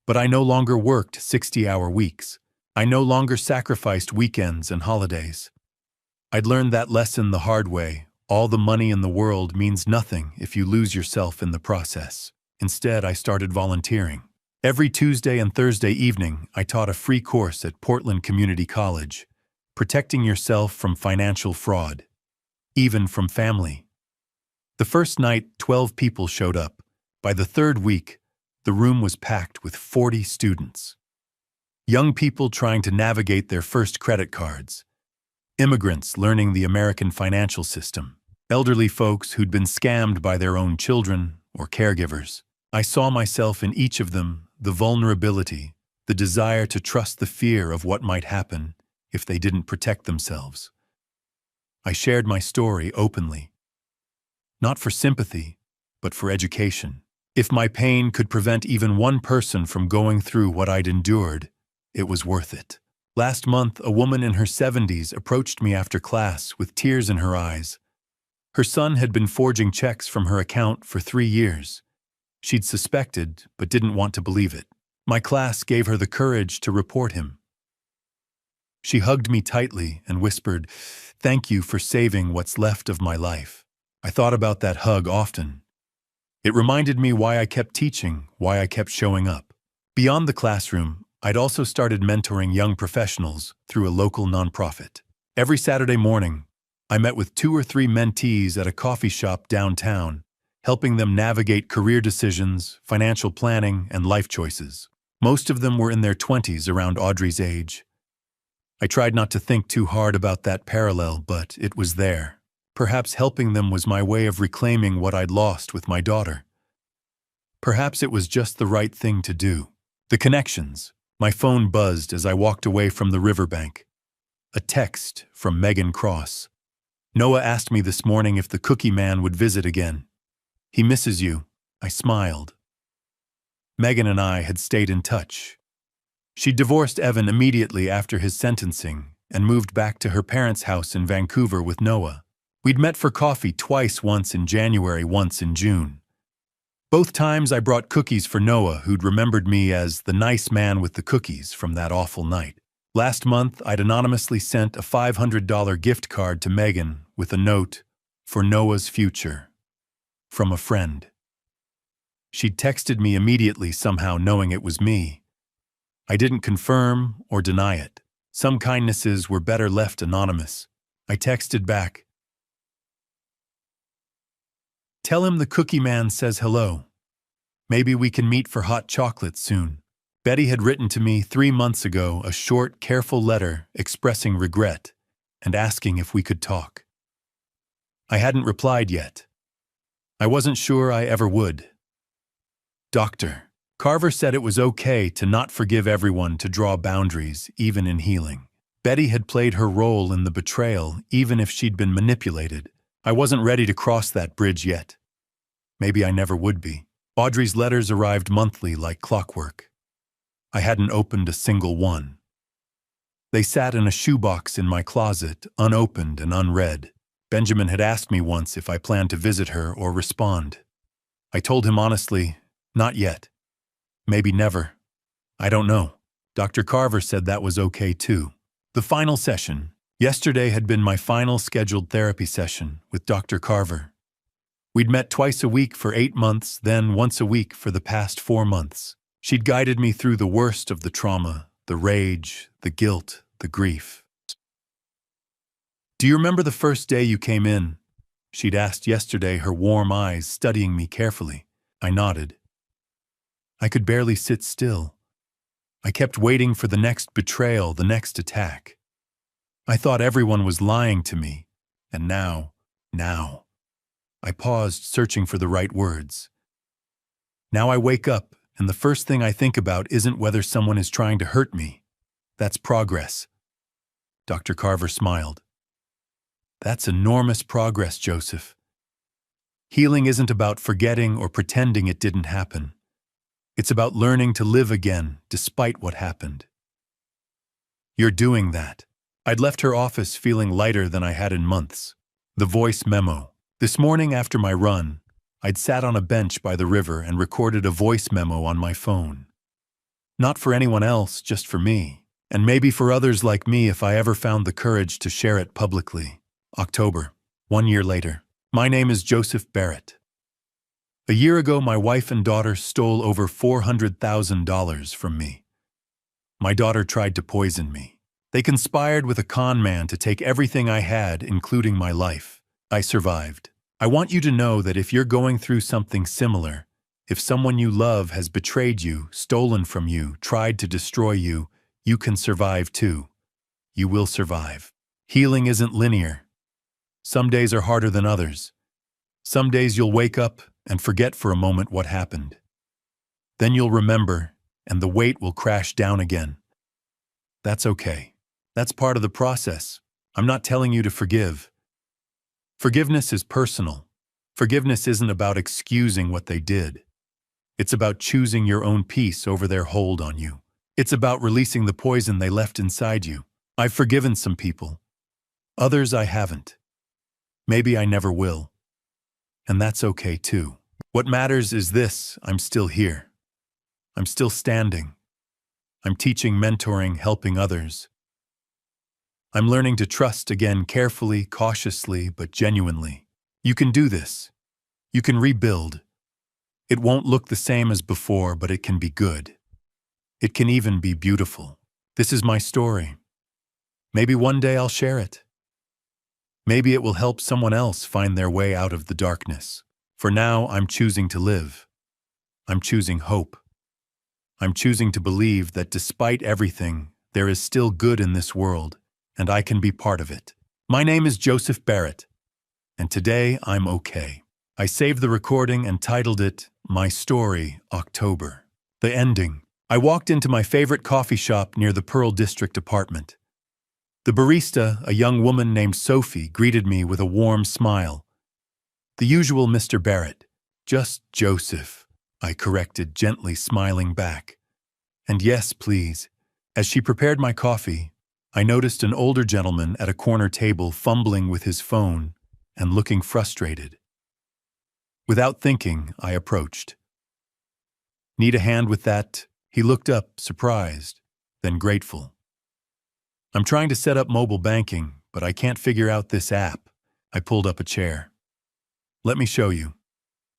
But I no longer worked 60-hour weeks. I no longer sacrificed weekends and holidays. I'd learned that lesson the hard way. All the money in the world means nothing if you lose yourself in the process. Instead, I started volunteering. Every Tuesday and Thursday evening, I taught a free course at Portland Community College, protecting yourself from financial fraud, even from family. The first night, 12 people showed up. By the third week, the room was packed with 40 students. Young people trying to navigate their first credit cards, immigrants learning the American financial system, elderly folks who'd been scammed by their own children or caregivers. I saw myself in each of them: the vulnerability, the desire to trust, the fear of what might happen if they didn't protect themselves. I shared my story openly, not for sympathy, but for education. If my pain could prevent even one person from going through what I'd endured, it was worth it. Last month, a woman in her 70s approached me after class with tears in her eyes. Her son had been forging checks from her account for 3 years. She'd suspected, but didn't want to believe it. My class gave her the courage to report him. She hugged me tightly and whispered, "Thank you for saving what's left of my life." I thought about that hug often. It reminded me why I kept teaching, why I kept showing up. Beyond the classroom, I'd also started mentoring young professionals through a local nonprofit. Every Saturday morning, I met with 2 or 3 mentees at a coffee shop downtown, helping them navigate career decisions, financial planning, and life choices. Most of them were in their 20s, around Audrey's age. I tried not to think too hard about that parallel, but it was there. Perhaps helping them was my way of reclaiming what I'd lost with my daughter. Perhaps it was just the right thing to do. The connections. My phone buzzed as I walked away from the riverbank. A text from Megan Cross. "Noah asked me this morning if the cookie man would visit again. He misses you." I smiled. Megan and I had stayed in touch. She divorced Evan immediately after his sentencing and moved back to her parents' house in Vancouver with Noah. We'd met for coffee twice, once in January, once in June. Both times I brought cookies for Noah, who'd remembered me as the nice man with the cookies from that awful night. Last month, I'd anonymously sent a $500 gift card to Megan with a note, "For Noah's future," from a friend. She'd texted me immediately, somehow knowing it was me. I didn't confirm or deny it. Some kindnesses were better left anonymous. I texted back, "Tell him the cookie man says hello. Maybe we can meet for hot chocolate soon." Betty had written to me 3 months ago a short, careful letter expressing regret and asking if we could talk. I hadn't replied yet. I wasn't sure I ever would. Dr. Carver said it was okay to not forgive everyone, to draw boundaries, even in healing. Betty had played her role in the betrayal, even if she'd been manipulated. I wasn't ready to cross that bridge yet. Maybe I never would be. Audrey's letters arrived monthly like clockwork. I hadn't opened a single one. They sat in a shoebox in my closet, unopened and unread. Benjamin had asked me once if I planned to visit her or respond. I told him honestly, not yet. Maybe never. I don't know. Dr. Carver said that was okay too. The final session. Yesterday had been my final scheduled therapy session with Dr. Carver. We'd met twice a week for 8 months, then once a week for the past 4 months. She'd guided me through the worst of the trauma, the rage, the guilt, the grief. "Do you remember the first day you came in?" she'd asked yesterday, her warm eyes studying me carefully. I nodded. I could barely sit still. I kept waiting for the next betrayal, the next attack. I thought everyone was lying to me, and now. I paused, searching for the right words. Now I wake up, and the first thing I think about isn't whether someone is trying to hurt me. That's progress. Dr. Carver smiled. That's enormous progress, Joseph. Healing isn't about forgetting or pretending it didn't happen. It's about learning to live again, despite what happened. You're doing that. I'd left her office feeling lighter than I had in months. The voice memo. This morning after my run, I'd sat on a bench by the river and recorded a voice memo on my phone. Not for anyone else, just for me. And maybe for others like me if I ever found the courage to share it publicly. October, 1 year later. My name is Joseph Barrett. A year ago, my wife and daughter stole over $400,000 from me. My daughter tried to poison me. They conspired with a con man to take everything I had, including my life. I survived. I want you to know that if you're going through something similar, if someone you love has betrayed you, stolen from you, tried to destroy you, you can survive too. You will survive. Healing isn't linear. Some days are harder than others. Some days you'll wake up and forget for a moment what happened. Then you'll remember, and the weight will crash down again. That's okay. That's part of the process. I'm not telling you to forgive. Forgiveness is personal. Forgiveness isn't about excusing what they did. It's about choosing your own peace over their hold on you. It's about releasing the poison they left inside you. I've forgiven some people. Others I haven't. Maybe I never will. And that's okay too. What matters is this: I'm still here. I'm still standing. I'm teaching, mentoring, helping others. I'm learning to trust again, carefully, cautiously, but genuinely. You can do this. You can rebuild. It won't look the same as before, but it can be good. It can even be beautiful. This is my story. Maybe one day I'll share it. Maybe it will help someone else find their way out of the darkness. For now, I'm choosing to live. I'm choosing hope. I'm choosing to believe that despite everything, there is still good in this world, and I can be part of it. My name is Joseph Barrett, and today I'm okay. I saved the recording and titled it, My Story, October. The ending. I walked into my favorite coffee shop near the Pearl District apartment. The barista, a young woman named Sophie, greeted me with a warm smile. The usual Mr. Barrett. Just Joseph, I corrected, gently smiling back. And yes, please. As she prepared my coffee, I noticed an older gentleman at a corner table fumbling with his phone and looking frustrated. Without thinking, I approached. Need a hand with that? He looked up, surprised, then grateful. I'm trying to set up mobile banking, but I can't figure out this app. I pulled up a chair. Let me show you.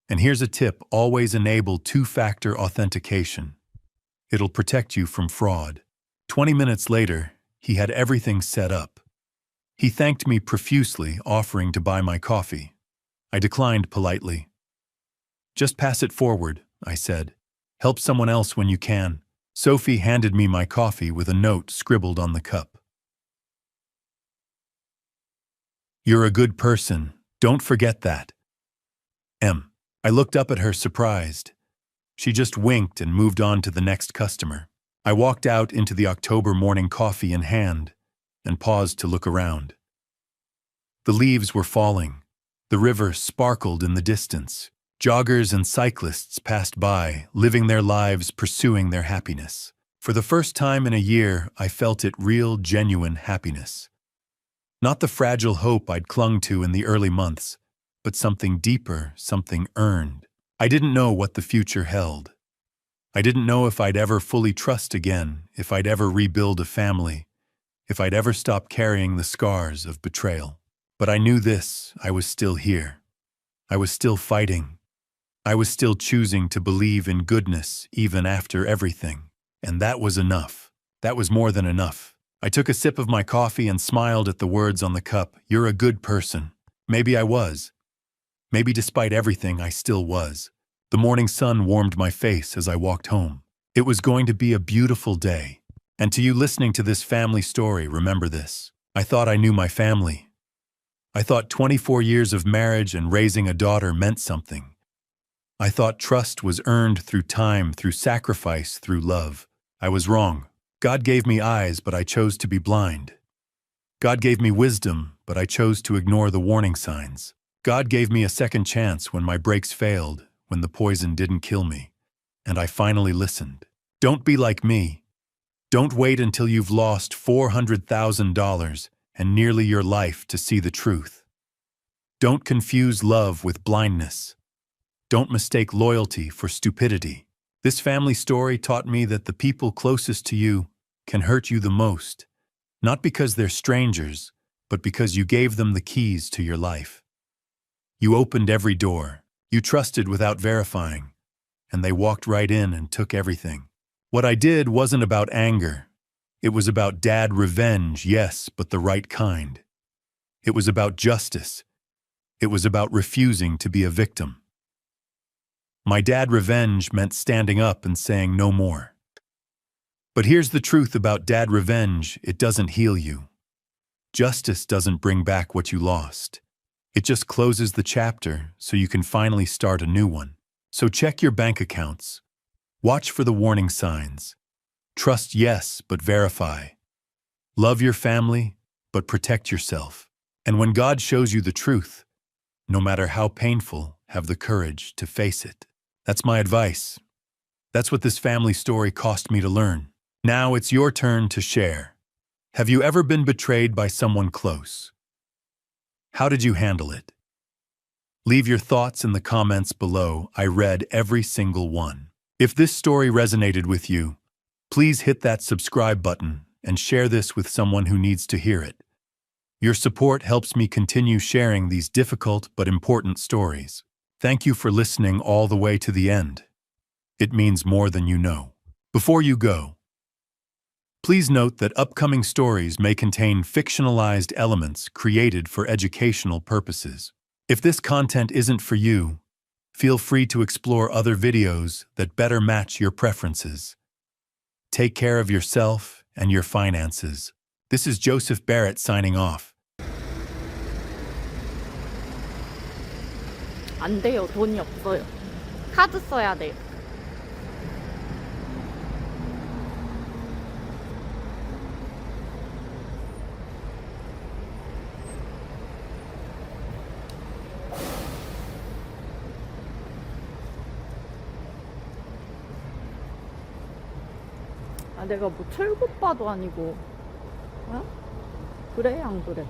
And here's a tip: always enable two-factor authentication. It'll protect you from fraud. 20 minutes later, he had everything set up. He thanked me profusely, offering to buy my coffee. I declined politely. Just pass it forward, I said. Help someone else when you can. Sophie handed me my coffee with a note scribbled on the cup. You're a good person. Don't forget that. M. I looked up at her, surprised. She just winked and moved on to the next customer. I walked out into the October morning, coffee in hand, and paused to look around. The leaves were falling. The river sparkled in the distance. Joggers and cyclists passed by, living their lives, pursuing their happiness. For the first time in a year, I felt it: real, genuine happiness. Not the fragile hope I'd clung to in the early months, but something deeper, something earned. I didn't know what the future held. I didn't know if I'd ever fully trust again, if I'd ever rebuild a family, if I'd ever stop carrying the scars of betrayal. But I knew this: I was still here. I was still fighting. I was still choosing to believe in goodness even after everything. And that was enough. That was more than enough. I took a sip of my coffee and smiled at the words on the cup. You're a good person. Maybe I was. Maybe despite everything, I still was. The morning sun warmed my face as I walked home. It was going to be a beautiful day. And to you listening to this family story, remember this. I thought I knew my family. I thought 24 years of marriage and raising a daughter meant something. I thought trust was earned through time, through sacrifice, through love. I was wrong. God gave me eyes, but I chose to be blind. God gave me wisdom, but I chose to ignore the warning signs. God gave me a second chance when my brakes failed, when the poison didn't kill me, and I finally listened. Don't be like me. Don't wait until you've lost $400,000 and nearly your life to see the truth. Don't confuse love with blindness. Don't mistake loyalty for stupidity. This family story taught me that the people closest to you can hurt you the most, not because they're strangers, but because you gave them the keys to your life. You opened every door. You trusted without verifying, and they walked right in and took everything. What I did wasn't about anger. It was about dad revenge, yes, but the right kind. It was about justice. It was about refusing to be a victim. My dad revenge meant standing up and saying no more. But here's the truth about dad revenge: it doesn't heal you. Justice doesn't bring back what you lost. It just closes the chapter so you can finally start a new one. So check your bank accounts. Watch for the warning signs. Trust, yes, but verify. Love your family, but protect yourself. And when God shows you the truth, no matter how painful, have the courage to face it. That's my advice. That's what this family story cost me to learn. Now it's your turn to share. Have you ever been betrayed by someone close? How did you handle it? Leave your thoughts in the comments below. I read every single one. If this story resonated with you, please hit that subscribe button and share this with someone who needs to hear it. Your support helps me continue sharing these difficult but important stories. Thank you for listening all the way to the end. It means more than you know. Before you go, please note that upcoming stories may contain fictionalized elements created for educational purposes. If this content isn't for you, feel free to explore other videos that better match your preferences. Take care of yourself and your finances. This is Joseph Barrett signing off. 안 돼요. 돈이 없어요. 카드 써야 돼요. 아, 내가 뭐 철국바도 아니고, 어? 그래, 안 그래?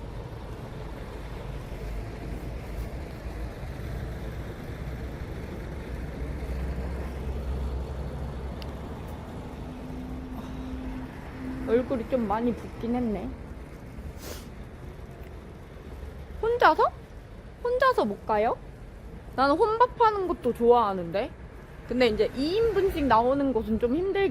얼굴이 좀 많이 붓긴 했네. 혼자서? 혼자서 못 가요? 나는 혼밥하는 것도 좋아하는데. 근데 이제 2인분씩 나오는 것은 좀 힘들긴 해.